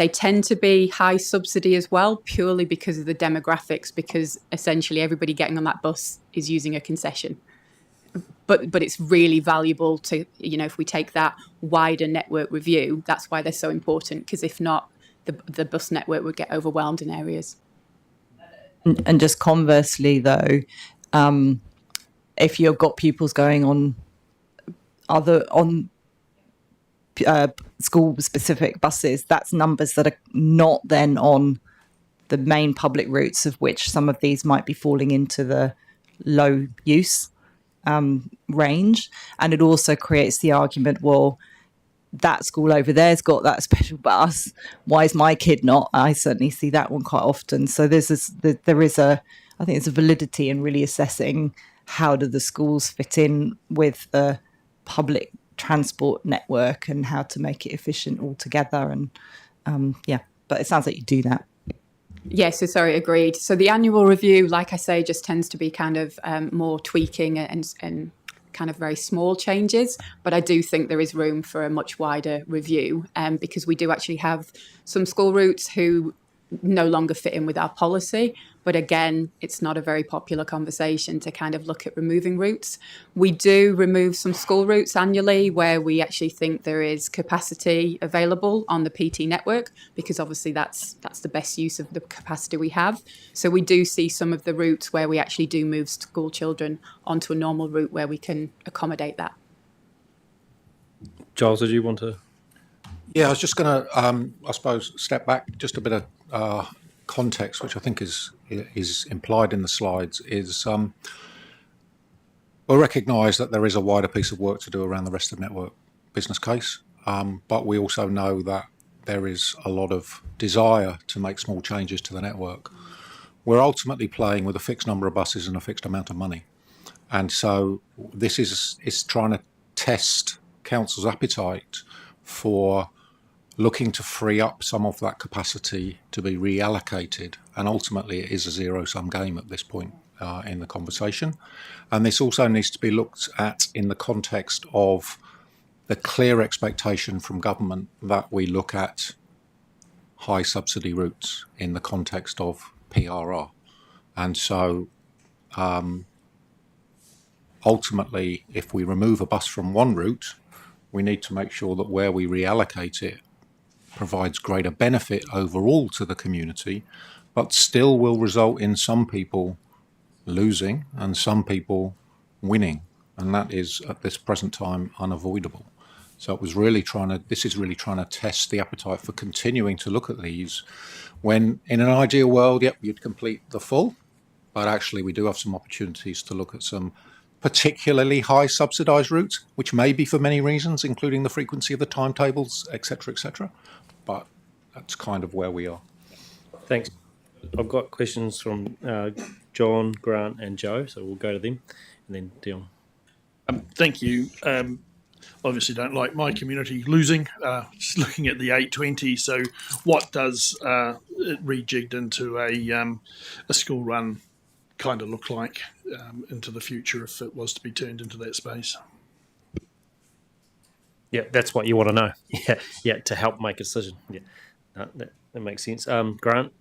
tend to be high subsidy as well, purely because of the demographics, because essentially everybody getting on that bus is using a concession. But it's really valuable to, if we take that wider network review, that's why they're so important, because if not, the bus network would get overwhelmed in areas. And just conversely, though, if you've got pupils going on school-specific buses, that's numbers that are not then on the main public routes, of which some of these might be falling into the low use range. And it also creates the argument, well, that school over there's got that special bus, why is my kid not? I certainly see that one quite often. So I think there's a validity in really assessing how do the schools fit in with the public transport network and how to make it efficient altogether. And but it sounds like you do that. Yes, so sorry, agreed. So the annual review, like I say, just tends to be kind of more tweaking and kind of very small changes. But I do think there is room for a much wider review because we do actually have some school routes who no longer fit in with our policy. But again, it's not a very popular conversation to kind of look at removing routes. We do remove some school routes annually where we actually think there is capacity available on the PT network, because obviously that's the best use of the capacity we have. So we do see some of the routes where we actually do move school children onto a normal route where we can accommodate that. Giles, did you want to? Yeah, I was just going to, I suppose, step back just a bit of context, which I think is implied in the slides, is we'll recognise that there is a wider piece of work to do around the rest of the network business case, but we also know that there is a lot of desire to make small changes to the network. We're ultimately playing with a fixed number of buses and a fixed amount of money, and so this is trying to test council's appetite for looking to free up some of that capacity to be reallocated, and ultimately it is a zero-sum game at this point in the conversation. And this also needs to be looked at in the context of the clear expectation from government that we look at high subsidy routes in the context of PRR. And so ultimately, if we remove a bus from one route, we need to make sure that where we reallocate it provides greater benefit overall to the community, but still will result in some people losing and some people winning. And that is, at this present time, unavoidable. So this is really trying to test the appetite for continuing to look at these when, in an ideal world, you'd complete the full, but actually we do have some opportunities to look at some particularly high subsidised routes, which may be for many reasons, including the frequency of the timetables, etc., etc. But that's kind of where we are. Thanks. I've got questions from John, Grant and Joe, so we'll go to them and then Dion. Thank you. Obviously don't like my community losing. Just looking at the 820, so what does it rejigged into a school run kind of look like into the future if it was to be turned into that space? Yeah, that's what you want to know. Yeah, to help make a decision. Yeah, no, that makes sense. Grant?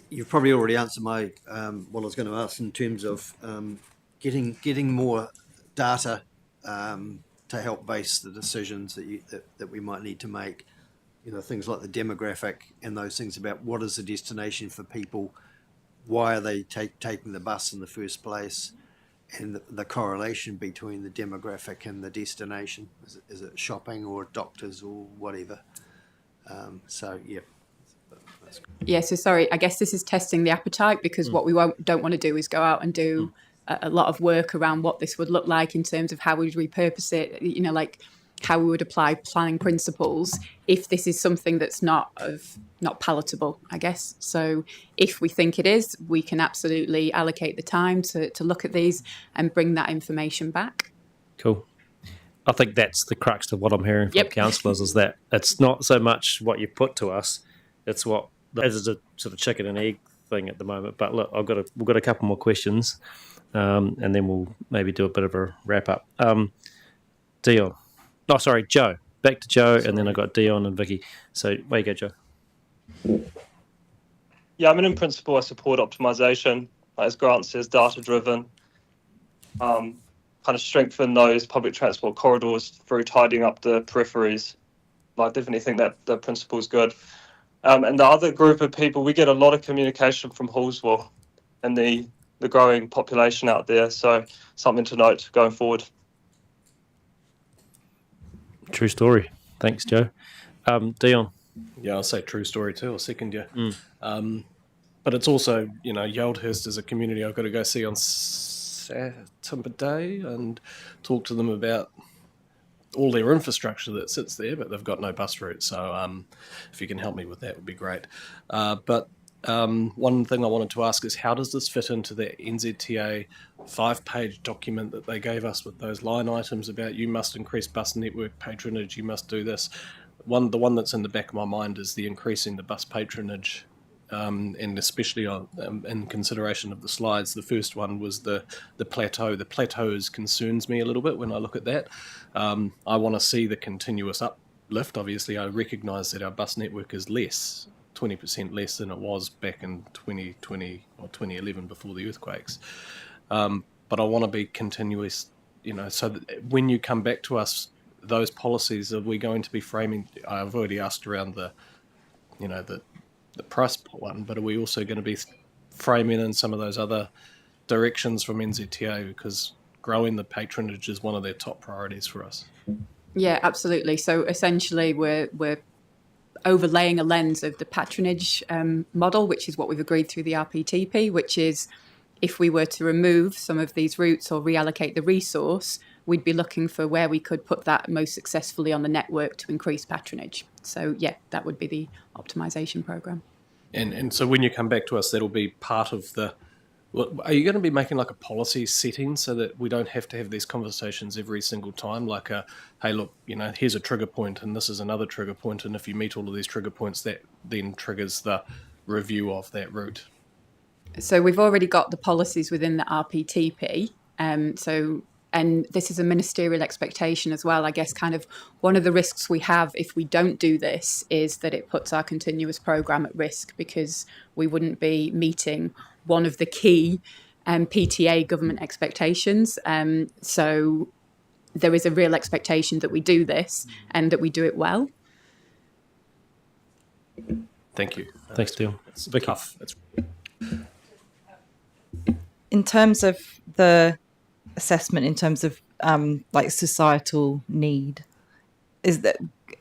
You've probably already answered my what I was going to ask in terms of getting more data to help base the decisions that we might need to make. You know, things like the demographic and those things about what is the destination for people, why are they taking the bus in the first place, and the correlation between the demographic and the destination. Is it shopping or doctors or whatever? So yeah. Yeah, so sorry, I guess this is testing the appetite, because what we don't want to do is go out and do a lot of work around what this would look like in terms of how we'd repurpose it, you know, like how we would apply planning principles if this is something that's not palatable, I guess. So if we think it is, we can absolutely allocate the time to look at these and bring that information back. Cool. I think that's the crux of what I'm hearing from councillors, is that it's not so much what you put to us, it's what, as is a sort of chicken and egg thing at the moment. But look, we've got a couple more questions, and then we'll maybe do a bit of a wrap up. Dion. Oh, sorry, Joe. Back to Joe, and then I got Dion and Vicky. So, where you go, Joe? Yeah, I mean, in principle, I support optimization. As Grant says, data-driven. Kind of strengthen those public transport corridors through tidying up the peripheries. I definitely think that the principle is good. And the other group of people, we get a lot of communication from Hallsville and the growing population out there. So something to note going forward. True story. Thanks, Joe. Dion. Yeah, I'll say true story too. I'll second you. But it's also, you know, Yaldhurst is a community I've got to go see on Saturday and talk to them about all their infrastructure that sits there, but they've got no bus route. So if you can help me with that, would be great. But one thing I wanted to ask is, how does this fit into the NZTA 5-page document that they gave us with those line items about you must increase bus network patronage, you must do this? The one that's in the back of my mind is the increasing the bus patronage, and especially in consideration of the slides. The first one was the plateau. The plateaus concerns me a little bit when I look at that. I want to see the continuous uplift. Obviously, I recognise that our bus network is less, 20% less than it was back in 2020 or 2011 before the earthquakes. But I want to be continuous, you know, so that when you come back to us, those policies, are we going to be framing? I've already asked around the price one, but are we also going to be framing in some of those other directions from NZTA, because growing the patronage is one of their top priorities for us? Yeah, absolutely. So essentially we're overlaying a lens of the patronage model, which is what we've agreed through the RPTP, which is if we were to remove some of these routes or reallocate the resource, we'd be looking for where we could put that most successfully on the network to increase patronage. So yeah, that would be the optimization program. And so when you come back to us, that'll be part of the... Are you going to be making like a policy setting so that we don't have to have these conversations every single time? Like, hey, look, you know, here's a trigger point and this is another trigger point, and if you meet all of these trigger points, that then triggers the review of that route. So we've already got the policies within the RPTP. And this is a ministerial expectation as well. I guess kind of one of the risks we have if we don't do this is that it puts our continuous programme at risk, because we wouldn't be meeting one of the key PTA government expectations. So there is a real expectation that we do this and that we do it well. Thank you. Thanks, Dion. It's tough. In terms of the assessment, in terms of like societal need,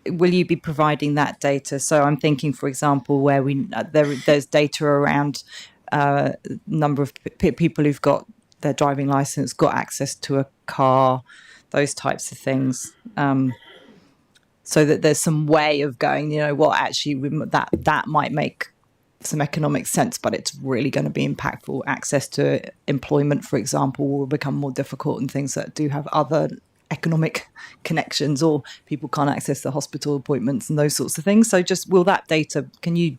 will you be providing that data? So I'm thinking, for example, where there's data around number of people who've got their driving license, got access to a car, those types of things, so that there's some way of going, you know, what actually that might make some economic sense, but it's really going to be impactful. Access to employment, for example, will become more difficult, and things that do have other economic connections, or people can't access the hospital appointments and those sorts of things. So just, will that data, can you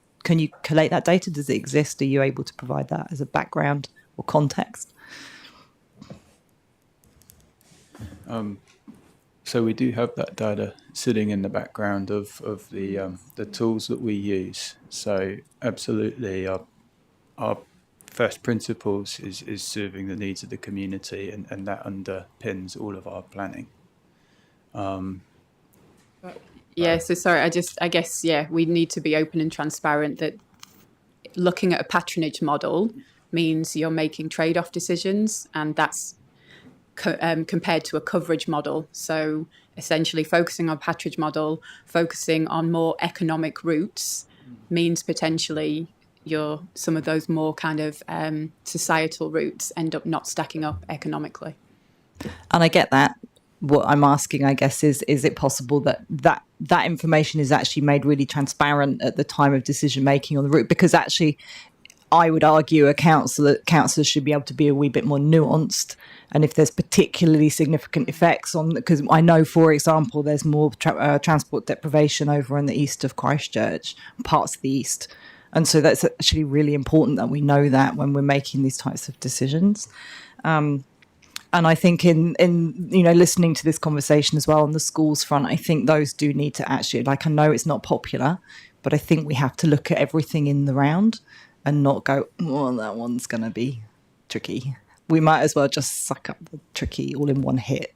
collate that data? Does it exist? Are you able to provide that as a background or context? So we do have that data sitting in the background of the tools that we use. So absolutely, our first principles is serving the needs of the community, and that underpins all of our planning. Yeah, so sorry, I guess, we need to be open and transparent that looking at a patronage model means you're making trade-off decisions, and that's compared to a coverage model. So essentially focusing on patronage model, focusing on more economic routes means potentially some of those more kind of societal routes end up not stacking up economically. And I get that. What I'm asking, I guess, is it possible that information is actually made really transparent at the time of decision making on the route? Because actually, I would argue councillors should be able to be a wee bit more nuanced. And if there's particularly significant effects on, because I know, for example, there's more transport deprivation over in the east of Christchurch, parts of the east. And so that's actually really important that we know that when we're making these types of decisions. And I think in listening to this conversation as well on the schools front, I think those do need to actually, I know it's not popular, but I think we have to look at everything in the round and not go, well, that one's going to be tricky. We might as well just suck up the tricky all in one hit.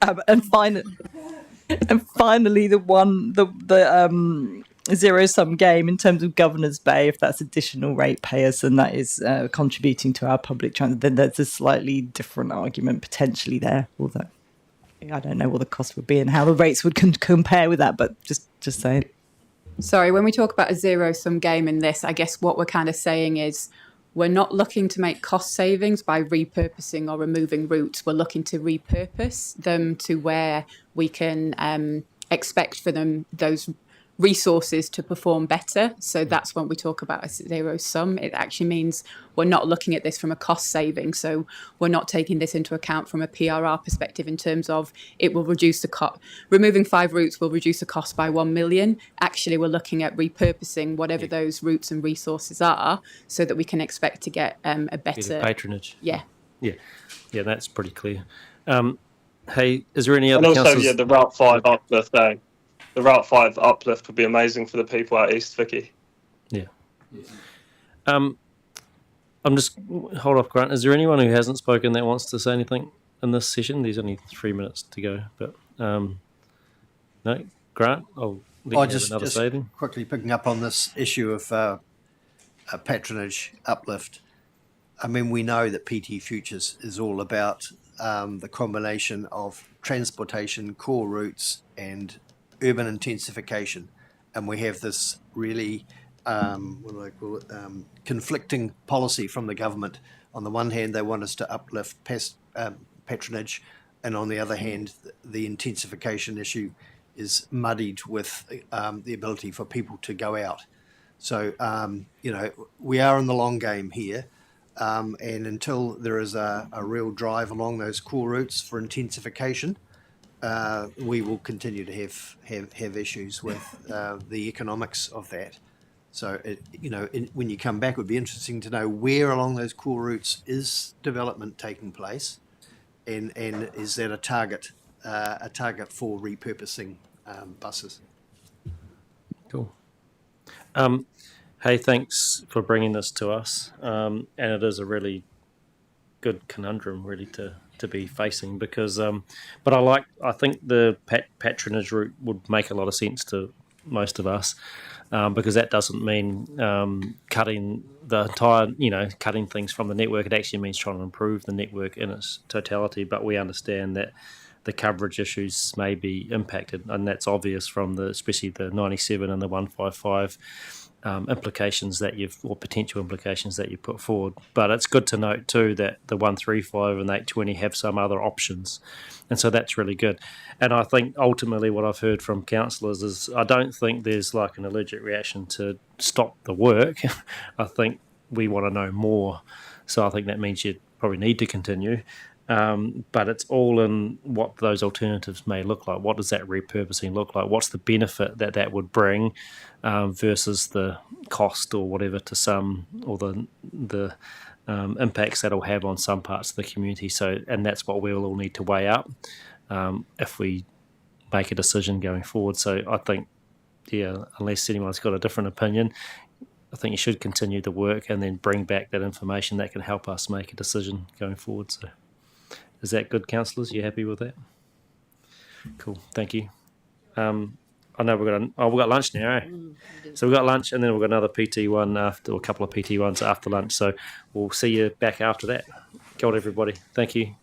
And finally, the zero-sum game in terms of Governor's Bay, if that's additional ratepayers and that is contributing to our public transit, then there's a slightly different argument potentially there. Although I don't know what the cost would be and how the rates would compare with that, but just saying. Sorry, when we talk about a zero-sum game in this, I guess what we're kind of saying is we're not looking to make cost savings by repurposing or removing routes. We're looking to repurpose them to where we can expect for them those resources to perform better. So that's when we talk about a zero sum. It actually means we're not looking at this from a cost saving. So we're not taking this into account from a PRR perspective in terms of it will reduce the cost. Removing 5 routes will reduce the cost by 1 million. Actually, we're looking at repurposing whatever those routes and resources are so that we can expect to get a better patronage. Yeah, that's pretty clear. Hey, is there any other? And also, the Route 5 uplift thing. The Route 5 uplift would be amazing for the people out east, Vicky. Yeah. I'm just hold off, Grant. Is there anyone who hasn't spoken that wants to say anything in this session? There's only 3 minutes to go, but no, Grant. I'll let you have another say then. Quickly picking up on this issue of a patronage uplift. I mean, we know that PT Futures is all about the combination of transportation, core routes, and urban intensification, and we have this really conflicting policy from the government. On the one hand, they want us to uplift patronage, and on the other hand, the intensification issue is muddied with the ability for people to go out. So we are in the long game here, and until there is a real drive along those core routes for intensification, we will continue to have issues with the economics of that. So, when you come back, it would be interesting to know where along those core routes is development taking place, and is that a target for repurposing buses? Cool. Hey, thanks for bringing this to us, and it is a really good conundrum, really, to be facing, because but I think the patronage route would make a lot of sense to most of us, because that doesn't mean cutting the entire, cutting things from the network. It actually means trying to improve the network in its totality, but we understand that the coverage issues may be impacted, and that's obvious from especially the 97 and the 155 implications or potential implications that you put forward. But it's good to note too that the 135 and 820 have some other options, and so that's really good. And I think ultimately what I've heard from councillors is I don't think there's like an allergic reaction to stop the work. I think we want to know more, so I think that means you probably need to continue. But it's all in what those alternatives may look like. What does that repurposing look like? What's the benefit that would bring versus the cost or whatever to some, or the impacts that'll have on some parts of the community. So, and that's what we'll all need to weigh up. if we make a decision going forward. So I think, yeah, unless anyone's got a different opinion, I think you should continue the work and then bring back that information that can help us make a decision going forward. So is that good, councillors? You happy with that? Cool, thank you. I know we've got lunch now, eh? So we've got lunch and then we've got another PT one after, or a couple of PT ones after lunch. So we'll see you back after that. Kia ora, everybody. Thank you.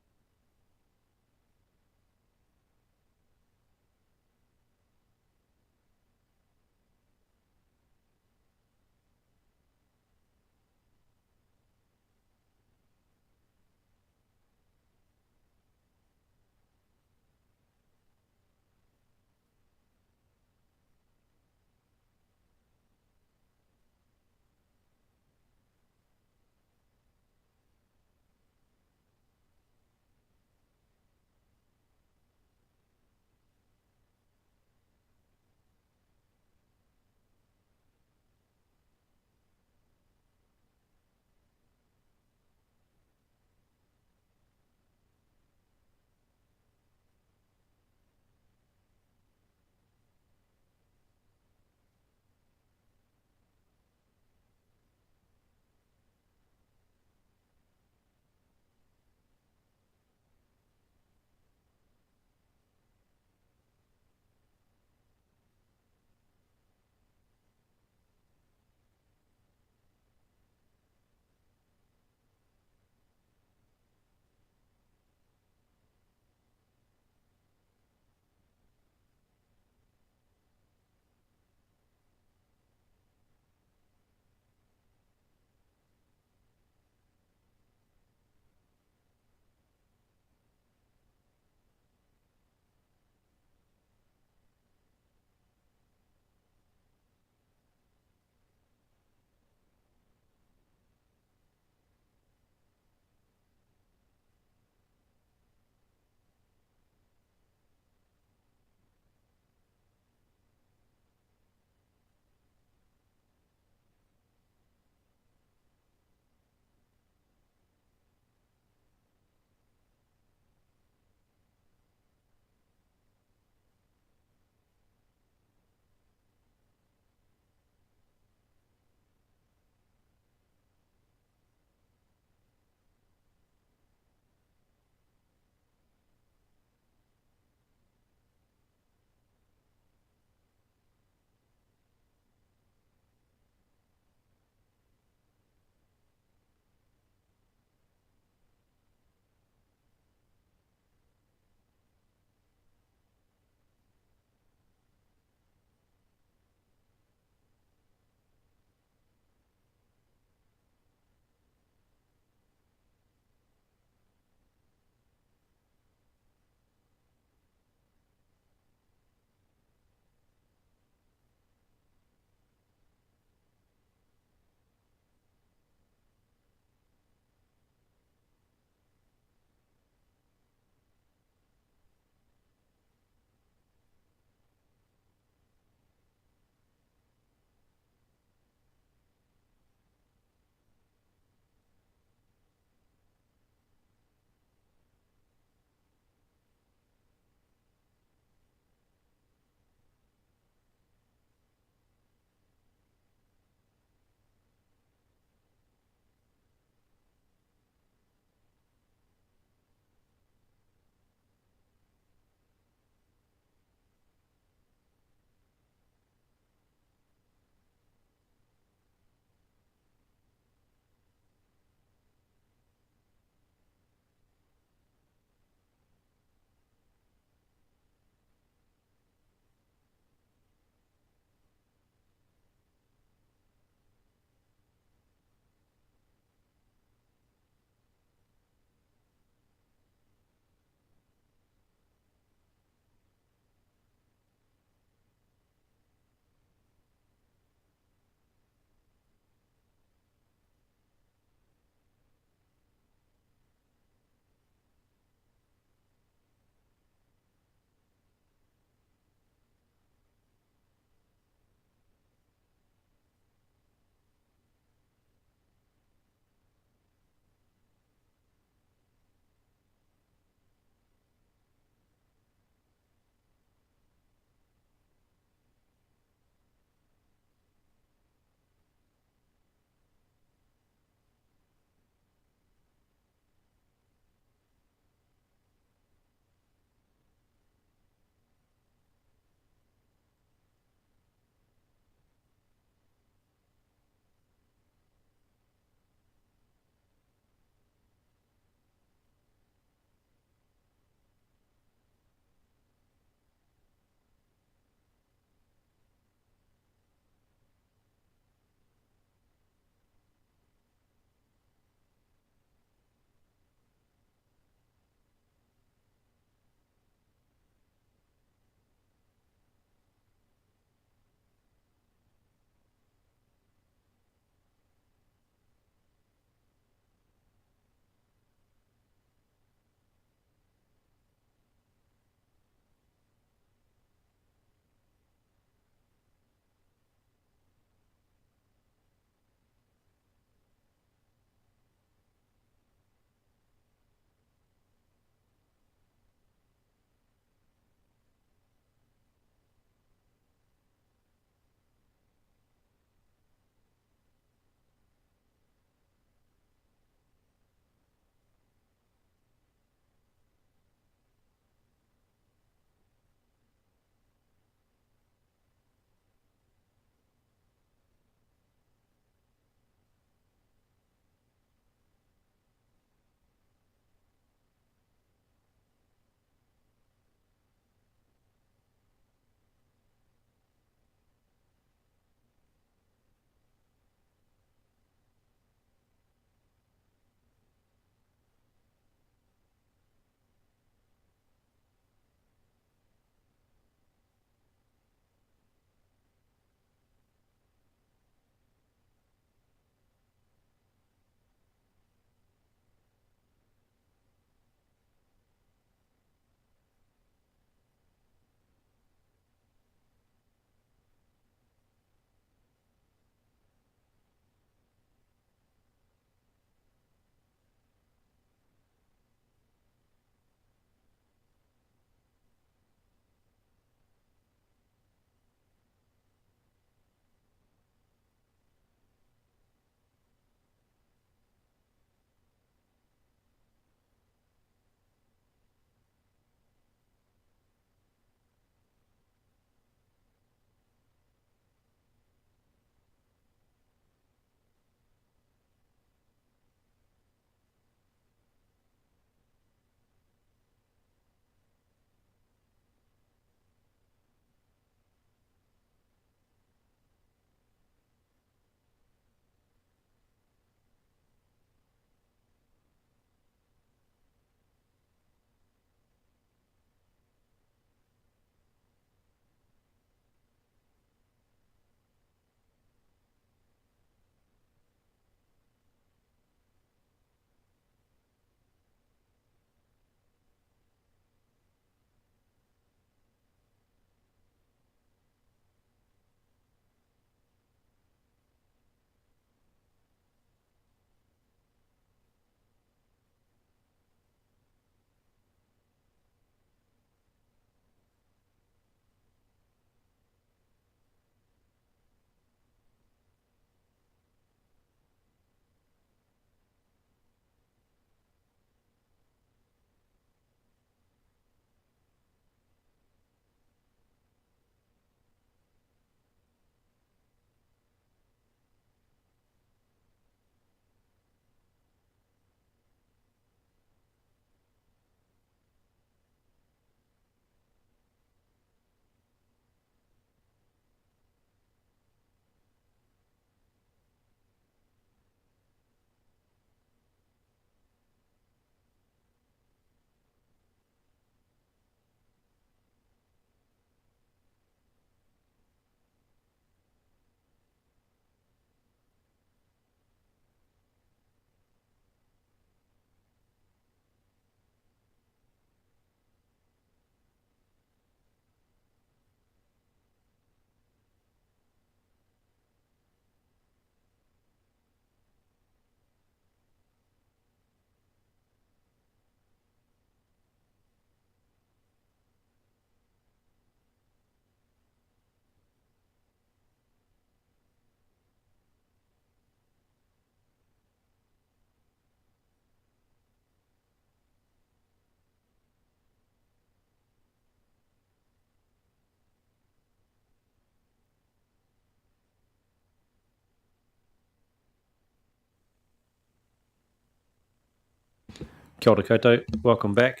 Kia ora koutou, welcome back.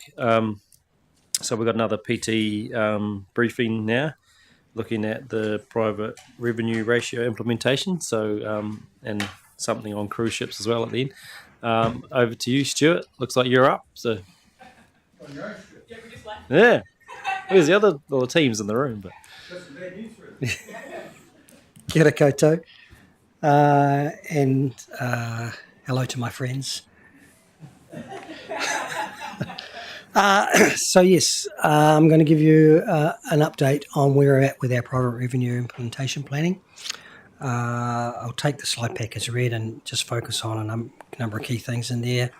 So we've got another PT briefing now, looking at the private revenue ratio implementation. So and something on cruise ships as well at the end. Over to you, Stuart. Looks like you're up. So yeah, where's the other teams in the room? But Kia ora koutou, and hello to my friends. So yes, I'm going to give you an update on where we're at with our private revenue implementation planning. I'll take the slide pack as read and just focus on a number of key things in there.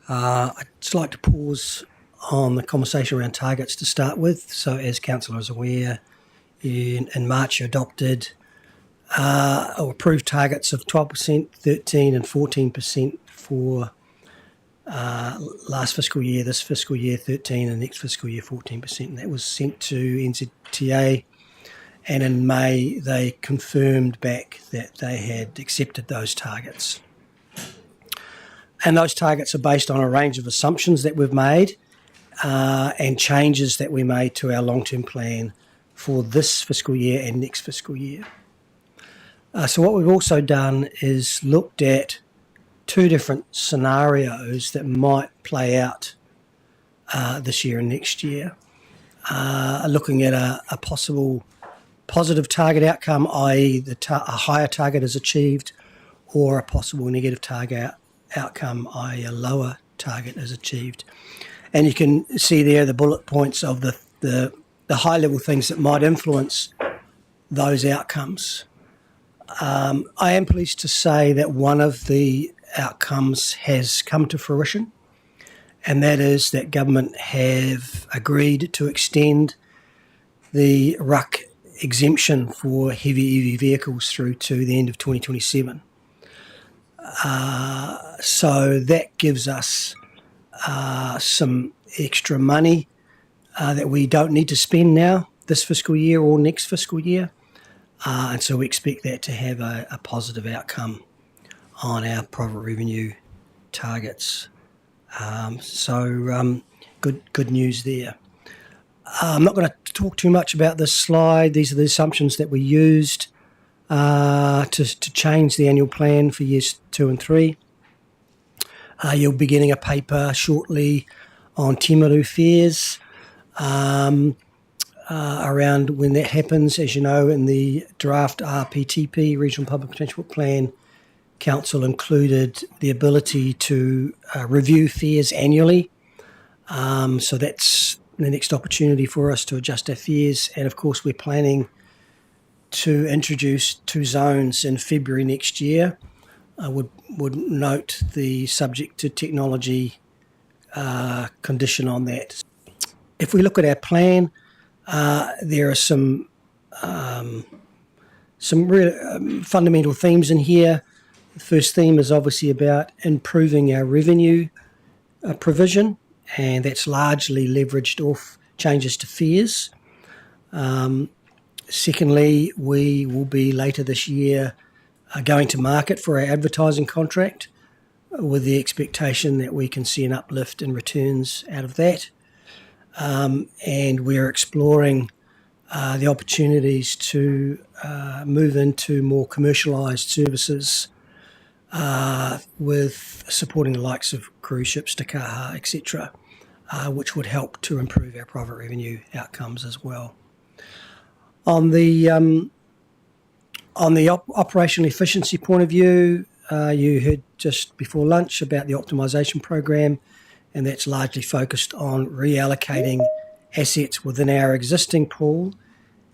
I'd just like to pause on the conversation around targets to start with. So as Council is aware, in March you adopted or approved targets of 12%, 13% and 14% for last fiscal year, this fiscal year 13% and next fiscal year 14%. And that was sent to NZTA, and in May they confirmed back that they had accepted those targets. And those targets are based on a range of assumptions that we've made and changes that we made to our long-term plan for this fiscal year and next fiscal year. So what we've also done is looked at two different scenarios that might play out this year and next year, looking at a possible positive target outcome, i.e. a higher target is achieved, or a possible negative target outcome, i.e. a lower target is achieved. And you can see there the bullet points of the high-level things that might influence those outcomes. I am pleased to say that one of the outcomes has come to fruition, and that is that government have agreed to extend the RUC exemption for heavy EV vehicles through to the end of 2027. So that gives us some extra money that we don't need to spend now this fiscal year or next fiscal year. And so we expect that to have a positive outcome on our private revenue targets. Good news there. I'm not going to talk too much about this slide. These are the assumptions that we used to change the annual plan for years 2 and 3. You'll be getting a paper shortly on Timaru fares around when that happens. As you know, in the draft RPTP, Regional Public Transport Plan, Council included the ability to review fares annually. So that's the next opportunity for us to adjust our fares. And of course, we're planning to introduce 2 zones in February next year. I would note the subject to technology condition on that. If we look at our plan, there are some real fundamental themes in here. The first theme is obviously about improving our revenue provision, and that's largely leveraged off changes to fares. Secondly, we will be later this year going to market for our advertising contract with the expectation that we can see an uplift in returns out of that. And we're exploring the opportunities to move into more commercialised services with supporting the likes of cruise ships, Te Kaha, etc., which would help to improve our private revenue outcomes as well. On the operational efficiency point of view, you heard just before lunch about the optimisation program, and that's largely focused on reallocating assets within our existing pool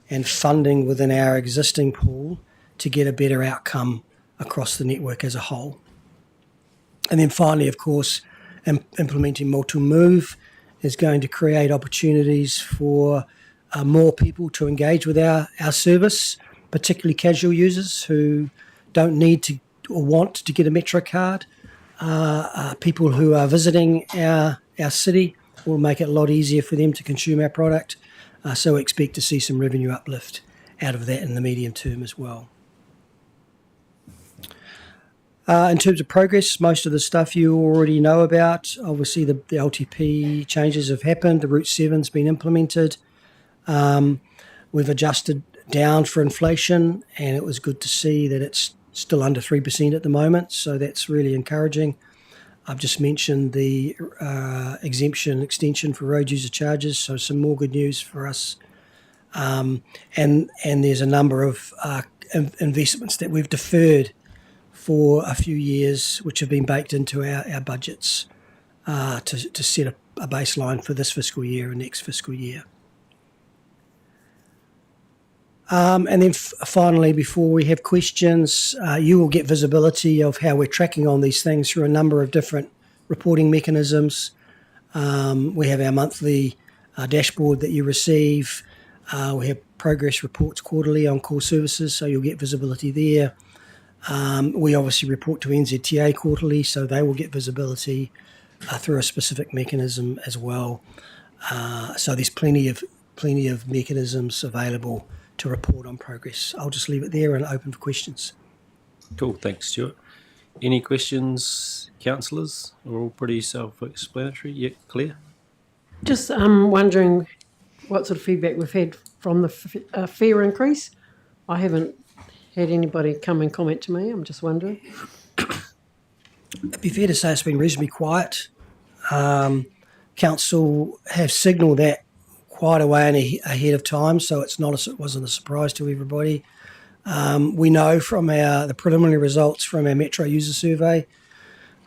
and funding within our existing pool to get a better outcome across the network as a whole. And then finally, of course, implementing multi-move is going to create opportunities for more people to engage with our service, particularly casual users who don't need to or want to get a Metro card. People who are visiting our city will make it a lot easier for them to consume our product. So we expect to see some revenue uplift out of that in the medium term as well. In terms of progress, most of the stuff you already know about. Obviously, the LTP changes have happened. The Route 7's been implemented. We've adjusted down for inflation, and it was good to see that it's still under 3% at the moment, so that's really encouraging. I've just mentioned the exemption extension for road user charges, so some more good news for us. And there's a number of investments that we've deferred for a few years, which have been baked into our budgets to set a baseline for this fiscal year and next fiscal year. And then finally, before we have questions, you will get visibility of how we're tracking on these things through a number of different reporting mechanisms. We have our monthly dashboard that you receive. We have progress reports quarterly on core services, so you'll get visibility there. We obviously report to NZTA quarterly, so they will get visibility through a specific mechanism as well. So there's plenty of mechanisms available to report on progress. I'll just leave it there and open for questions. Cool, thanks, Stuart. Any questions, councillors? We're all pretty self-explanatory. Yeah, Claire? Just wondering what sort of feedback we've had from the fare increase. I haven't had anybody come and comment to me. I'm just wondering. It'd be fair to say it's been reasonably quiet. Council have signalled that quite a way ahead of time, so it wasn't a surprise to everybody. We know from the preliminary results from our Metro user survey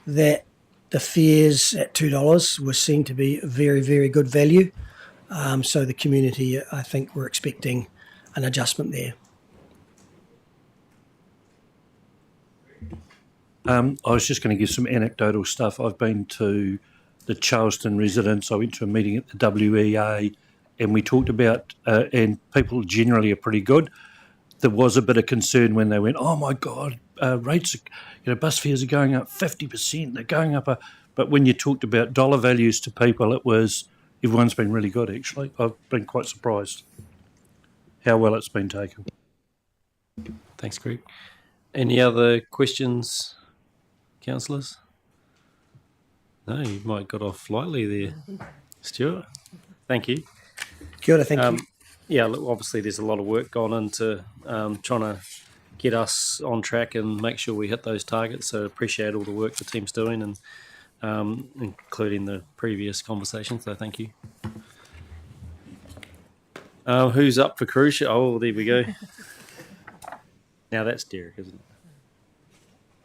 that the fares at $2 were seen to be very, very good value. So the community, I think, were expecting an adjustment there. I was just going to give some anecdotal stuff. I've been to the Charleston residence. I went to a meeting at the WEA, and we talked about, and people generally are pretty good. There was a bit of concern when they went, oh my God, rates, bus fares are going up 50%. They're going up. But when you talked about dollar values to people, everyone's been really good, actually. I've been quite surprised how well it's been taken. Thanks, Greg. Any other questions, councillors? No, you might have got off lightly there, Stuart. Thank you. Kia ora, thank you. Yeah, look, obviously there's a lot of work gone into trying to get us on track and make sure we hit those targets. So appreciate all the work the team's doing, and including the previous conversations. So thank you. Who's up for cruise ship? Oh, there we go. Now that's Derek, isn't it?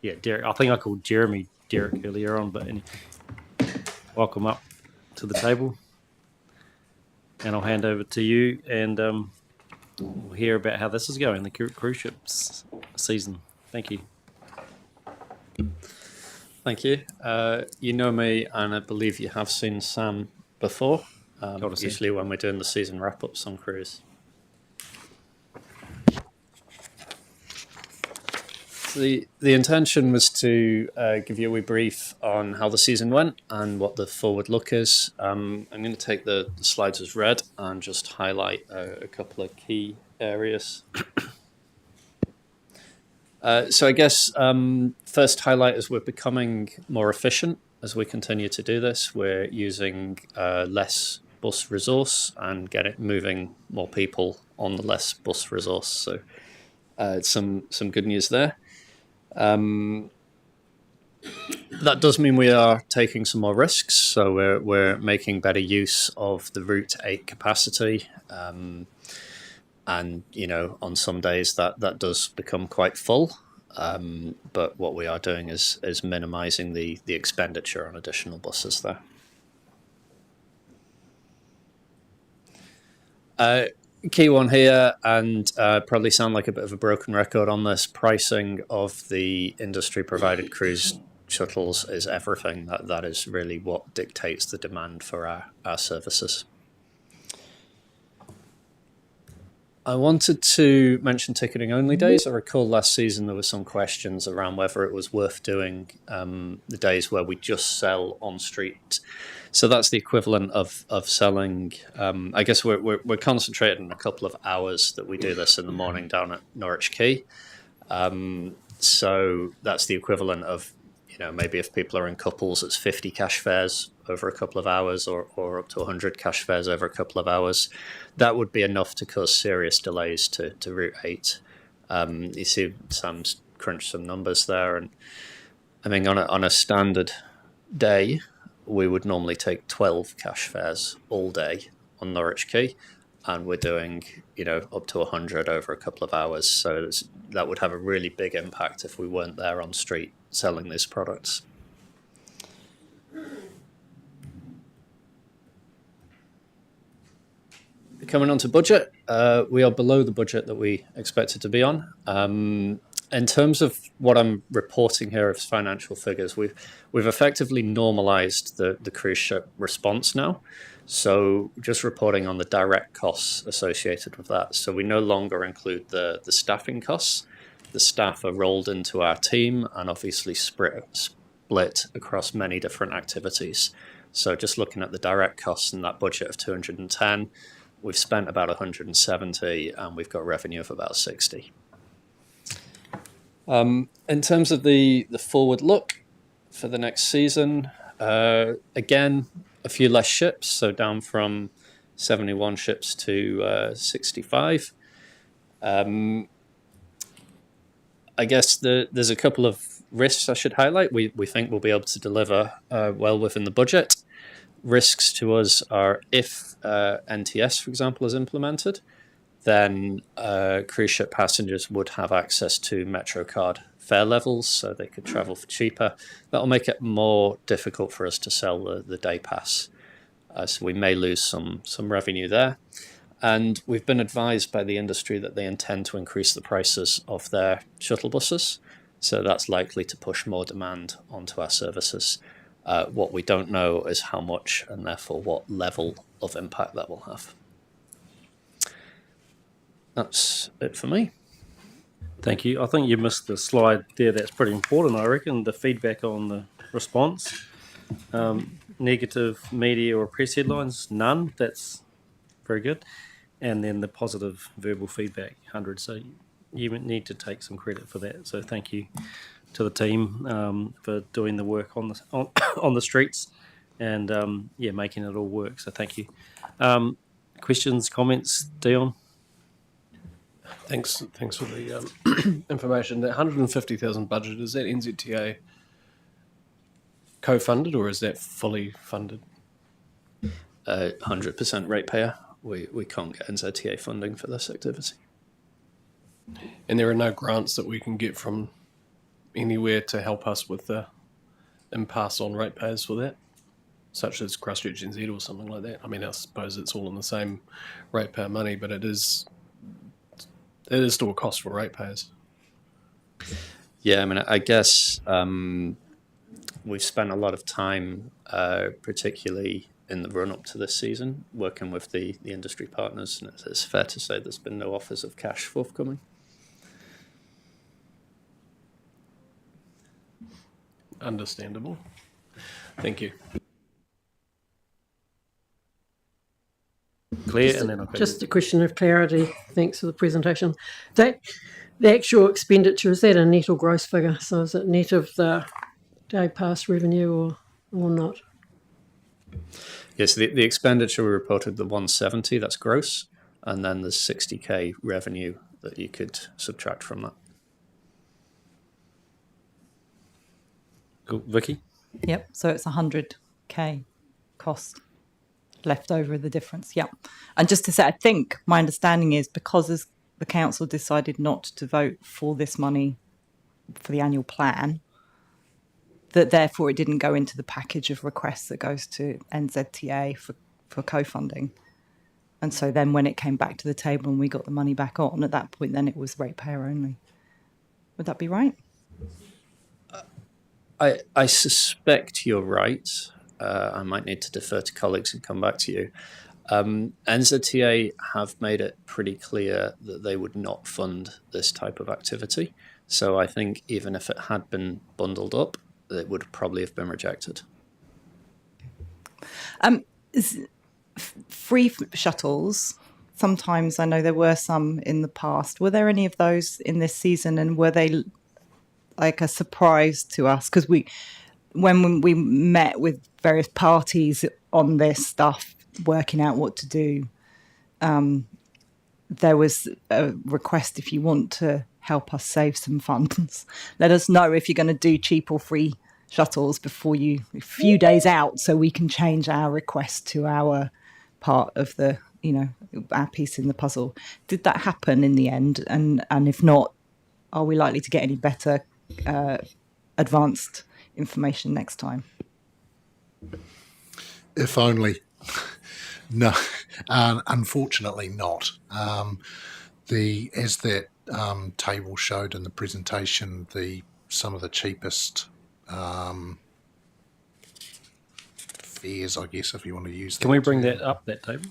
Yeah, Derek. I think I called Jeremy Derek earlier on, but welcome up to the table. And I'll hand over to you, and we'll hear about how this is going, the cruise ships season. Thank you. Thank you. You know me, and I believe you have seen Sam before, usually when we're doing the season wrap-ups on cruise. The intention was to give you a wee brief on how the season went and what the forward look is. I'm going to take the slides as read and just highlight a couple of key areas. So I guess first highlight is we're becoming more efficient as we continue to do this. We're using less bus resource and moving more people on the less bus resource. So some good news there. That does mean we are taking some more risks, so we're making better use of the Route 8 capacity, and on some days that does become quite full, but what we are doing is minimising the expenditure on additional buses there. Key one here, and probably sound like a bit of a broken record on this, pricing of the industry provided cruise shuttles is everything. That is really what dictates the demand for our services. I wanted to mention ticketing only days. I recall last season there were some questions around whether it was worth doing the days where we just sell on street. So that's the equivalent of selling. I guess we're concentrated on a couple of hours that we do this in the morning down at Norwich Quay. So that's the equivalent of, maybe if people are in couples, it's 50 cash fares over a couple of hours, or up to 100 cash fares over a couple of hours. That would be enough to cause serious delays to Route 8. You see Sam's crunched some numbers there, and I mean, on a standard day, we would normally take 12 cash fares all day on Norwich Quay, and we're doing, up to 100 over a couple of hours. So that would have a really big impact if we weren't there on street selling these products. Coming on to budget, we are below the budget that we expected to be on. In terms of what I'm reporting here as financial figures, we've effectively normalized the cruise ship response now. So just reporting on the direct costs associated with that. So we no longer include the staffing costs. The staff are rolled into our team and obviously split across many different activities. So just looking at the direct costs in that budget of 210, we've spent about 170 and we've got revenue of about 60. In terms of the forward look for the next season, again, a few less ships, so down from 71 ships to 65. I guess there's a couple of risks I should highlight. We think we'll be able to deliver well within the budget. Risks to us are if NTS, for example, is implemented, then cruise ship passengers would have access to MetroCard fare levels, so they could travel for cheaper. That'll make it more difficult for us to sell the day pass. So we may lose some revenue there. And we've been advised by the industry that they intend to increase the prices of their shuttle buses. So that's likely to push more demand onto our services. What we don't know is how much and therefore what level of impact that will have. That's it for me. Thank you. I think you missed the slide there. That's pretty important, I reckon, the feedback on the response. Negative media or press headlines, none. That's very good. And then the positive verbal feedback, 100. So you need to take some credit for that. So thank you to the team for doing the work on the streets and making it all work. So thank you. Questions, comments, Dion? Thanks for the information. The 150,000 budget, is that NZTA co-funded or is that fully funded? 100% ratepayer. We can't get NZTA funding for this activity. And there are no grants that we can get from anywhere to help us with the impasse on ratepayers for that, such as Christchurch NZ or something like that. I mean, I suppose it's all in the same ratepayer money, but it is still a cost for ratepayers. Yeah, I mean, I guess we've spent a lot of time, particularly in the run-up to this season, working with the industry partners, and it's fair to say there's been no offers of cash forthcoming. Understandable. Thank you. Claire, and then just a question of clarity. Thanks for the presentation. The actual expenditure, is that a net or gross figure? So is it net of the day pass revenue or not? Yes, the expenditure we reported, the 170, that's gross, and then there's 60k revenue that you could subtract from that. Cool. Vicky? Yep, so it's 100k cost left over the difference. Yep. And just to say, I think my understanding is because the council decided not to vote for this money for the annual plan, that therefore it didn't go into the package of requests that goes to NZTA for co-funding. And so then when it came back to the table and we got the money back on, at that point then it was ratepayer only. Would that be right? I suspect you're right. I might need to defer to colleagues and come back to you. NZTA have made it pretty clear that they would not fund this type of activity. So I think even if it had been bundled up, it would probably have been rejected. Free shuttles, sometimes I know there were some in the past. Were there any of those in this season, and were they like a surprise to us because when we met with various parties on this stuff, working out what to do, there was a request, if you want to help us save some funds, let us know if you're going to do cheap or free shuttles before a few days out, so we can change our request to our part of the, our piece in the puzzle. Did that happen in the end? And if not, are we likely to get any better advanced information next time? If only. No, unfortunately not. As that table showed in the presentation, some of the cheapest fares, I guess, if you want to use that. Can we bring that up, that table?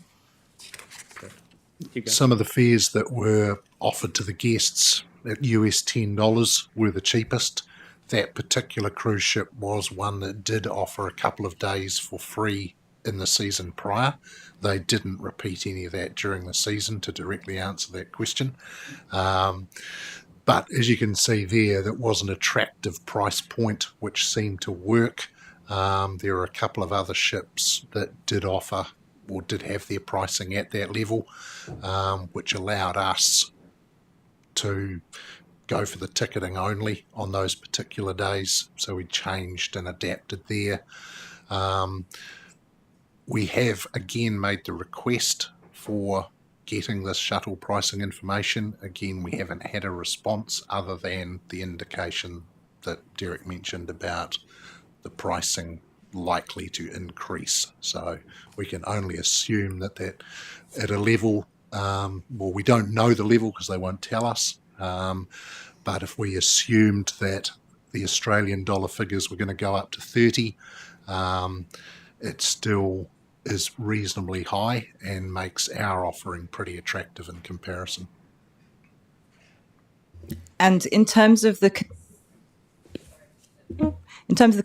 Some of the fares that were offered to the guests at US $10 were the cheapest. That particular cruise ship was one that did offer a couple of days for free in the season prior. They didn't repeat any of that during the season to directly answer that question. But as you can see there, that was an attractive price point which seemed to work. There are a couple of other ships that did offer or did have their pricing at that level, which allowed us to go for the ticketing only on those particular days. So we changed and adapted there. We have again made the request for getting this shuttle pricing information. Again, we haven't had a response other than the indication that Derek mentioned about the pricing likely to increase. So we can only assume that at a level, well, we don't know the level because they won't tell us, but if we assumed that the Australian dollar figures were going to go up to 30, it still is reasonably high and makes our offering pretty attractive in comparison. And in terms of the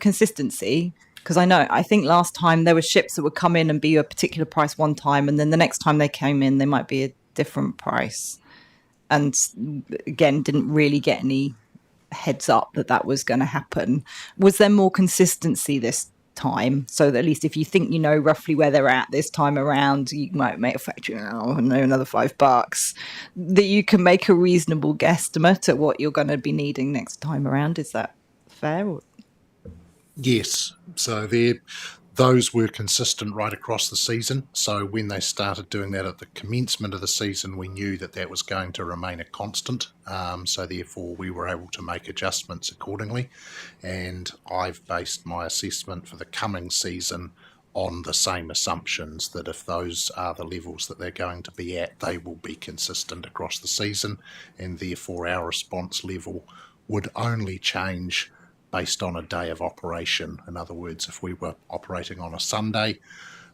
consistency, because I think last time there were ships that would come in and be a particular price one time, and then the next time they came in, they might be a different price. And again, didn't really get any heads up that was going to happen. Was there more consistency this time, so that at least if you think you know roughly where they're at this time around, you might make a factory another $5, that you can make a reasonable guesstimate at what you're going to be needing next time around? Is that fair? Yes, so those were consistent right across the season. So when they started doing that at the commencement of the season, we knew that was going to remain a constant. So therefore we were able to make adjustments accordingly. And I've based my assessment for the coming season on the same assumptions, that if those are the levels that they're going to be at, they will be consistent across the season. And therefore our response level would only change based on a day of operation. In other words, if we were operating on a Sunday,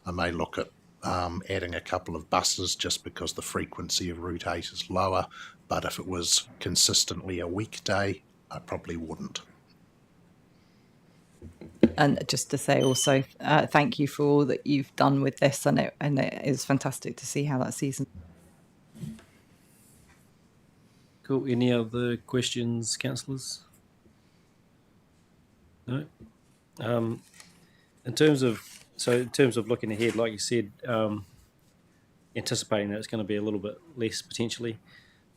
I may look at adding a couple of buses just because the frequency of Route 8 is lower, but if it was consistently a weekday, I probably wouldn't. And just to say also, thank you for all that you've done with this, and it is fantastic to see how that season. Cool. Any other questions, councillors? No. In terms of looking ahead, like you said, anticipating that it's going to be a little bit less potentially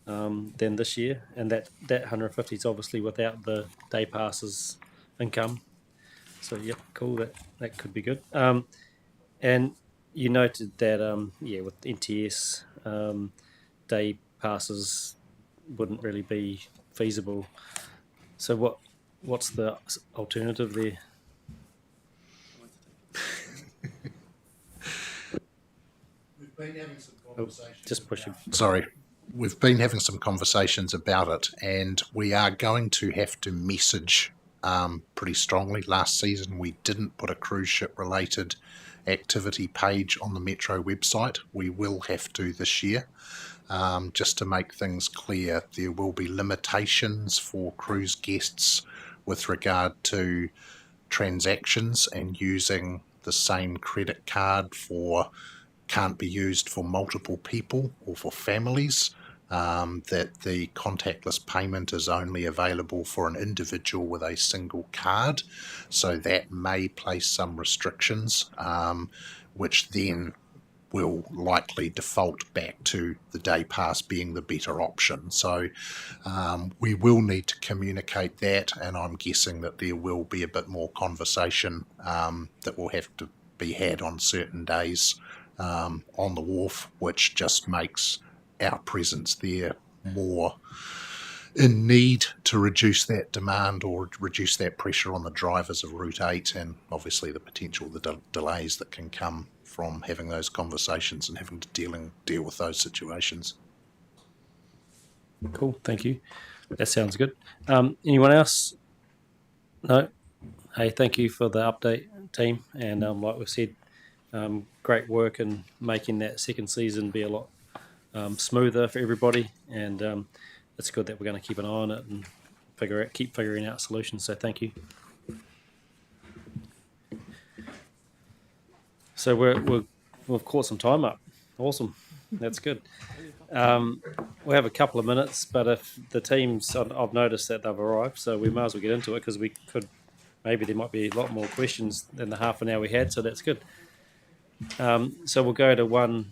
than this year, and that 150 is obviously without the day passes income. So yep, cool. That could be good. And you noted that with NTS, day passes wouldn't really be feasible. So what's the alternative there? We've been having some conversations. Sorry. We've been having some conversations about it, and we are going to have to message pretty strongly. Last season we didn't put a cruise ship related activity page on the Metro website. We will have to this year. Just to make things clear, there will be limitations for cruise guests with regard to transactions, and using the same credit card can't be used for multiple people or for families. that the contactless payment is only available for an individual with a single card. So that may place some restrictions, which then will likely default back to the day pass being the better option. So we will need to communicate that, and I'm guessing that there will be a bit more conversation that will have to be had on certain days on the wharf, which just makes our presence there more in need to reduce that demand or reduce that pressure on the drivers of Route 8, and obviously the potential delays that can come from having those conversations and having to deal with those situations. Cool, thank you. That sounds good. Anyone else? No? Hey, thank you for the update, team. And like we said, great work in making that second season be a lot smoother for everybody. And it's good that we're going to keep an eye on it and keep figuring out solutions. So thank you. So we've caught some time up. Awesome. That's good. We have a couple of minutes, but if the teams, I've noticed that they've arrived, so we might as well get into it, because we could, maybe there might be a lot more questions than the half an hour we had, so that's good. So we'll go to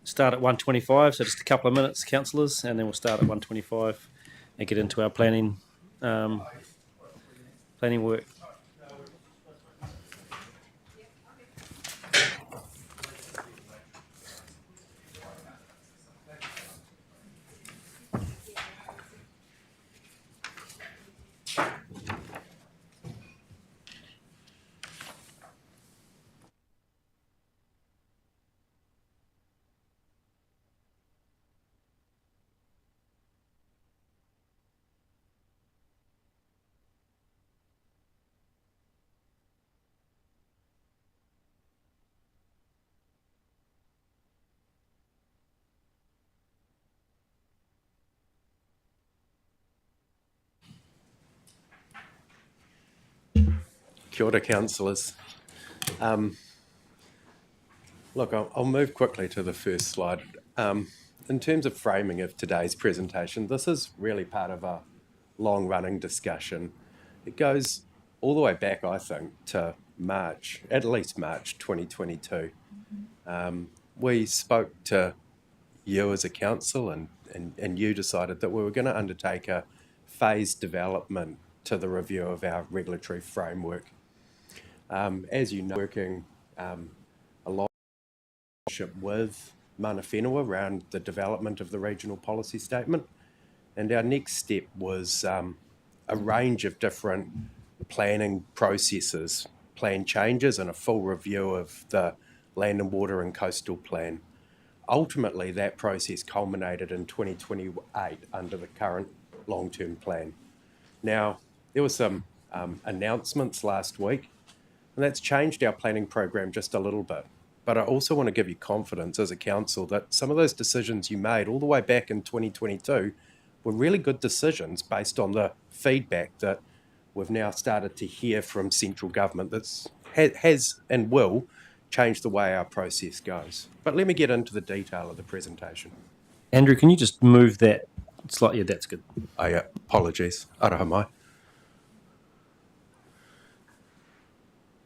start at 1:25, so just a couple of minutes, councillors, and then we'll start at 1:25 and get into our planning work. Kia ora, councillors. Look, I'll move quickly to the first slide. In terms of framing of today's presentation, this is really part of a long-running discussion. It goes all the way back, I think, to March, at least March 2022. We spoke to you as a council, and you decided that we were going to undertake a phased development to the review of our regulatory framework. As you know, working a lot with Mana Whenua around the development of the regional policy statement. And our next step was a range of different planning processes, plan changes, and a full review of the Land and Water and Coastal Plan. Ultimately, that process culminated in 2028 under the current long-term plan. Now, there were some announcements last week, and that's changed our planning program just a little bit. But I also want to give you confidence as a council that some of those decisions you made all the way back in 2022 were really good decisions based on the feedback that we've now started to hear from central government that has and will change the way our process goes. But let me get into the detail of the presentation. Andrew, can you just move that slightly? Yeah, that's good. Oh, yeah. Apologies. Araha mai.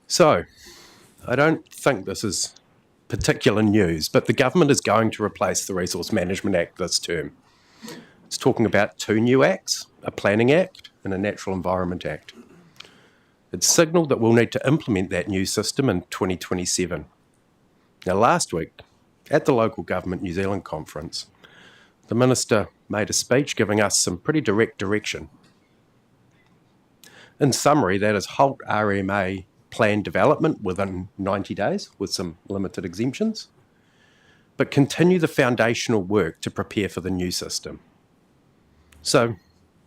So, I don't think this is particular news, but the government is going to replace the Resource Management Act this term. It's talking about two new acts, a Planning Act and a Natural Environment Act. It's signalled that we'll need to implement that new system in 2027. Now, last week, at the Local Government New Zealand conference, the Minister made a speech giving us some pretty direct direction. In summary, that is halt RMA plan development within 90 days with some limited exemptions, but continue the foundational work to prepare for the new system. So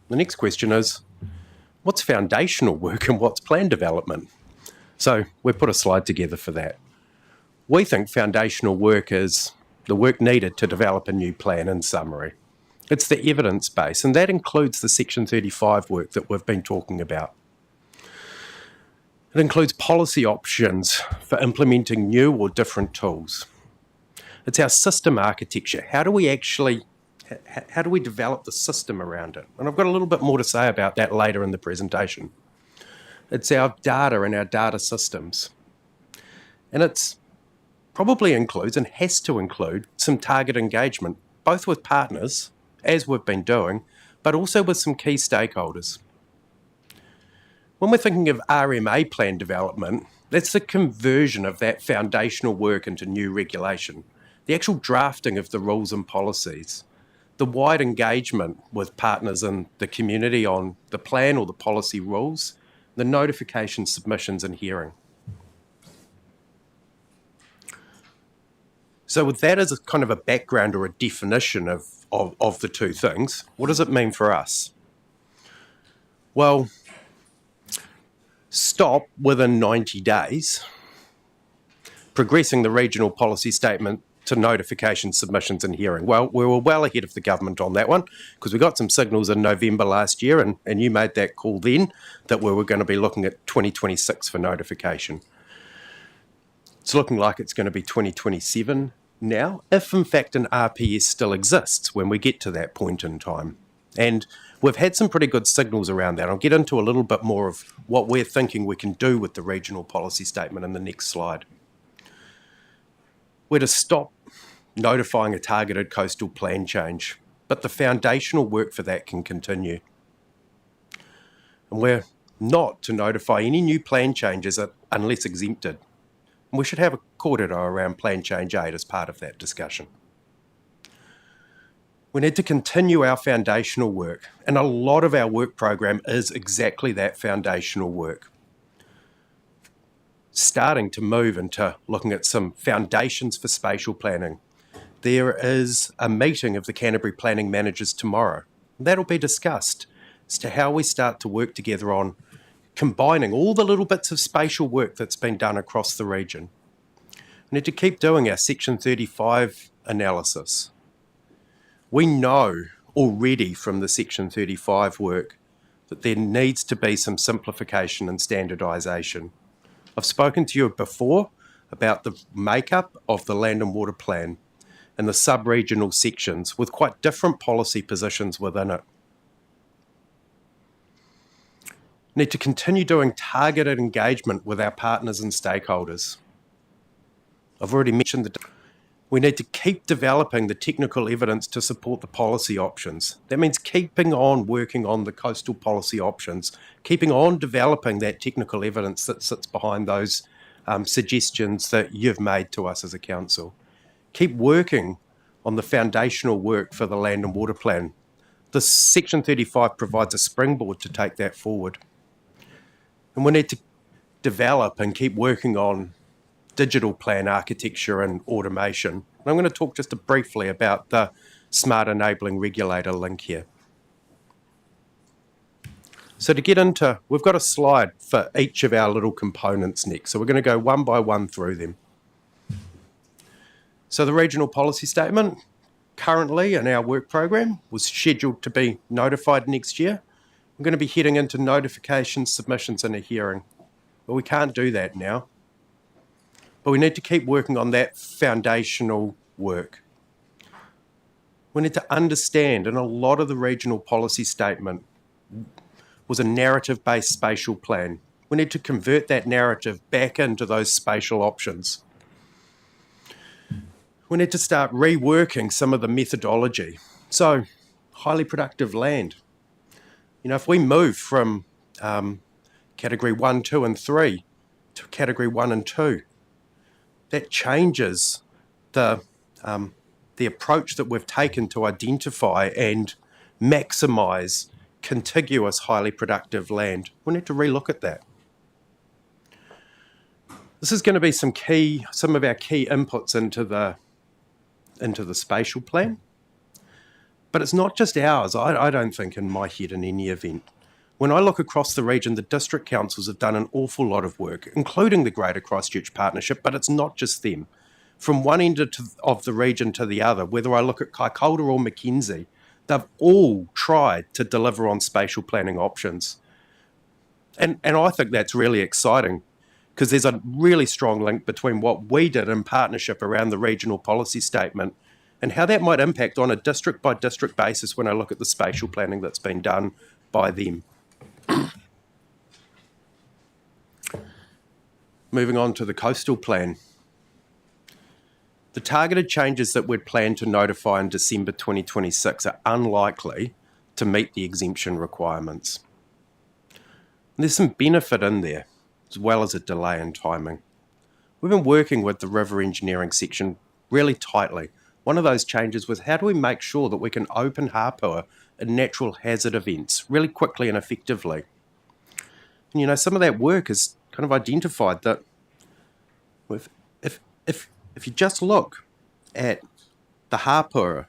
the next question is, what's foundational work and what's plan development? So we've put a slide together for that. We think foundational work is the work needed to develop a new plan in summary. It's the evidence base, and that includes the Section 35 work that we've been talking about. It includes policy options for implementing new or different tools. It's our system architecture. How do we actually How do we develop the system around it? And I've got a little bit more to say about that later in the presentation. It's our data and our data systems. And it's probably includes and has to include some target engagement, both with partners, as we've been doing, but also with some key stakeholders. When we're thinking of RMA plan development, that's the conversion of that foundational work into new regulation, the actual drafting of the rules and policies, the wide engagement with partners in the community on the plan or the policy rules, the notification, submissions and hearing. So with that as a kind of a background or a definition of the two things, what does it mean for us? Well, stop within 90 days, progressing the regional policy statement to notification, submissions and hearing. Well, we were well ahead of the government on that one because we got some signals in November last year and you made that call then that we were going to be looking at 2026 for notification. It's looking like it's going to be 2027 now, if in fact an RPS still exists when we get to that point in time. And we've had some pretty good signals around that. I'll get into a little bit more of what we're thinking we can do with the regional policy statement in the next slide. We're to stop notifying a targeted coastal plan change, but the foundational work for that can continue. And we're not to notify any new plan changes unless exempted. And we should have a corridor around Plan Change 8 as part of that discussion. We need to continue our foundational work, and a lot of our work program is exactly that foundational work. Starting to move into looking at some foundations for spatial planning. There is a meeting of the Canterbury Planning Managers tomorrow. That'll be discussed as to how we start to work together on combining all the little bits of spatial work that's been done across the region. We need to keep doing our Section 35 analysis. We know already from the Section 35 work that there needs to be some simplification and standardisation. I've spoken to you before about the makeup of the Land and Water Plan and the sub-regional sections with quite different policy positions within it. Need to continue doing targeted engagement with our partners and stakeholders. I've already mentioned that we need to keep developing the technical evidence to support the policy options. That means keeping on working on the coastal policy options, keeping on developing that technical evidence that sits behind those suggestions that you've made to us as a council. Keep working on the foundational work for the Land and Water Plan. The Section 35 provides a springboard to take that forward. And we need to develop and keep working on digital plan architecture and automation. And I'm going to talk just briefly about the Smart Enabling Regulator link here. So to get into, we've got a slide for each of our little components next. So we're going to go one by one through them. So the regional policy statement, currently in our work program, was scheduled to be notified next year. We're going to be heading into notifications, submissions and a hearing. But we can't do that now. But we need to keep working on that foundational work. We need to understand, and a lot of the regional policy statement was a narrative-based spatial plan. We need to convert that narrative back into those spatial options. We need to start reworking some of the methodology. So, highly productive land. You know, if we move from category 1, 2 and 3 to category 1 and 2, that changes the approach that we've taken to identify and maximise contiguous highly productive land. We need to relook at that. This is going to be some of our key inputs into the spatial plan. But it's not just ours, I don't think, in my head in any event. When I look across the region, the district councils have done an awful lot of work, including the Greater Christchurch Partnership, but it's not just them. From one end of the region to the other, whether I look at Kaikoura or Mackenzie, they've all tried to deliver on spatial planning options. And I think that's really exciting because there's a really strong link between what we did in partnership around the regional policy statement and how that might impact on a district by district basis when I look at the spatial planning that's been done by them. Moving on to the coastal plan. The targeted changes that we'd planned to notify in December 2026 are unlikely to meet the exemption requirements. There's some benefit in there, as well as a delay in timing. We've been working with the river engineering section really tightly. One of those changes was how do we make sure that we can open Hapua in natural hazard events really quickly and effectively? And you know, some of that work has kind of identified that if you just look at the Hapua,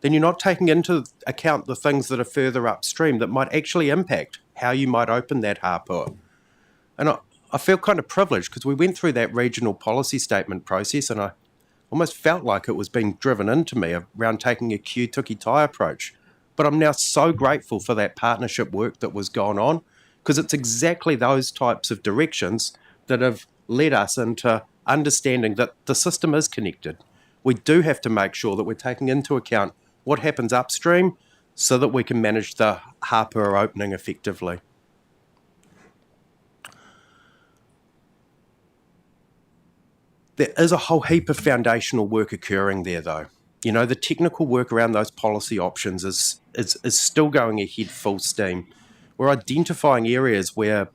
then you're not taking into account the things that are further upstream that might actually impact how you might open that Hapua. And I feel kind of privileged because we went through that regional policy statement process and I almost felt like it was being driven into me around taking a Q-tuki-tai approach. But I'm now so grateful for that partnership work that was going on because it's exactly those types of directions that have led us into understanding that the system is connected. We do have to make sure that we're taking into account what happens upstream so that we can manage the Hapua opening effectively. There is a whole heap of foundational work occurring there though. You know, the technical work around those policy options is still going ahead full steam. We're identifying areas where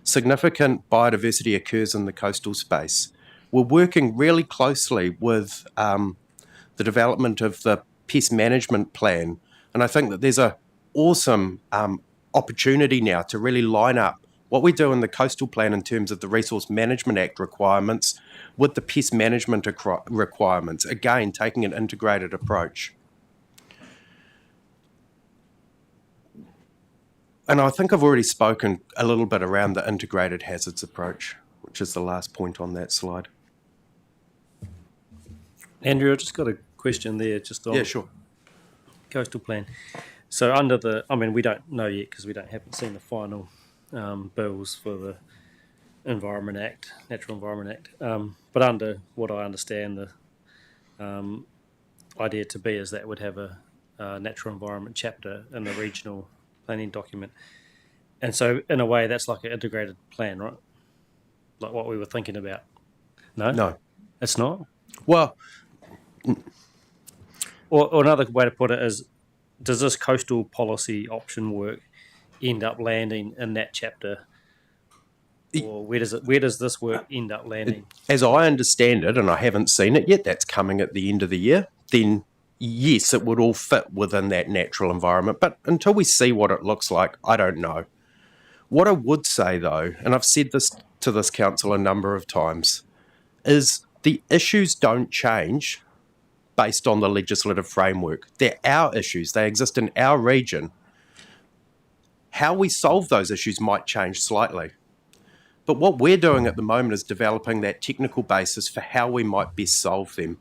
significant biodiversity occurs in the coastal space. We're working really closely with the development of the pest management plan, and I think that there's an awesome opportunity now to really line up what we do in the coastal plan in terms of the Resource Management Act requirements with the pest management requirements, again, taking an integrated approach. And I think I've already spoken a little bit around the integrated hazards approach, which is the last point on that slide. Andrew, I just got a question there just on coastal plan. So under the, I mean, we don't know yet because haven't seen the final bills for the Environment Act, Natural Environment Act. But under what I understand the idea to be is that would have a natural environment chapter in the regional planning document. And so in a way that's like an integrated plan, right? Like what we were thinking about. No? No. It's not? Well, or another way to put it is, does this coastal policy option work end up landing in that chapter? Or where does this work end up landing? As I understand it, and I haven't seen it yet, that's coming at the end of the year, then yes, it would all fit within that natural environment. But until we see what it looks like, I don't know. What I would say though, and I've said this to this council a number of times, is the issues don't change based on the legislative framework. They're our issues. They exist in our region. How we solve those issues might change slightly. But what we're doing at the moment is developing that technical basis for how we might best solve them.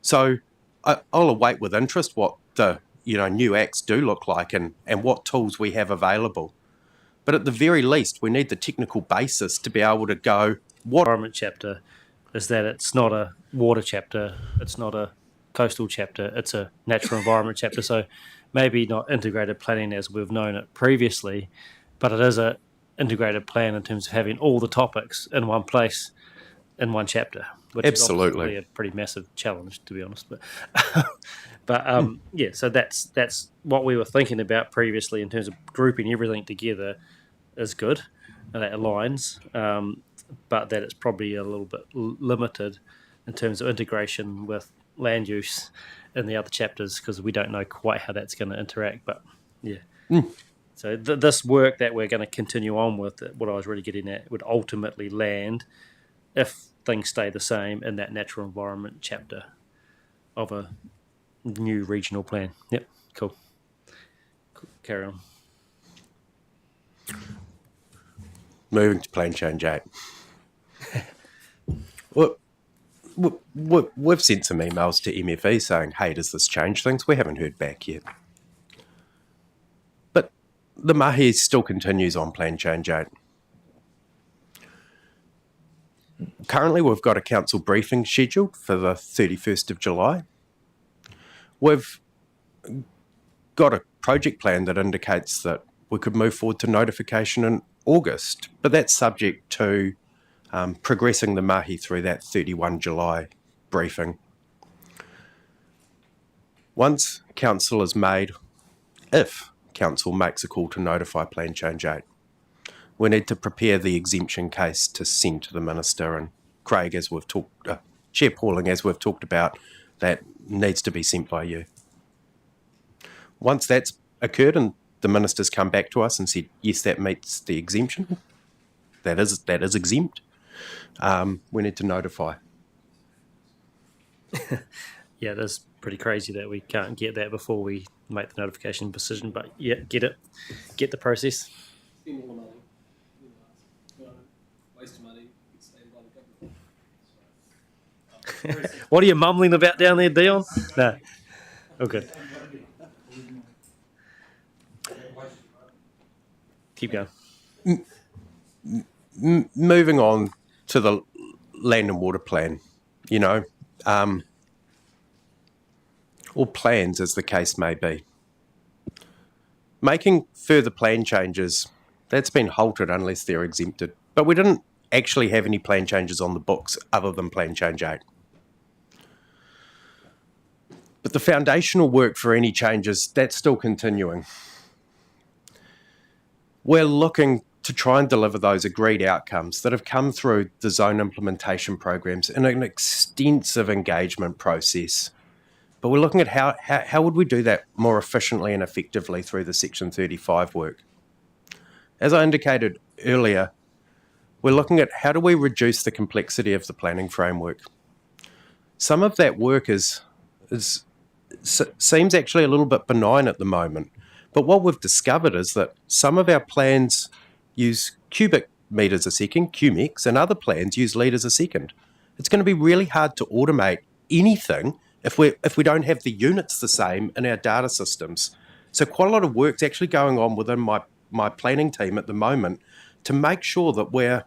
So I'll await with interest what the new acts do look like and what tools we have available. But at the very least, we need the technical basis to be able to go, what environment chapter is that it's not a water chapter, it's not a coastal chapter, it's a natural environment chapter. So maybe not integrated planning as we've known it previously, but it is a integrated plan in terms of having all the topics in one place in one chapter, which absolutely is a pretty massive challenge, to be honest. But yeah, so that's what we were thinking about previously in terms of grouping everything together is good, and that aligns, but that it's probably a little bit limited in terms of integration with land use in the other chapters because we don't know quite how that's going to interact. But yeah. So this work that we're going to continue on with, what I was really getting at, would ultimately land, if things stay the same, in that natural environment chapter of a new regional plan. Yep, cool. Carry on. Moving to Plan Change 8. We've sent some emails to MFE saying, hey, does this change things? We haven't heard back yet. The mahi still continues on Plan Change 8. Currently, we've got a council briefing scheduled for the 31st of July. We've got a project plan that indicates that we could move forward to notification in August, but that's subject to progressing the mahi through that 31 July briefing. Once council is made, if council makes a call to notify Plan Change 8, we need to prepare the exemption case to send to the Minister, and Craig, as we've talked, Chair Pauling, as we've talked about, that needs to be sent by you. Once that's occurred and the Minister's come back to us and said, yes, that meets the exemption, that is exempt, we need to notify. Yeah, it is pretty crazy that we can't get that before we make the notification decision, but yeah, get the process. Spend all the money, waste of money, get stated by the government. What are you mumbling about down there, Dion? No. Okay. Keep going. Moving on to the land and water plan, or plans as the case may be. Making further plan changes, that's been halted unless they're exempted. But we didn't actually have any plan changes on the books other than Plan Change 8. But the foundational work for any changes, that's still continuing. We're looking to try and deliver those agreed outcomes that have come through the zone implementation programs in an extensive engagement process. But we're looking at how would we do that more efficiently and effectively through the Section 35 work. As I indicated earlier, we're looking at how do we reduce the complexity of the planning framework. Some of that work seems actually a little bit benign at the moment, but what we've discovered is that some of our plans use cubic metres a second, QMEX, and other plans use litres a second. It's going to be really hard to automate anything if we don't have the units the same in our data systems. So quite a lot of work's actually going on within my planning team at the moment to make sure that we're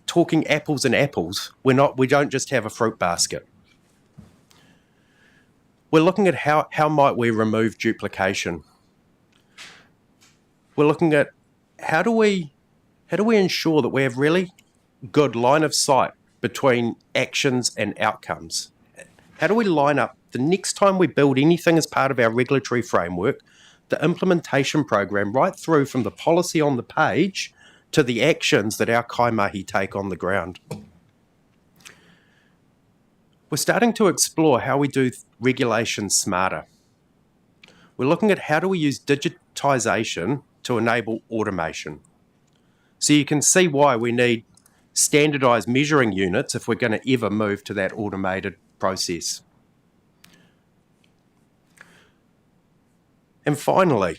talking apples and apples. We don't just have a fruit basket. We're looking at how might we remove duplication. We're looking at how do we ensure that we have really good line of sight between actions and outcomes. How do we line up the next time we build anything as part of our regulatory framework, the implementation program, right through from the policy on the page to the actions that our kaimahi take on the ground. We're starting to explore how we do regulation smarter. We're looking at how do we use digitisation to enable automation. So you can see why we need standardised measuring units if we're going to ever move to that automated process. And finally,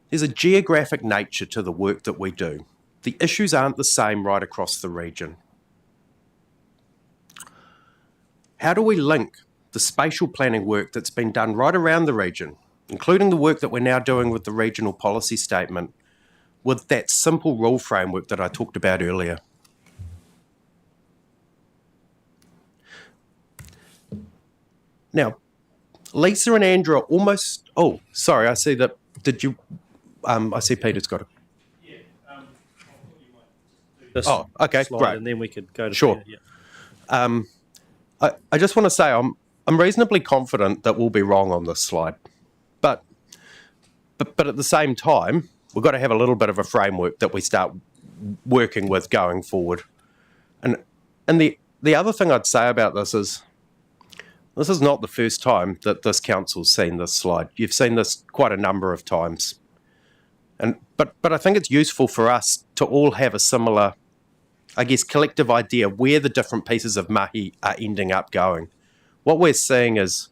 there's a geographic nature to the work that we do. The issues aren't the same right across the region. How do we link the spatial planning work that's been done right around the region, including the work that we're now doing with the regional policy statement, with that simple rule framework that I talked about earlier? Now, Lisa and Andrew are almost... Oh, sorry, I see that... Did you... I see Peter's got it. Oh, okay, great. And then we could go to sure. Peter, yeah. I just want to say I'm reasonably confident that we'll be wrong on this slide, but at the same time we've got to have a little bit of a framework that we start working with going forward. And the other thing I'd say about this is not the first time that this council's seen this slide. You've seen this quite a number of times, but I think it's useful for us to all have a similar, I guess, collective idea where the different pieces of mahi are ending up going. What we're seeing is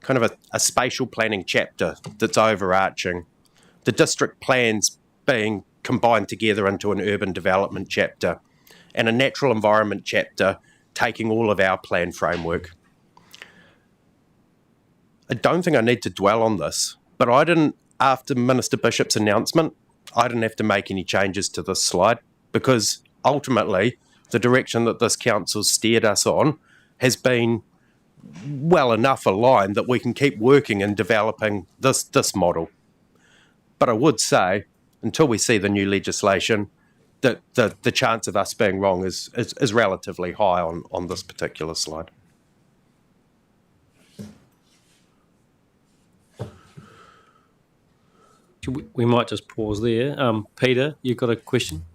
kind of a spatial planning chapter that's overarching, the district plans being combined together into an urban development chapter, and a natural environment chapter taking all of our plan framework. I don't think I need to dwell on this, but after Minister Bishop's announcement, I didn't have to make any changes to this slide because ultimately, the direction that this council steered us on has been well enough aligned that we can keep working and developing this model. But I would say, until we see the new legislation, that the chance of us being wrong is relatively high on this particular slide. We might just pause there. Peter, you've got a question?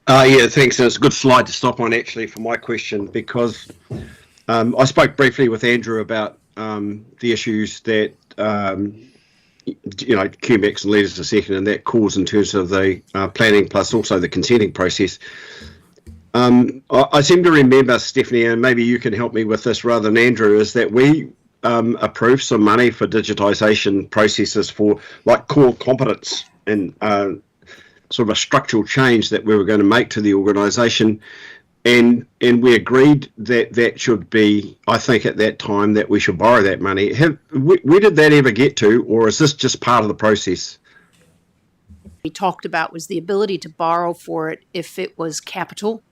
Yeah, thanks. And it's a good slide to stop on, actually, for my question, because I spoke briefly with Andrew about the issues that, QMAX and leaders a second, and that cause in terms of the planning plus also the consenting process. I seem to remember, Stephanie, and maybe you can help me with this rather than Andrew, is that we approved some money for digitisation processes for like core competence and sort of a structural change that we were going to make to the organisation. And we agreed that should be, I think at that time, that we should borrow that money. Where did that ever get to, or is this just part of the process? We talked about was the ability to borrow for it if it was capital.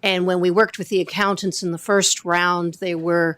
And when we worked with the accountants in the first round, they were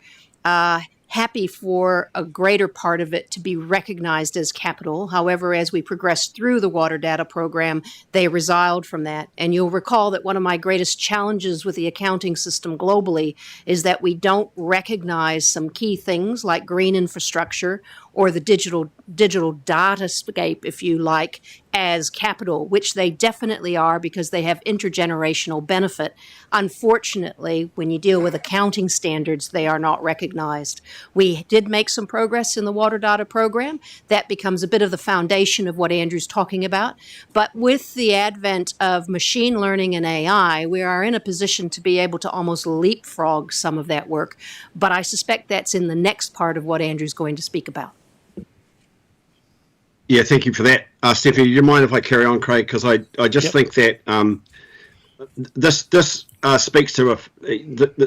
happy for a greater part of it to be recognized as capital. However, as we progressed through the water data program, they resiled from that. And you'll recall that one of my greatest challenges with the accounting system globally is that we don't recognize some key things like green infrastructure or the digital datascape, if you like, as capital, which they definitely are because they have intergenerational benefit. Unfortunately, when you deal with accounting standards, they are not recognized. We did make some progress in the water data program. That becomes a bit of the foundation of what Andrew's talking about. But with the advent of machine learning and AI, we are in a position to be able to almost leapfrog some of that work. But I suspect that's in the next part of what Andrew's going to speak about. Yeah, thank you for that. Stephanie, do you mind if I carry on, Craig? Because I just think that this speaks to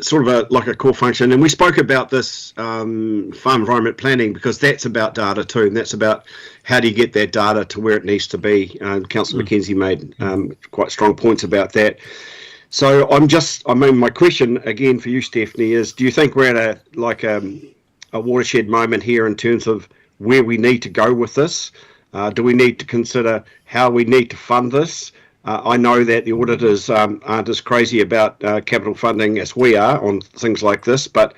sort of like a core function. And we spoke about this farm environment planning because that's about data too. And that's about how do you get that data to where it needs to be. Councillor McKenzie made quite strong points about that. So my question again for you, Stephanie, is do you think we're at a watershed moment here in terms of where we need to go with this? Do we need to consider how we need to fund this? I know that the auditors aren't as crazy about capital funding as we are on things like this, but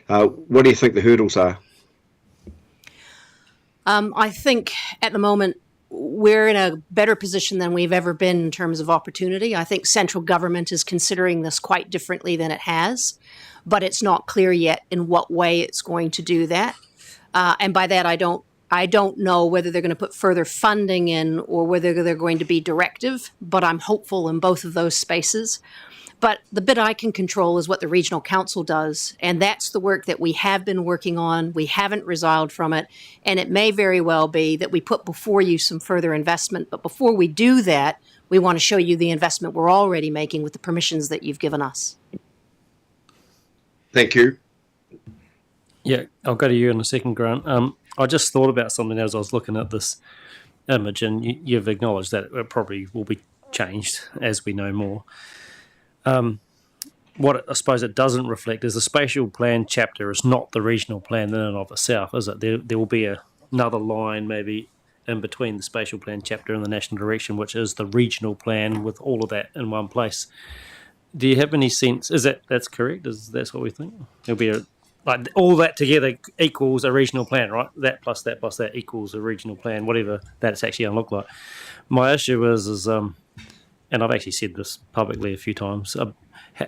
what do you think the hurdles are? I think at the moment we're in a better position than we've ever been in terms of opportunity. I think central government is considering this quite differently than it has, but it's not clear yet in what way it's going to do that. And by that, I don't know whether they're going to put further funding in or whether they're going to be directive, but I'm hopeful in both of those spaces. But the bit I can control is what the regional council does, and that's the work that we have been working on. We haven't resiled from it, and it may very well be that we put before you some further investment. But before we do that, we want to show you the investment we're already making with the permissions that you've given us. Thank you. Yeah, I'll go to you in a second, Grant. I just thought about something as I was looking at this image, and you've acknowledged that it probably will be changed as we know more. What I suppose it doesn't reflect is the spatial plan chapter is not the regional plan in and of itself, is it? There will be another line maybe in between the spatial plan chapter and the national direction, which is the regional plan with all of that in one place. Do you have any sense? That's correct? That's what we think? There'll be all that together equals a regional plan, right? That plus that plus that equals a regional plan, whatever that's actually going to look like. My issue is and I've actually said this publicly a few times,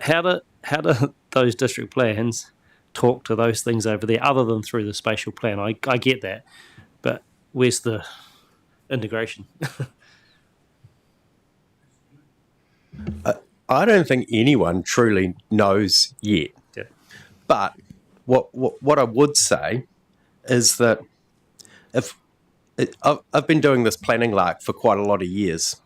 how do those district plans talk to those things over there other than through the spatial plan? I get that, but where's the integration? I don't think anyone truly knows yet. Yeah. But what I would say is that I've been doing this planning lark for quite a lot of years,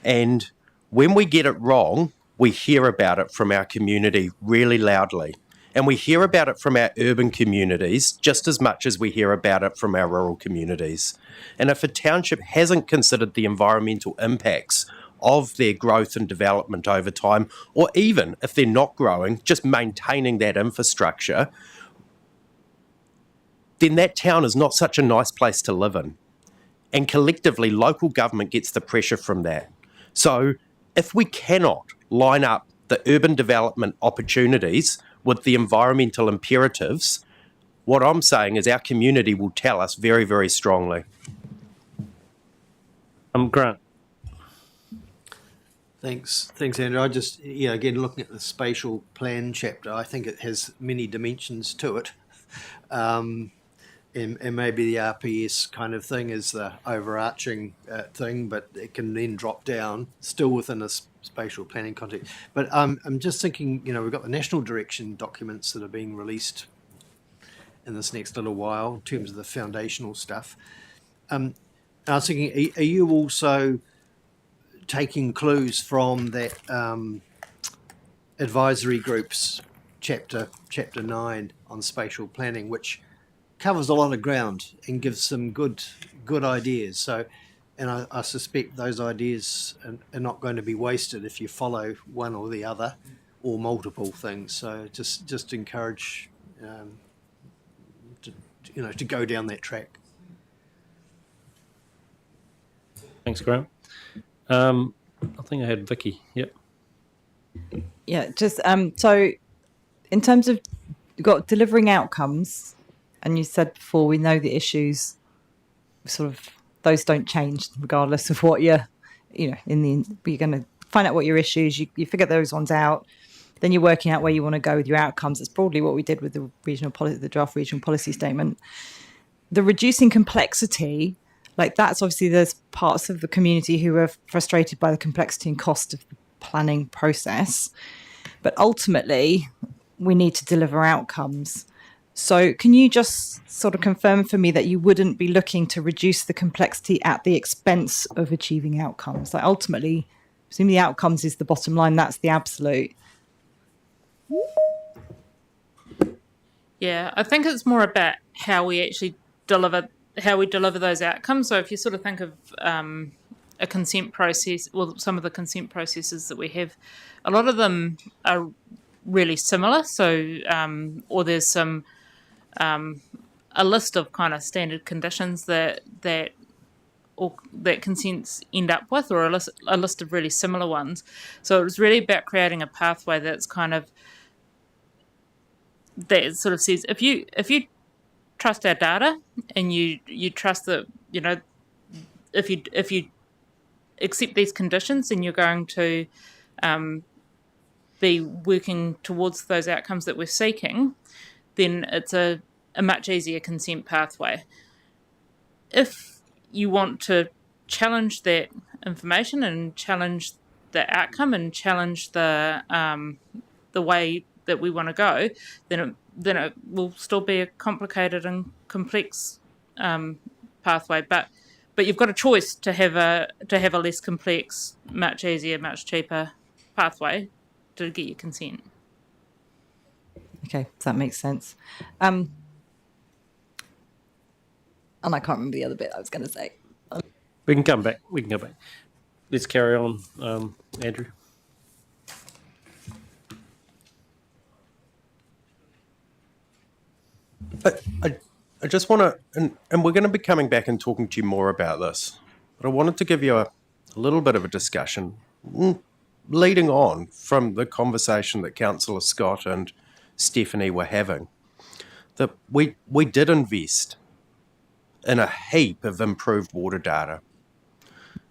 and when we get it wrong, we hear about it from our community really loudly, and we hear about it from our urban communities just as much as we hear about it from our rural communities. And if a township hasn't considered the environmental impacts of their growth and development over time, or even if they're not growing, just maintaining that infrastructure, then that town is not such a nice place to live in. And collectively, local government gets the pressure from that. So if we cannot line up the urban development opportunities with the environmental imperatives, what I'm saying is our community will tell us very, very strongly. Grant. Thanks, Andrew. I just, again, looking at the spatial plan chapter, I think it has many dimensions to it. And maybe the RPS kind of thing is the overarching thing, but it can then drop down still within a spatial planning context. But I'm just thinking, we've got the national direction documents that are being released in this next little while in terms of the foundational stuff. I was thinking, are you also taking clues from that advisory group's chapter 9 on spatial planning, which covers a lot of ground and gives some good ideas? So, and I suspect those ideas are not going to be wasted if you follow one or the other or multiple things. So just encourage to go down that track. Thanks, Grant. I think I had Vicky. Yep. Yeah, just so in terms of you've got delivering outcomes, and you said before we know the issues, sort of those don't change regardless of what you're going to find out what your issues, you figure those ones out, then you're working out where you want to go with your outcomes. That's broadly what we did with the draft regional policy statement. The reducing complexity, like that's obviously there's parts of the community who are frustrated by the complexity and cost of the planning process, but ultimately we need to deliver outcomes. So can you just sort of confirm for me that you wouldn't be looking to reduce the complexity at the expense of achieving outcomes? Like ultimately, assuming the outcomes is the bottom line, that's the absolute. Yeah, I think it's more about how we actually deliver those outcomes. So if you sort of think of a consent process, well, some of the consent processes that we have, a lot of them are really similar. So, or there's some a list of kind of standard conditions that consents end up with, or a list of really similar ones. So it was really about creating a pathway that's kind of that sort of says if you trust our data and you trust that if you accept these conditions, then you're going to be working towards those outcomes that we're seeking, then it's a much easier consent pathway. If you want to challenge that information and challenge the outcome and challenge the way that we want to go, then it will still be a complicated and complex pathway. But you've got a choice to have a less complex, much easier, much cheaper pathway to get your consent. Okay, that makes sense. And I can't remember the other bit I was going to say. We can come back. Let's carry on, Andrew. I just want to, and we're going to be coming back and talking to you more about this, but I wanted to give you a little bit of a discussion leading on from the conversation that Councillor Scott and Stephanie were having, that we did invest in a heap of improved water data.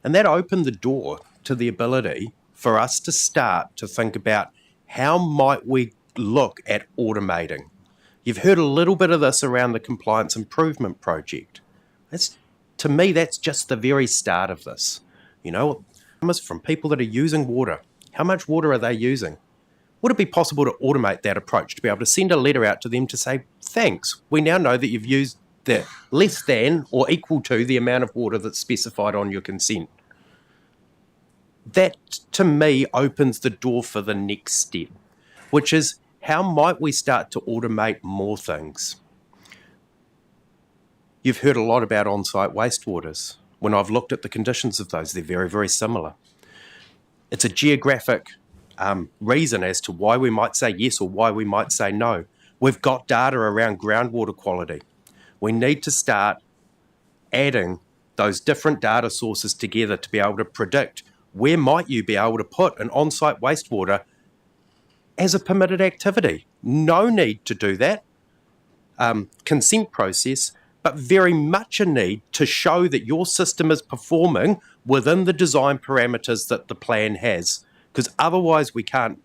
And that opened the door to the ability for us to start to think about how might we look at automating. You've heard a little bit of this around the Compliance Improvement Project. To me, that's just the very start of this. From people that are using water. How much water are they using? Would it be possible to automate that approach, to be able to send a letter out to them to say, thanks, we now know that you've used the less than or equal to the amount of water that's specified on your consent? That, to me, opens the door for the next step, which is how might we start to automate more things? You've heard a lot about on-site wastewaters. When I've looked at the conditions of those, they're very, very similar. It's a geographic reason as to why we might say yes or why we might say no. We've got data around groundwater quality. We need to start adding those different data sources together to be able to predict where might you be able to put an on-site wastewater as a permitted activity. No need to do that consent process, but very much a need to show that your system is performing within the design parameters that the plan has, because otherwise we can't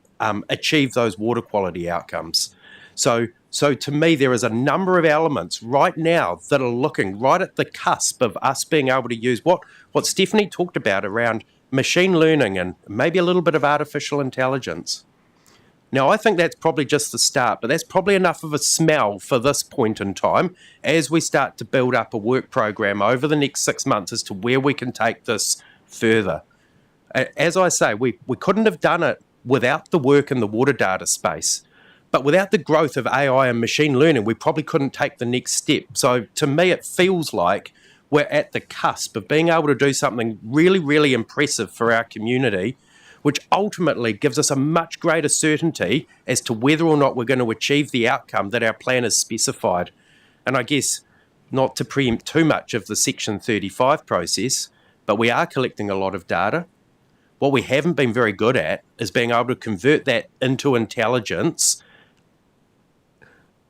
achieve those water quality outcomes. So to me, there is a number of elements right now that are looking right at the cusp of us being able to use what Stephanie talked about around machine learning and maybe a little bit of artificial intelligence. Now, I think that's probably just the start, but that's probably enough of a smell for this point in time as we start to build up a work program over the next 6 months as to where we can take this further. As I say, we couldn't have done it without the work in the water data space, but without the growth of AI and machine learning, we probably couldn't take the next step. So to me, it feels like we're at the cusp of being able to do something really, really impressive for our community, which ultimately gives us a much greater certainty as to whether or not we're going to achieve the outcome that our plan has specified. And I guess, not to preempt too much of the Section 35 process, but we are collecting a lot of data. What we haven't been very good at is being able to convert that into intelligence,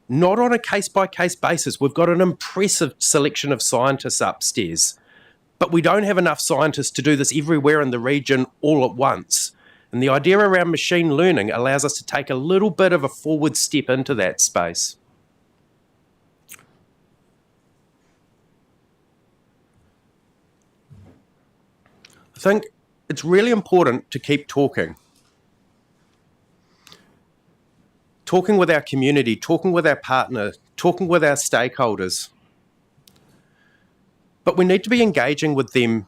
not on a case-by-case basis. We've got an impressive selection of scientists upstairs, but we don't have enough scientists to do this everywhere in the region all at once. And the idea around machine learning allows us to take a little bit of a forward step into that space. I think it's really important to keep talking. Talking with our community, talking with our partner, talking with our stakeholders. But we need to be engaging with them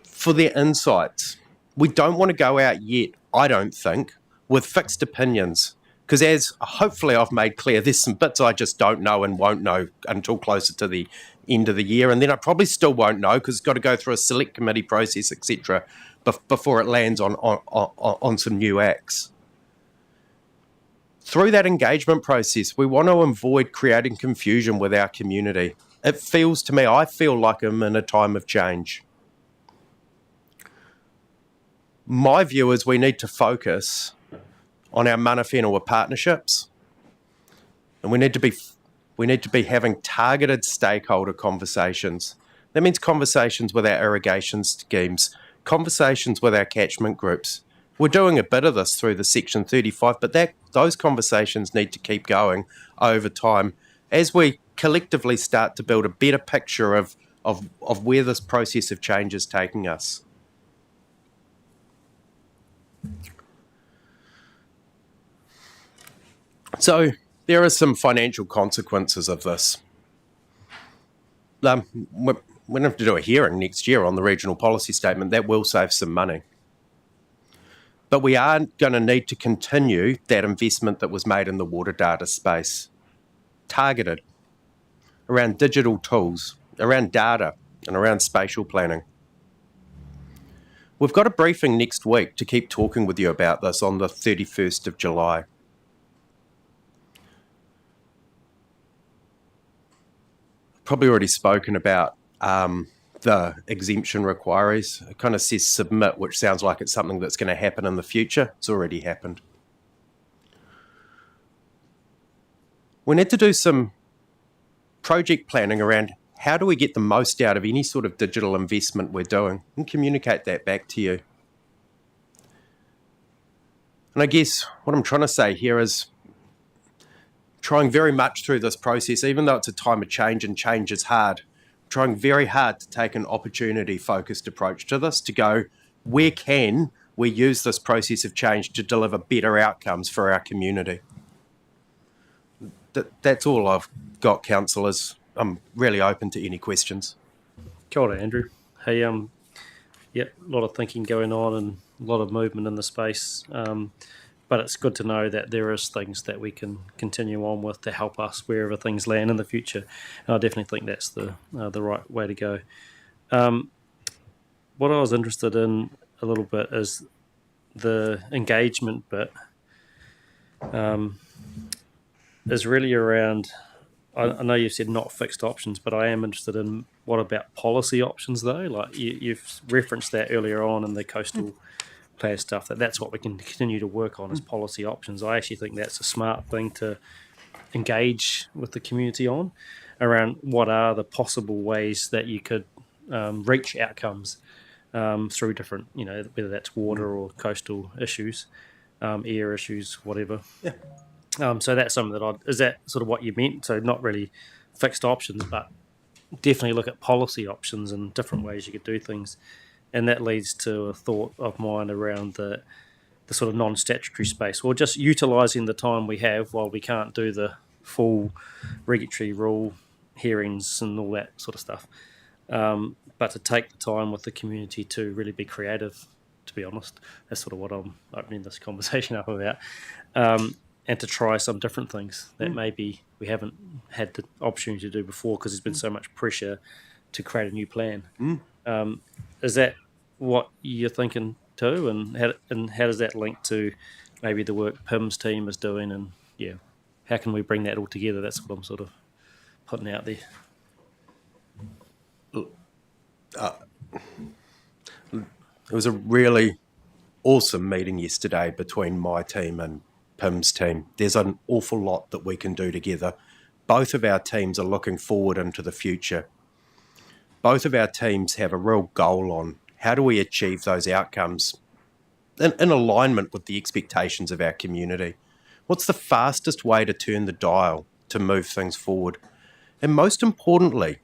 for their insights. We don't want to go out yet, I don't think, with fixed opinions. Because as hopefully I've made clear, there's some bits I just don't know and won't know until closer to the end of the year. And then I probably still won't know because it's got to go through a select committee process, etc., before it lands on some new acts. Through that engagement process, we want to avoid creating confusion with our community. It feels to me, I feel like I'm in a time of change. My view is we need to focus on our mana whenua partnerships, and we need to be having targeted stakeholder conversations. That means conversations with our irrigation schemes, conversations with our catchment groups. We're doing a bit of this through the Section 35, but those conversations need to keep going over time as we collectively start to build a better picture of where this process of change is taking us. So there are some financial consequences of this. We're going to have to do a hearing next year on the regional policy statement. That will save some money. But we are going to need to continue that investment that was made in the water data space, targeted around digital tools, around data, and around spatial planning. We've got a briefing next week to keep talking with you about this on the 31st of July. Probably already spoken about the exemption requires. It kind of says submit, which sounds like it's something that's going to happen in the future. It's already happened. We need to do some project planning around how do we get the most out of any sort of digital investment we're doing and communicate that back to you. And I guess what I'm trying to say here is trying very much through this process, even though it's a time of change and change is hard, trying very hard to take an opportunity-focused approach to this, to go, where can we use this process of change to deliver better outcomes for our community? That's all I've got, councillors. I'm really open to any questions. Kia ora, Andrew. Hey, yeah, a lot of thinking going on and a lot of movement in the space. But it's good to know that there is things that we can continue on with to help us wherever things land in the future. And I definitely think that's the right way to go. What I was interested in a little bit is the engagement bit is really around. I know you've said not fixed options, but I am interested in what about policy options though? Like you've referenced that earlier on in the coastal plan stuff, that's what we can continue to work on as policy options. I actually think that's a smart thing to engage with the community on, around what are the possible ways that you could reach outcomes through different, whether that's water or coastal issues, air issues, whatever. Yeah. So that's something is that sort of what you meant? So not really fixed options, but definitely look at policy options and different ways you could do things. And that leads to a thought of mine around the sort of non-statutory space, or just utilising the time we have while we can't do the full regulatory rule hearings and all that sort of stuff. But to take the time with the community to really be creative, to be honest. That's sort of what I'm opening this conversation up about. And to try some different things that maybe we haven't had the opportunity to do before because there's been so much pressure to create a new plan. Is that what you're thinking too? And how does that link to maybe the work PIM's team is doing? And yeah, how can we bring that all together? That's what I'm sort of putting out there. It was a really awesome meeting yesterday between my team and PIM's team. There's an awful lot that we can do together. Both of our teams are looking forward into the future. Both of our teams have a real goal on how do we achieve those outcomes in alignment with the expectations of our community. What's the fastest way to turn the dial to move things forward? And most importantly,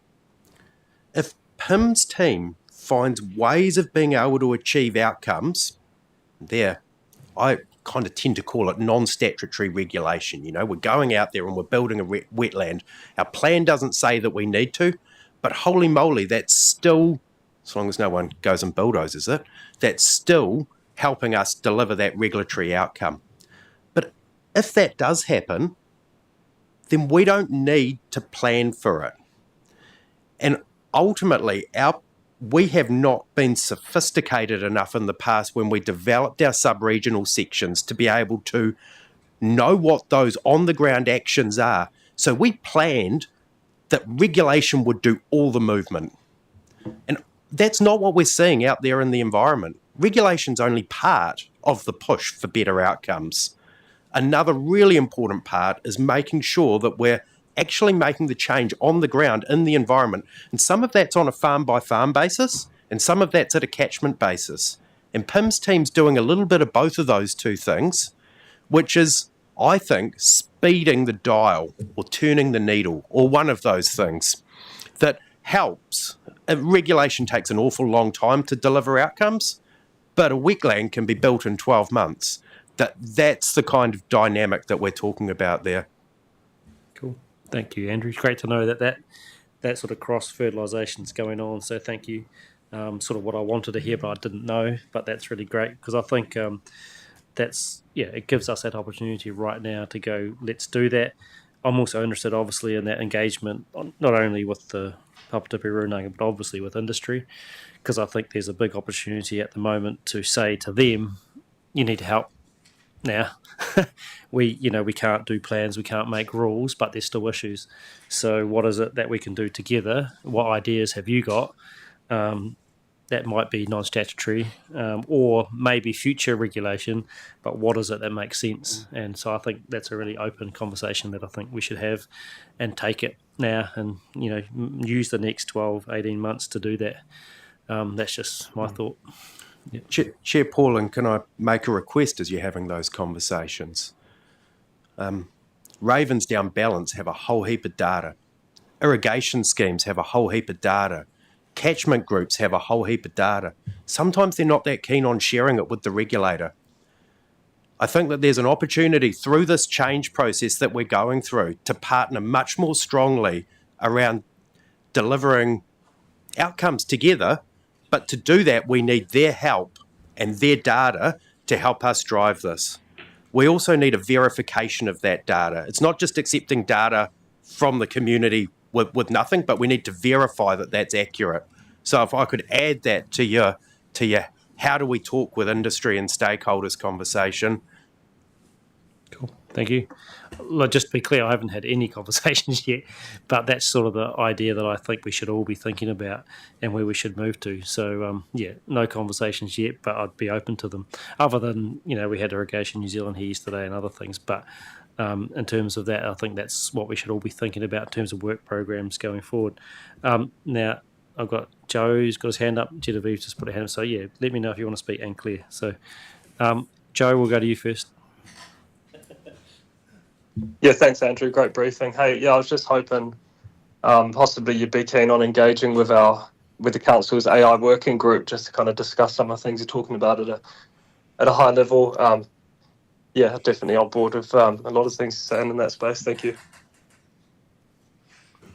if PIM's team finds ways of being able to achieve outcomes, I kind of tend to call it non-statutory regulation. We're going out there and we're building a wetland. Our plan doesn't say that we need to, but holy moly, that's still, as long as no one goes and bulldozes it, that's still helping us deliver that regulatory outcome. But if that does happen, then we don't need to plan for it. And ultimately, we have not been sophisticated enough in the past when we developed our sub-regional sections to be able to know what those on-the-ground actions are. So we planned that regulation would do all the movement. And that's not what we're seeing out there in the environment. Regulation's only part of the push for better outcomes. Another really important part is making sure that we're actually making the change on the ground in the environment. And some of that's on a farm-by-farm basis, and some of that's at a catchment basis. And PIM's team's doing a little bit of both of those two things, which is, I think, speeding the dial or turning the needle, or one of those things that helps. Regulation takes an awful long time to deliver outcomes, but a wetland can be built in 12 months. That's the kind of dynamic that we're talking about there. Cool. Thank you, Andrew. It's great to know that sort of cross-fertilisation is going on, so thank you. Sort of what I wanted to hear, but I didn't know, but that's really great because I think it gives us that opportunity right now to go, let's do that. I'm also interested, obviously, in that engagement, not only with the Papatipi Runanga, but obviously with industry, because I think there's a big opportunity at the moment to say to them, you need to help now. We can't do plans, we can't make rules, but there's still issues. So what is it that we can do together? What ideas have you got that might be non-statutory or maybe future regulation, but what is it that makes sense? And so I think that's a really open conversation that I think we should have and take it now and, use the next 12, 18 months to do that. That's just my thought. Yeah. Chair Pauling, can I make a request as you're having those conversations? Ravensdown Balance have a whole heap of data. Irrigation schemes have a whole heap of data. Catchment groups have a whole heap of data. Sometimes they're not that keen on sharing it with the regulator. I think that there's an opportunity through this change process that we're going through to partner much more strongly around delivering outcomes together. But to do that, we need their help and their data to help us drive this. We also need a verification of that data. It's not just accepting data from the community with nothing, but we need to verify that that's accurate. So if I could add that to your how do we talk with industry and stakeholders conversation. Cool. Thank you. Look, just to be clear, I haven't had any conversations yet, but that's sort of the idea that I think we should all be thinking about and where we should move to. So, no conversations yet, but I'd be open to them. Other than, we had Irrigation New Zealand here yesterday and other things. But in terms of that, I think that's what we should all be thinking about in terms of work programs going forward. Now, I've got Joe's got his hand up. Genevieve just put her hand up. So, let me know if you want to speak, and Claire. So, Joe, we'll go to you first. Yeah, thanks, Andrew. Great briefing. Hey, I was just hoping possibly you'd be keen on engaging with the council's AI working group just to kind of discuss some of the things you're talking about at a high level. Definitely on board with a lot of things you're saying in that space. Thank you.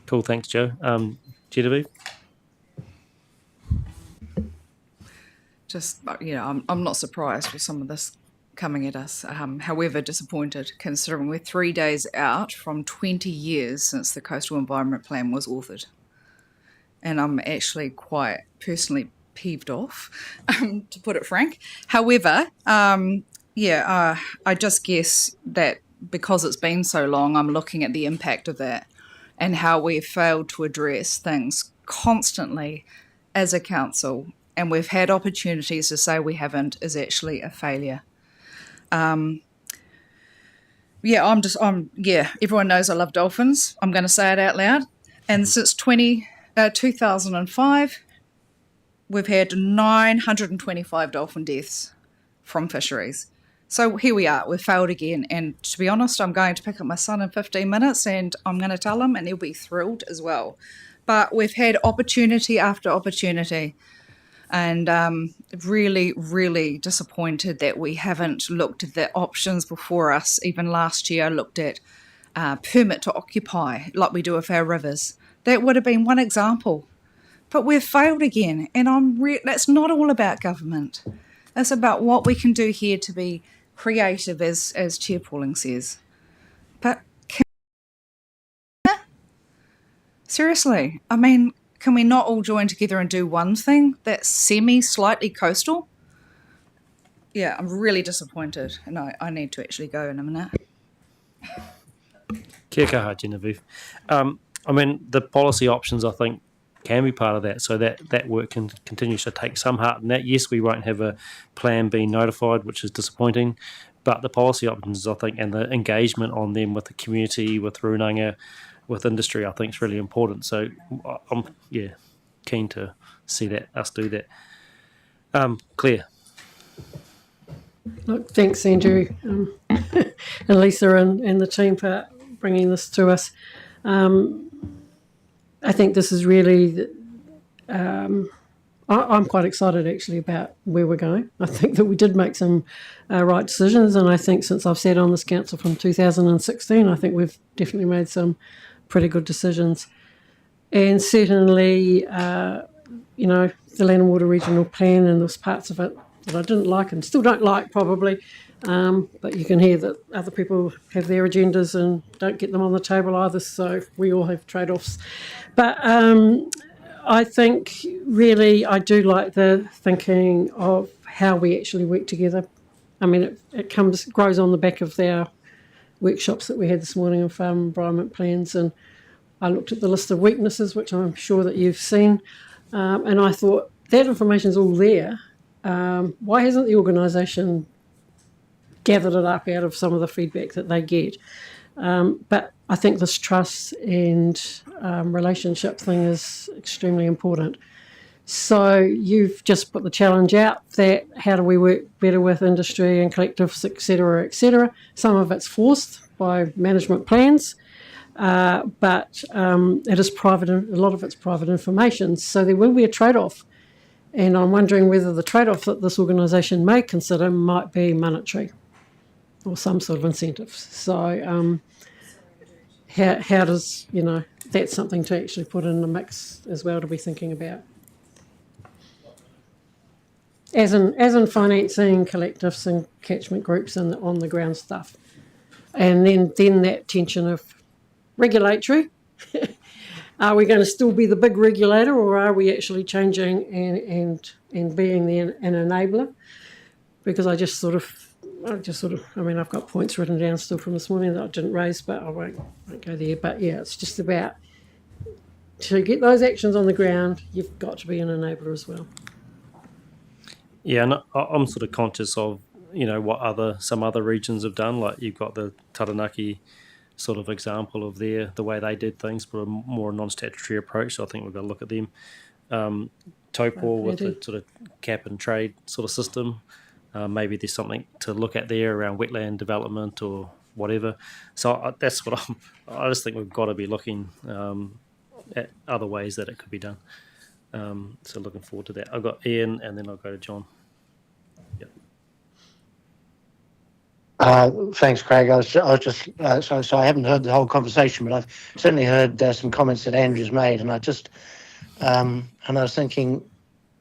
Cool, thanks, Joe. Genevieve? Just, I'm not surprised with some of this coming at us. However, disappointed considering we're 3 days out from 20 years since the Coastal Environment Plan was authored. And I'm actually quite personally peeved off, to put it frank. However, I just guess that because it's been so long, I'm looking at the impact of that and how we've failed to address things constantly as a council. And we've had opportunities to say we haven't is actually a failure. Everyone knows I love dolphins. I'm going to say it out loud. And since 2005, we've had 925 dolphin deaths from fisheries. So here we are, we've failed again. And to be honest, I'm going to pick up my son in 15 minutes and I'm going to tell him and he'll be thrilled as well. But we've had opportunity after opportunity. And really, really disappointed that we haven't looked at the options before us. Even last year, I looked at permit to occupy, like we do with our rivers. That would have been one example. But we've failed again. And that's not all about government. It's about what we can do here to be creative, as Chair Pauling says. But seriously, can we not all join together and do one thing that's slightly coastal? Yeah, I'm really disappointed, and I need to actually go in a minute. Kia kaha, Genevieve. The policy options, I think, can be part of that, so that work continues to take some heart in that. Yes, we won't have a plan being notified, which is disappointing, but the policy options, I think, and the engagement on them with the community, with Runanga, with industry, I think is really important. So I'm keen to see us do that. Claire. Look, thanks, Andrew, and Lisa and the team for bringing this to us. I think this is really, I'm quite excited actually about where we're going. I think that we did make some right decisions, and I think since I've sat on this council from 2016, I think we've definitely made some pretty good decisions. And certainly, the Land and Water Regional Plan, and there's parts of it that I didn't like and still don't like probably, but you can hear that other people have their agendas and don't get them on the table either, so we all have trade-offs. But I think really I do like the thinking of how we actually work together. It grows on the back of our workshops that we had this morning on farm environment plans, and I looked at the list of weaknesses, which I'm sure that you've seen, and I thought that information's all there. Why hasn't the organisation gathered it up out of some of the feedback that they get? But I think this trust and relationship thing is extremely important. So you've just put the challenge out that how do we work better with industry and collectives, et cetera, et cetera. Some of it's forced by management plans, but it is private. A lot of it's private information. So there will be a trade-off. And I'm wondering whether the trade-off that this organisation may consider might be monetary or some sort of incentives. So how does, that's something to actually put in the mix as well to be thinking about. As in financing collectives and catchment groups and on the ground stuff. And then that tension of regulatory are we going to still be the big regulator, or are we actually changing and being an enabler? Because I mean, I've got points written down still from this morning that I didn't raise, but I won't go there. But yeah, it's just about, to get those actions on the ground, you've got to be an enabler as well. Yeah, and I'm sort of conscious of, what some other regions have done. Like you've got the Taranaki sort of example of the way they did things, but a more non-statutory approach. So I think we've got to look at them. Taupo with the sort of cap and trade sort of system. Maybe there's something to look at there around wetland development or whatever. So that's what I just think we've got to be looking at other ways that it could be done. So looking forward to that. I've got Ian, and then I'll go to John. Yep. Thanks, Craig. I was just so I haven't heard the whole conversation, but I've certainly heard some comments that Andrew's made, and I was thinking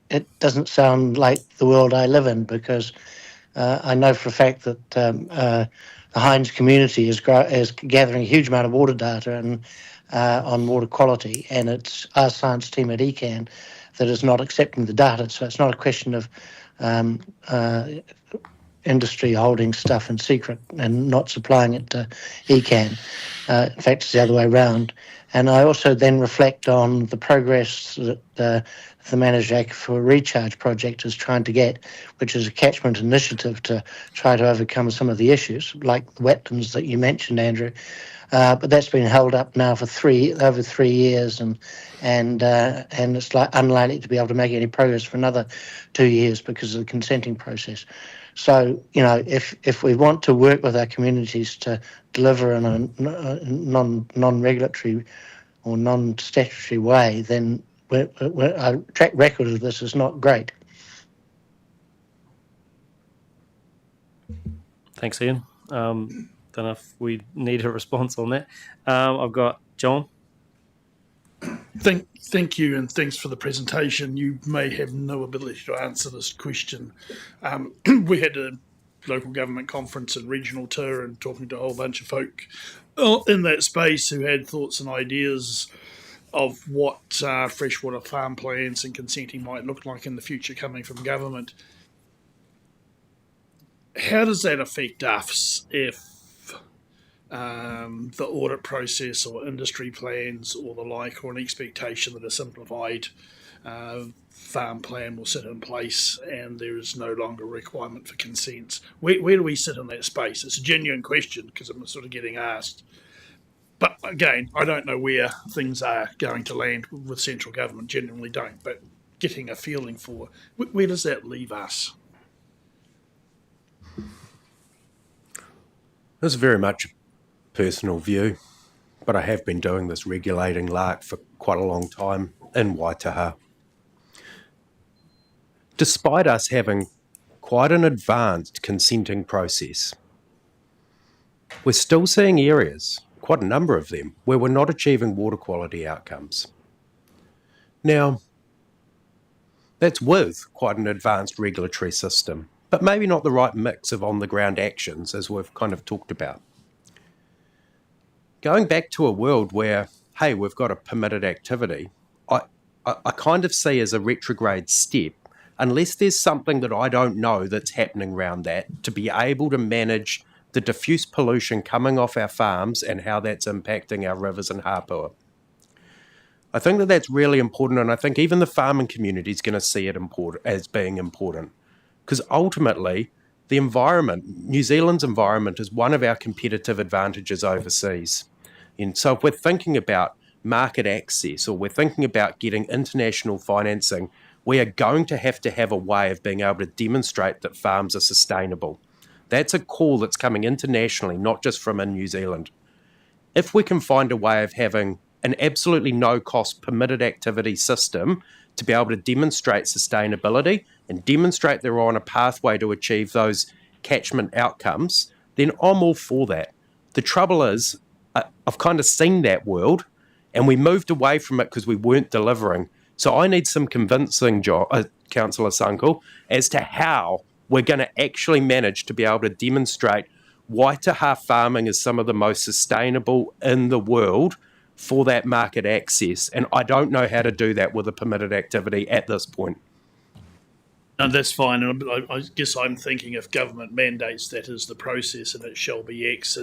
it doesn't sound like the world I live in, because I know for a fact that the Hinds community is gathering a huge amount of water data and on water quality, and it's our science team at ECAN that is not accepting the data. So it's not a question of industry holding stuff in secret and not supplying it to ECAN. In fact, it's the other way around. And I also then reflect on the progress that the Managed Aquifer Recharge project is trying to get, which is a catchment initiative to try to overcome some of the issues, like the wetlands that you mentioned, Andrew. But that's been held up now for over 3 years, and it's unlikely to be able to make any progress for another 2 years because of the consenting process. So, if we want to work with our communities to deliver in a non-regulatory or non-statutory way, then our track record of this is not great. Thanks, Ian. Don't know if we need a response on that. I've got John. Thank you, and thanks for the presentation. You may have no ability to answer this question. We had a local government conference in Regional Tour and talking to a whole bunch of folk in that space who had thoughts and ideas of what freshwater farm plans and consenting might look like in the future coming from government. How does that affect us if the audit process or industry plans or the like, or an expectation that a simplified farm plan will sit in place and there is no longer a requirement for consents? Where do we sit in that space? It's a genuine question because I'm sort of getting asked. But again, I don't know where things are going to land with central government, genuinely don't, but getting a feeling for where does that leave us? That's very much a personal view, but I have been doing this regulating lark for quite a long time in Waitaha. Despite us having quite an advanced consenting process, we're still seeing areas, quite a number of them, where we're not achieving water quality outcomes. Now, that's with quite an advanced regulatory system, but maybe not the right mix of on-the-ground actions, as we've kind of talked about. Going back to a world where, hey, we've got a permitted activity, I kind of see as a retrograde step, unless there's something that I don't know that's happening around that, to be able to manage the diffuse pollution coming off our farms and how that's impacting our rivers and hapua. I think that that's really important, and I think even the farming community is going to see it as being important, because ultimately the environment, New Zealand's environment, is one of our competitive advantages overseas. And so if we're thinking about market access, or we're thinking about getting international financing, we are going to have a way of being able to demonstrate that farms are sustainable. That's a call that's coming internationally, not just from in New Zealand. If we can find a way of having an absolutely no-cost permitted activity system to be able to demonstrate sustainability and demonstrate they're on a pathway to achieve those catchment outcomes, then I'm all for that. The trouble is, I've kind of seen that world, and we moved away from it because we weren't delivering. So I need some convincing, Councillor Sunkel, as to how we're going to actually manage to be able to demonstrate Waitaha farming is some of the most sustainable in the world for that market access. And I don't know how to do that with a permitted activity at this point. And that's fine. And I guess I'm thinking if government mandates that is the process and it shall be X,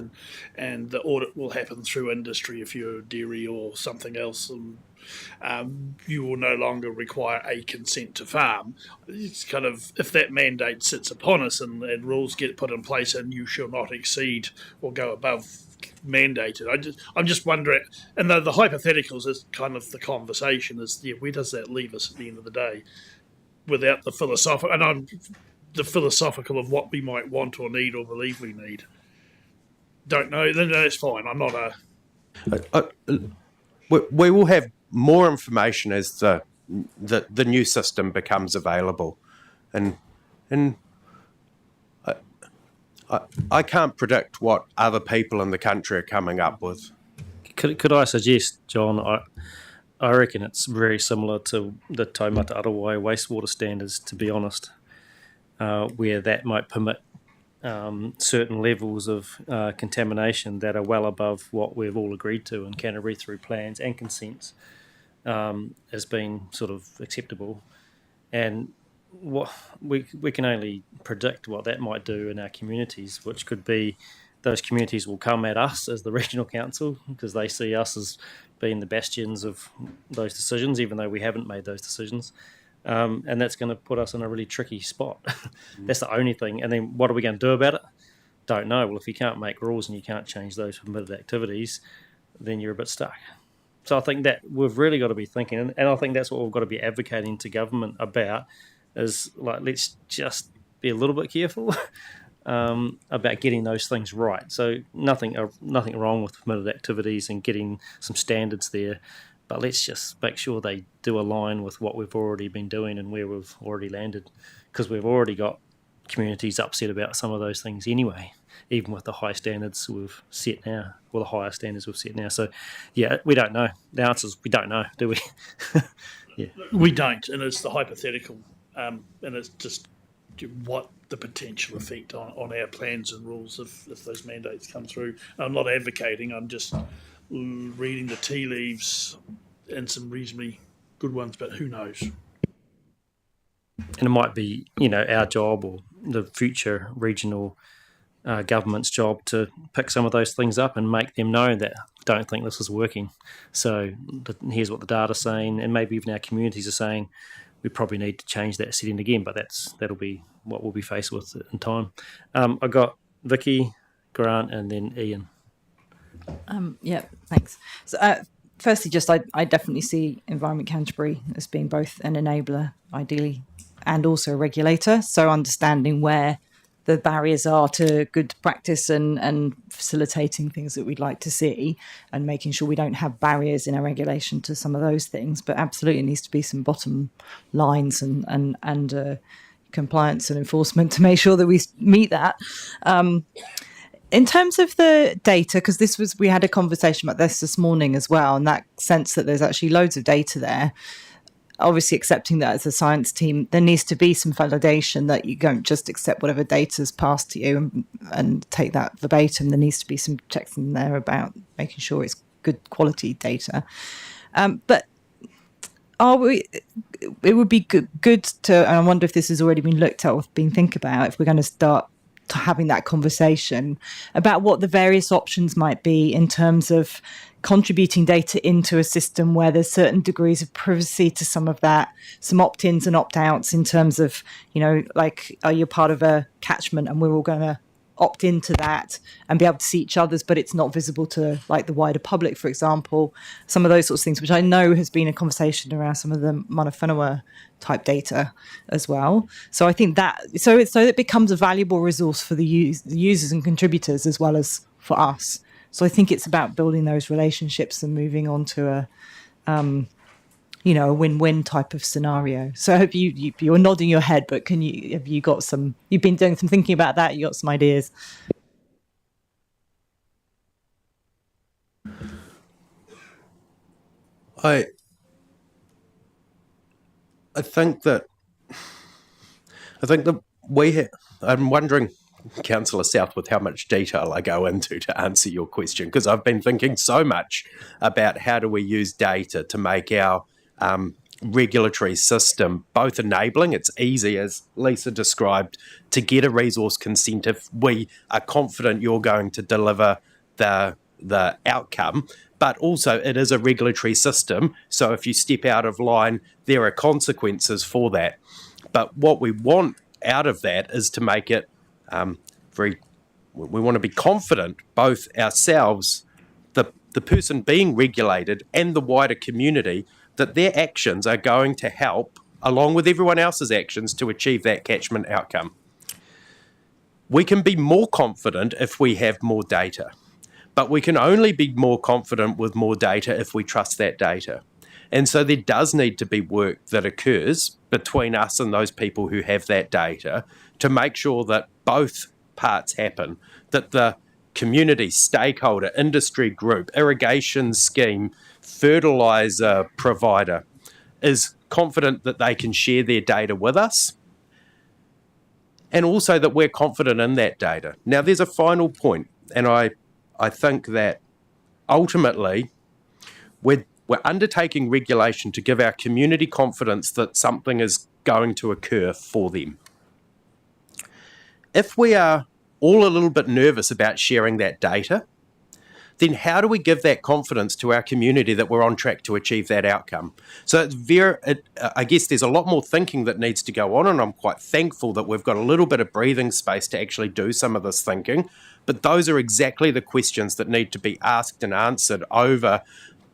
and the audit will happen through industry if you're dairy or something else, and you will no longer require a consent to farm. It's kind of, if that mandate sits upon us and rules get put in place and you shall not exceed or go above mandated. I'm just wondering, and the hypotheticals is kind of the conversation is, where does that leave us at the end of the day? Without the philosophical, and I'm the philosophical of what we might want or need or believe we need. Don't know. Then that's fine. I'm not a. We will have more information as the new system becomes available, and I can't predict what other people in the country are coming up with. Could I suggest, John? I reckon it's very similar to the Taumata Arawai wastewater standards, to be honest, where that might permit certain levels of contamination that are well above what we've all agreed to in Canterbury through plans and consents as being sort of acceptable. And what we can only predict what that might do in our communities, which could be those communities will come at us as the regional council because they see us as being the bastions of those decisions, even though we haven't made those decisions. And that's going to put us in a really tricky spot. That's the only thing. And then what are we going to do about it? Don't know. Well, if you can't make rules and you can't change those permitted activities, then you're a bit stuck. So I think that we've really got to be thinking, and I think that's what we've got to be advocating to government about, is like, let's just be a little bit careful about getting those things right. So nothing wrong with permitted activities and getting some standards there, but let's just make sure they do align with what we've already been doing and where we've already landed, because we've already got communities upset about some of those things anyway, even with the high standards we've set now, or the higher standards we've set now. So, yeah, we don't know. The answer is we don't know, do we? Yeah, we don't, and it's the hypothetical, and it's just what the potential effect on our plans and rules if those mandates come through. I'm not advocating, I'm just reading the tea leaves and some reasonably good ones, but who knows? And it might be, our job or the future regional government's job to pick some of those things up and make them know that don't think this is working. So here's what the data's saying, and maybe even our communities are saying we probably need to change that setting again, but that'll be what we'll be faced with in time. I got Vicky, Grant, and then Ian. Yeah, thanks. So, firstly, I definitely see Environment Canterbury as being both an enabler, ideally, and also a regulator. So understanding where the barriers are to good practice and facilitating things that we'd like to see, and making sure we don't have barriers in our regulation to some of those things. But absolutely needs to be some bottom lines and compliance and enforcement to make sure that we meet that. In terms of the data, because we had a conversation about this morning as well, and that sense that there's actually loads of data there. Obviously, accepting that as a science team, there needs to be some validation that you don't just accept whatever data is passed to you and take that verbatim. There needs to be some checks in there about making sure it's good quality data. But it would be good to, and I wonder if this has already been looked at or been think about, if we're going to start having that conversation about what the various options might be in terms of contributing data into a system where there's certain degrees of privacy to some of that, some opt-ins and opt-outs in terms of, like, are you part of a catchment and we're all going to opt into that and be able to see each other's, but it's not visible to like the wider public, for example, some of those sorts of things, which I know has been a conversation around some of the mana whenua type data as well. So I think that, so it becomes a valuable resource for the users and contributors as well as for us. So I think it's about building those relationships and moving on to a win-win type of scenario. So I hope you're nodding your head, but have you got some, you've been doing some thinking about that, you got some ideas? I think that I'm wondering Councillor Southworth how much detail I go into to answer your question, because I've been thinking so much about how do we use data to make our regulatory system both enabling. It's easy, as Lisa described, to get a resource consent if we are confident you're going to deliver the outcome, but also it is a regulatory system, so if you step out of line, there are consequences for that. But what we want out of that is to make it we want to be confident, both ourselves, the person being regulated, and the wider community, that their actions are going to help, along with everyone else's actions, to achieve that catchment outcome. We can be more confident if we have more data, but we can only be more confident with more data if we trust that data. And so there does need to be work that occurs between us and those people who have that data to make sure that both parts happen, that the community, stakeholder, industry group, irrigation scheme, fertiliser provider is confident that they can share their data with us, and also that we're confident in that data. Now, there's a final point, and I think that ultimately we're undertaking regulation to give our community confidence that something is going to occur for them. If we are all a little bit nervous about sharing that data, then how do we give that confidence to our community that we're on track to achieve that outcome? So I guess there's a lot more thinking that needs to go on, and I'm quite thankful that we've got a little bit of breathing space to actually do some of this thinking. But those are exactly the questions that need to be asked and answered over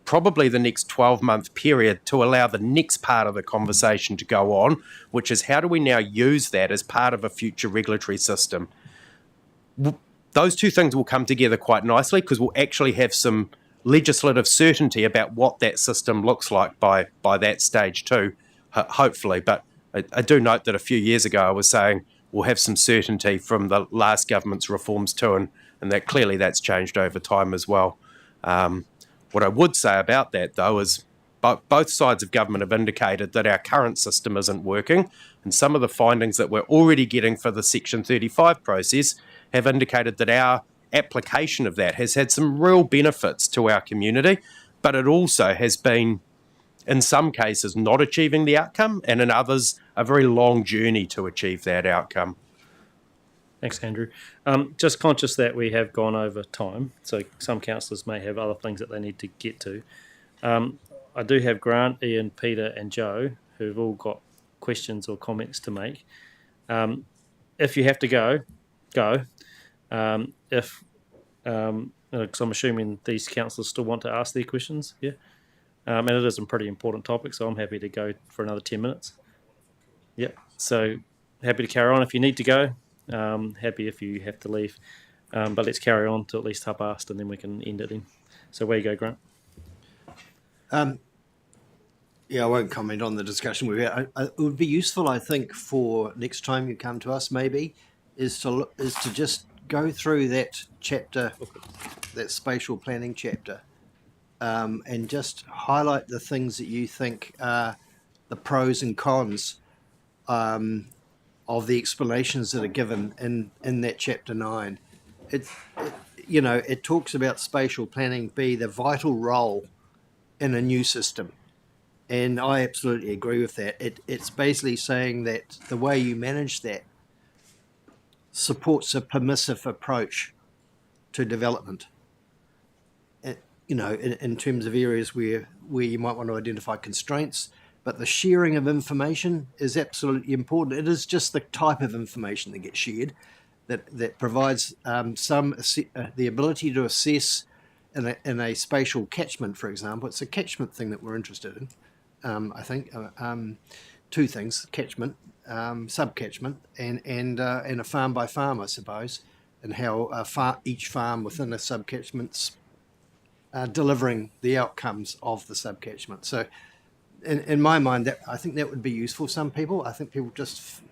probably the next 12-month period to allow the next part of the conversation to go on, which is how do we now use that as part of a future regulatory system? Those two things will come together quite nicely because we'll actually have some legislative certainty about what that system looks like by that stage too, hopefully. But I do note that a few years ago I was saying we'll have some certainty from the last government's reforms too, and that clearly that's changed over time as well. What I would say about that, though, is both sides of government have indicated that our current system isn't working, and some of the findings that we're already getting for the Section 35 process have indicated that our application of that has had some real benefits to our community, but it also has been, in some cases, not achieving the outcome, and in others, a very long journey to achieve that outcome. Thanks, Andrew. Just conscious that we have gone over time, so some councillors may have other things that they need to get to. I do have Grant, Ian, Peter and Joe, who've all got questions or comments to make. If you have to go. Because I'm assuming these councillors still want to ask their questions, yeah? And it is a pretty important topic, so I'm happy to go for another 10 minutes. Yep, so happy to carry on if you need to go. Happy if you have to leave, but let's carry on to at least half past and then we can end it then. So where you go, Grant? Yeah, I won't comment on the discussion we've had. It would be useful, I think, for next time you come to us, maybe, is to just go through that chapter, that spatial planning chapter, and just highlight the things that you think are the pros and cons of the explanations that are given in that chapter 9. It talks about spatial planning be the vital role in a new system, and I absolutely agree with that. It's basically saying that the way you manage that supports a permissive approach to development. In terms of areas where you might want to identify constraints. But the sharing of information is absolutely important. It is just the type of information that gets shared that provides the ability to assess in a spatial catchment, for example. It's a catchment thing that we're interested in, I think. Two things: catchment, sub-catchment, and a farm by farm, I suppose, and how each farm within a sub-catchment's delivering the outcomes of the sub-catchment. So, in my mind, I think that would be useful for some people. I think people just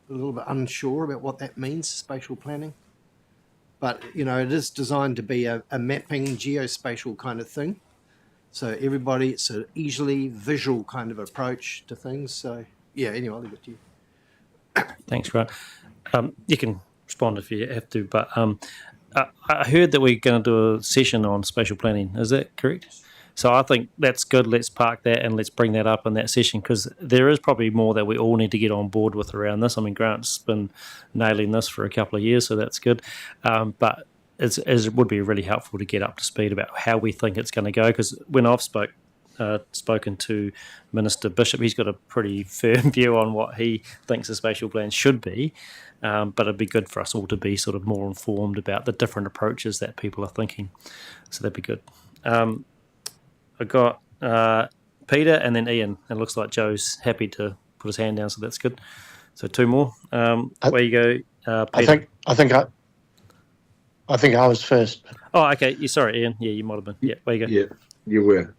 a little bit unsure about what that means, spatial planning. But, it is designed to be a mapping, geospatial kind of thing. So it's an easily visual kind of approach to things. So, yeah, anyway, I'll leave it to you. Thanks, Grant. You can respond if you have to. But I heard that we're going to do a session on spatial planning. Is that correct? So I think that's good. Let's park that and let's bring that up in that session, because there is probably more that we all need to get on board with around this. I mean, Grant's been nailing this for a couple of years, so that's good. But it would be really helpful to get up to speed about how we think it's going to go, because when I've spoken to Minister Bishop, he's got a pretty firm view on what he thinks the spatial plan should be, but it'd be good for us all to be sort of more informed about the different approaches that people are thinking. So that'd be good. I got Peter and then Ian. It looks like Joe's happy to put his hand down, so that's good. So two more. Where you go, Peter? I think I was first. Oh, okay. Sorry, Ian. Yeah, you might have been. Yeah, where you go? Yeah, you were.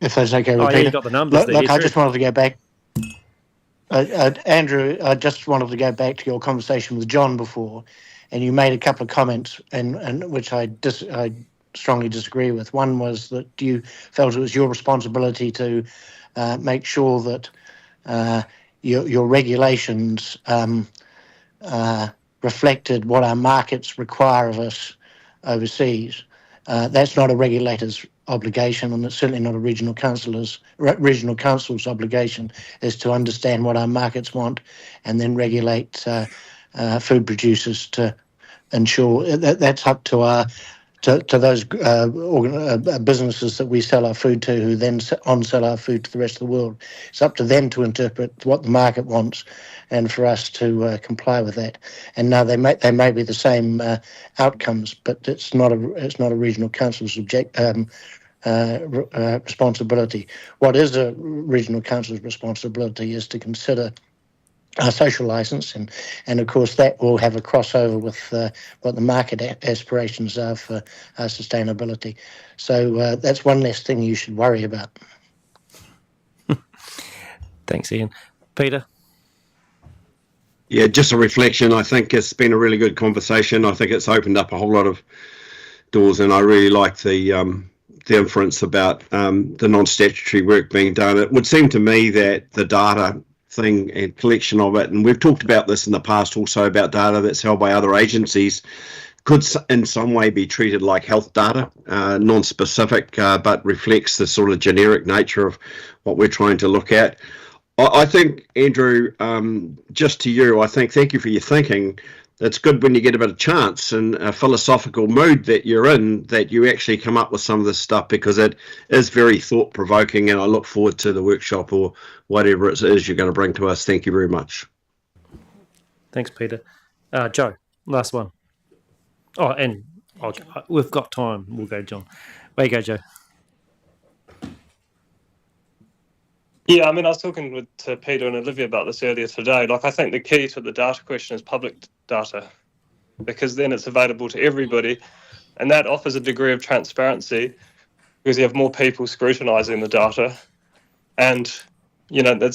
If that's okay with Peter. Yeah, you got the numbers there. Look, I just wanted to go back. Andrew, I just wanted to go back to your conversation with John before, and you made a couple of comments, and which I strongly disagree with. One was that you felt it was your responsibility to make sure that your regulations reflected what our markets require of us overseas. That's not a regulator's obligation, and it's certainly not a regional council's obligation, is to understand what our markets want and then regulate food producers to ensure that's up to our to those businesses that we sell our food to, who then on-sell our food to the rest of the world. It's up to them to interpret what the market wants, and for us to comply with that. And now they may be the same outcomes, but it's not a regional council's responsibility. What is a regional council's responsibility is to consider our social licence, and of course that will have a crossover with what the market aspirations are for our sustainability. So that's one less thing you should worry about. Thanks, Ian. Peter? Yeah, just a reflection. I think it's been a really good conversation. I think it's opened up a whole lot of doors, and I really like the inference about the non-statutory work being done. It would seem to me that the data thing and collection of it, and we've talked about this in the past also about data that's held by other agencies, could in some way be treated like health data, non-specific, but reflects the sort of generic nature of what we're trying to look at. I think, Andrew, just to you, I think thank you for your thinking. It's good when you get a bit of chance and a philosophical mood that you're in, that you actually come up with some of this stuff, because it is very thought-provoking, and I look forward to the workshop or whatever it is you're going to bring to us. Thank you very much. Thanks, Peter. Joe, last one. Oh, and we've got time. We'll go, John. Where you go, Joe? Yeah, I mean, I was talking to Peter and Olivia about this earlier today. Like, I think the key to the data question is public data, because then it's available to everybody, and that offers a degree of transparency because you have more people scrutinising the data. And, a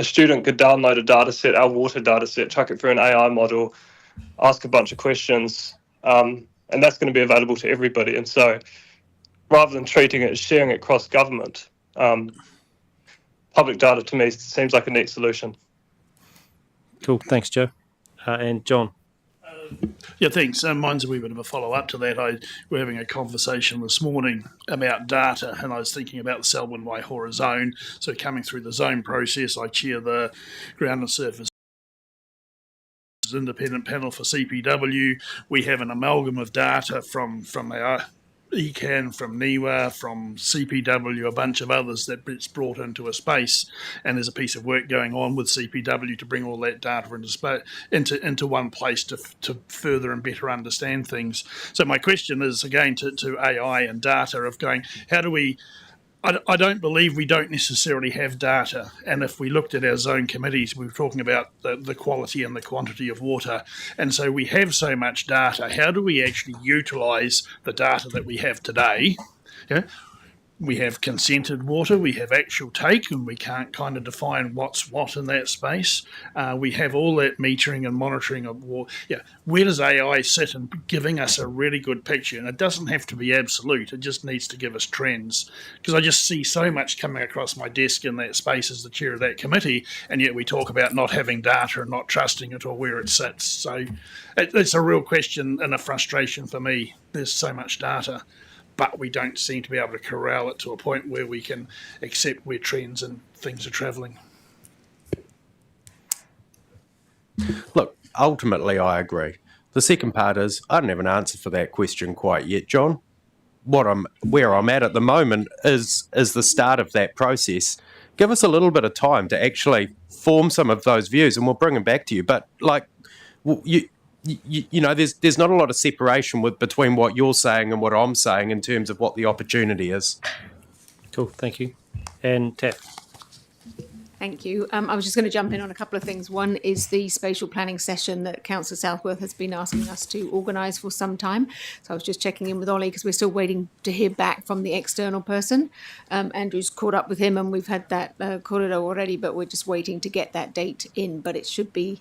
student could download a data set, our water data set, chuck it through an AI model, ask a bunch of questions, and that's going to be available to everybody. And so rather than treating it as sharing it across government, public data to me seems like a neat solution. Cool. Thanks, Joe. And John? Yeah, thanks. Mine's a wee bit of a follow-up to that. We're having a conversation this morning about data, and I was thinking about the Selwyn Waihora zone. So coming through the zone process, I chair the Ground and Surface Independent Panel for CPW. We have an amalgam of data from our ECAN, from NIWA, from CPW, a bunch of others that it's brought into a space, and there's a piece of work going on with CPW to bring all that data into one place to further and better understand things. So my question is, again, to AI and data, of going, how do we... I don't believe we don't necessarily have data, and if we looked at our zone committees, we were talking about the quality and the quantity of water, and so we have so much data. How do we actually utilise the data that we have today? we have consented water, we have actual take, and we can't kind of define what's what in that space. We have all that metering and monitoring of water. Yeah, where does AI sit in giving us a really good picture? And it doesn't have to be absolute, it just needs to give us trends. Because I just see so much coming across my desk in that space as the chair of that committee, and yet we talk about not having data and not trusting it or where it sits. So it's a real question and a frustration for me. There's so much data, but we don't seem to be able to corral it to a point where we can accept where trends and things are travelling. Look, ultimately, I agree. The second part is I don't have an answer for that question quite yet, John. Where I'm at the moment is the start of that process. Give us a little bit of time to actually form some of those views, and we'll bring them back to you. But like, you know, there's not a lot of separation between what you're saying and what I'm saying in terms of what the opportunity is. Cool, thank you. And Taff. Thank you. I was just going to jump in on a couple of things. One is the spatial planning session that Councillor Southworth has been asking us to organise for some time. So I was just checking in with Ollie because we're still waiting to hear back from the external person. Andrew's caught up with him and we've had that korero already, but we're just waiting to get that date in. But it should be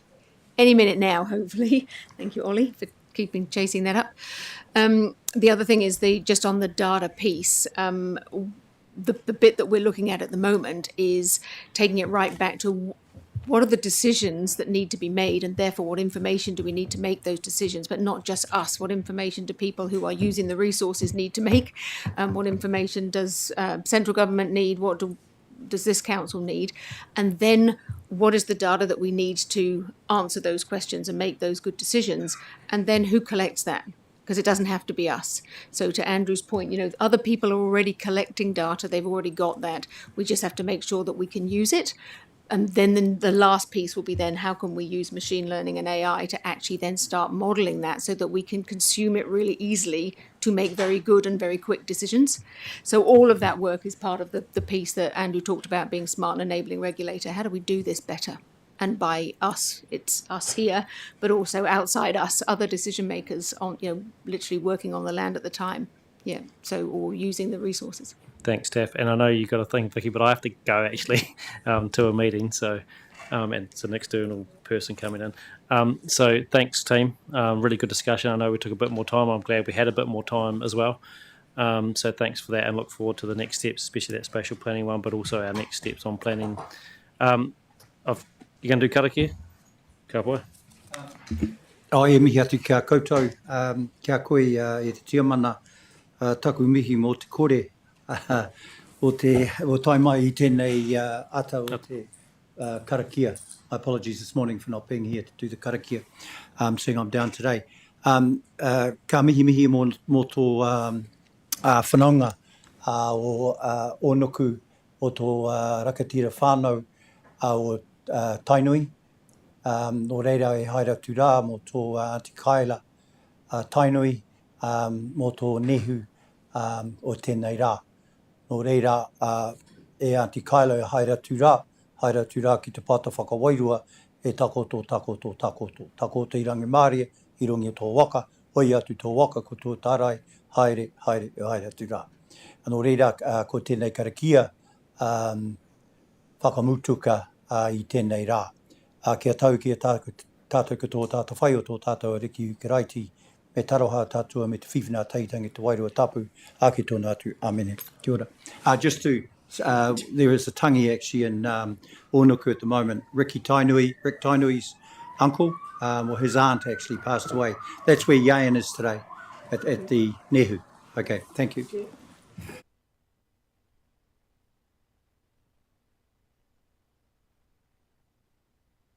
any minute now, hopefully. Thank you, Ollie, for chasing that up. The other thing is just on the data piece. The bit that we're looking at the moment is taking it right back to what are the decisions that need to be made, and therefore what information do we need to make those decisions, but not just us. What information do people who are using the resources need to make? What information does central government need? What does this council need? And then what is the data that we need to answer those questions and make those good decisions? And then who collects that? Because it doesn't have to be us. So to Andrew's point, you know, other people are already collecting data. They've already got that. We just have to make sure that we can use it. And then the last piece will be then how can we use machine learning and AI to actually then start modeling that so that we can consume it really easily to make very good and very quick decisions. So all of that work is part of the piece that Andrew talked about, being smart and enabling regulator. How do we do this better? And by us, it's us here, but also outside us, other decision makers on, you know, literally working on the land at the time. Yeah. So, or using the resources. Thanks, Taff. And I know you've got a thing, Vicky, but I have to go actually to a meeting. So, and it's an external person coming in. So thanks, team. Really good discussion. I know we took a bit more time. I'm glad we had a bit more time as well. So thanks for that, and look forward to the next steps, especially that spatial planning one, but also our next steps on planning. You going to do karakia? Ka poe. E mihi atu kia koutou, kia koe e te tiamana taku mihi mō te kore o tai mai I tēnei ata o te karakia. Apologies this morning for not being here to do the karakia, seeing I'm down today. Ka mihi mō tō whanaunga o onuku o tō rakatira whānau o Tainui. Nō reira e haere atu rā mō tō Aunty Kaila Tainui, mō tō nehu o tēnei rā. Nō reira e Aunty Kaila e haere atu rā ki te pata whakawairua e takoto. Takoto I rangi Māori, I rungi tō waka, hoi atu tō waka ko tō tārai, haere atu rā. Nō reira ko tēnei karakia whakamutuka I tēnei rā. Kia tau ki a tātou ki tō tātou whai o tō tātou ariki ukiraiti, me taroha tātua me te whiwhina teitangi te wairua tapu, ki tōna atu, amene. Kia ora. Just to, there is a tangi actually in Onuku at the moment, Rick Tainui's uncle, or his aunt actually passed away. That's where Yayan is today, at the Nehu. Okay, thank you.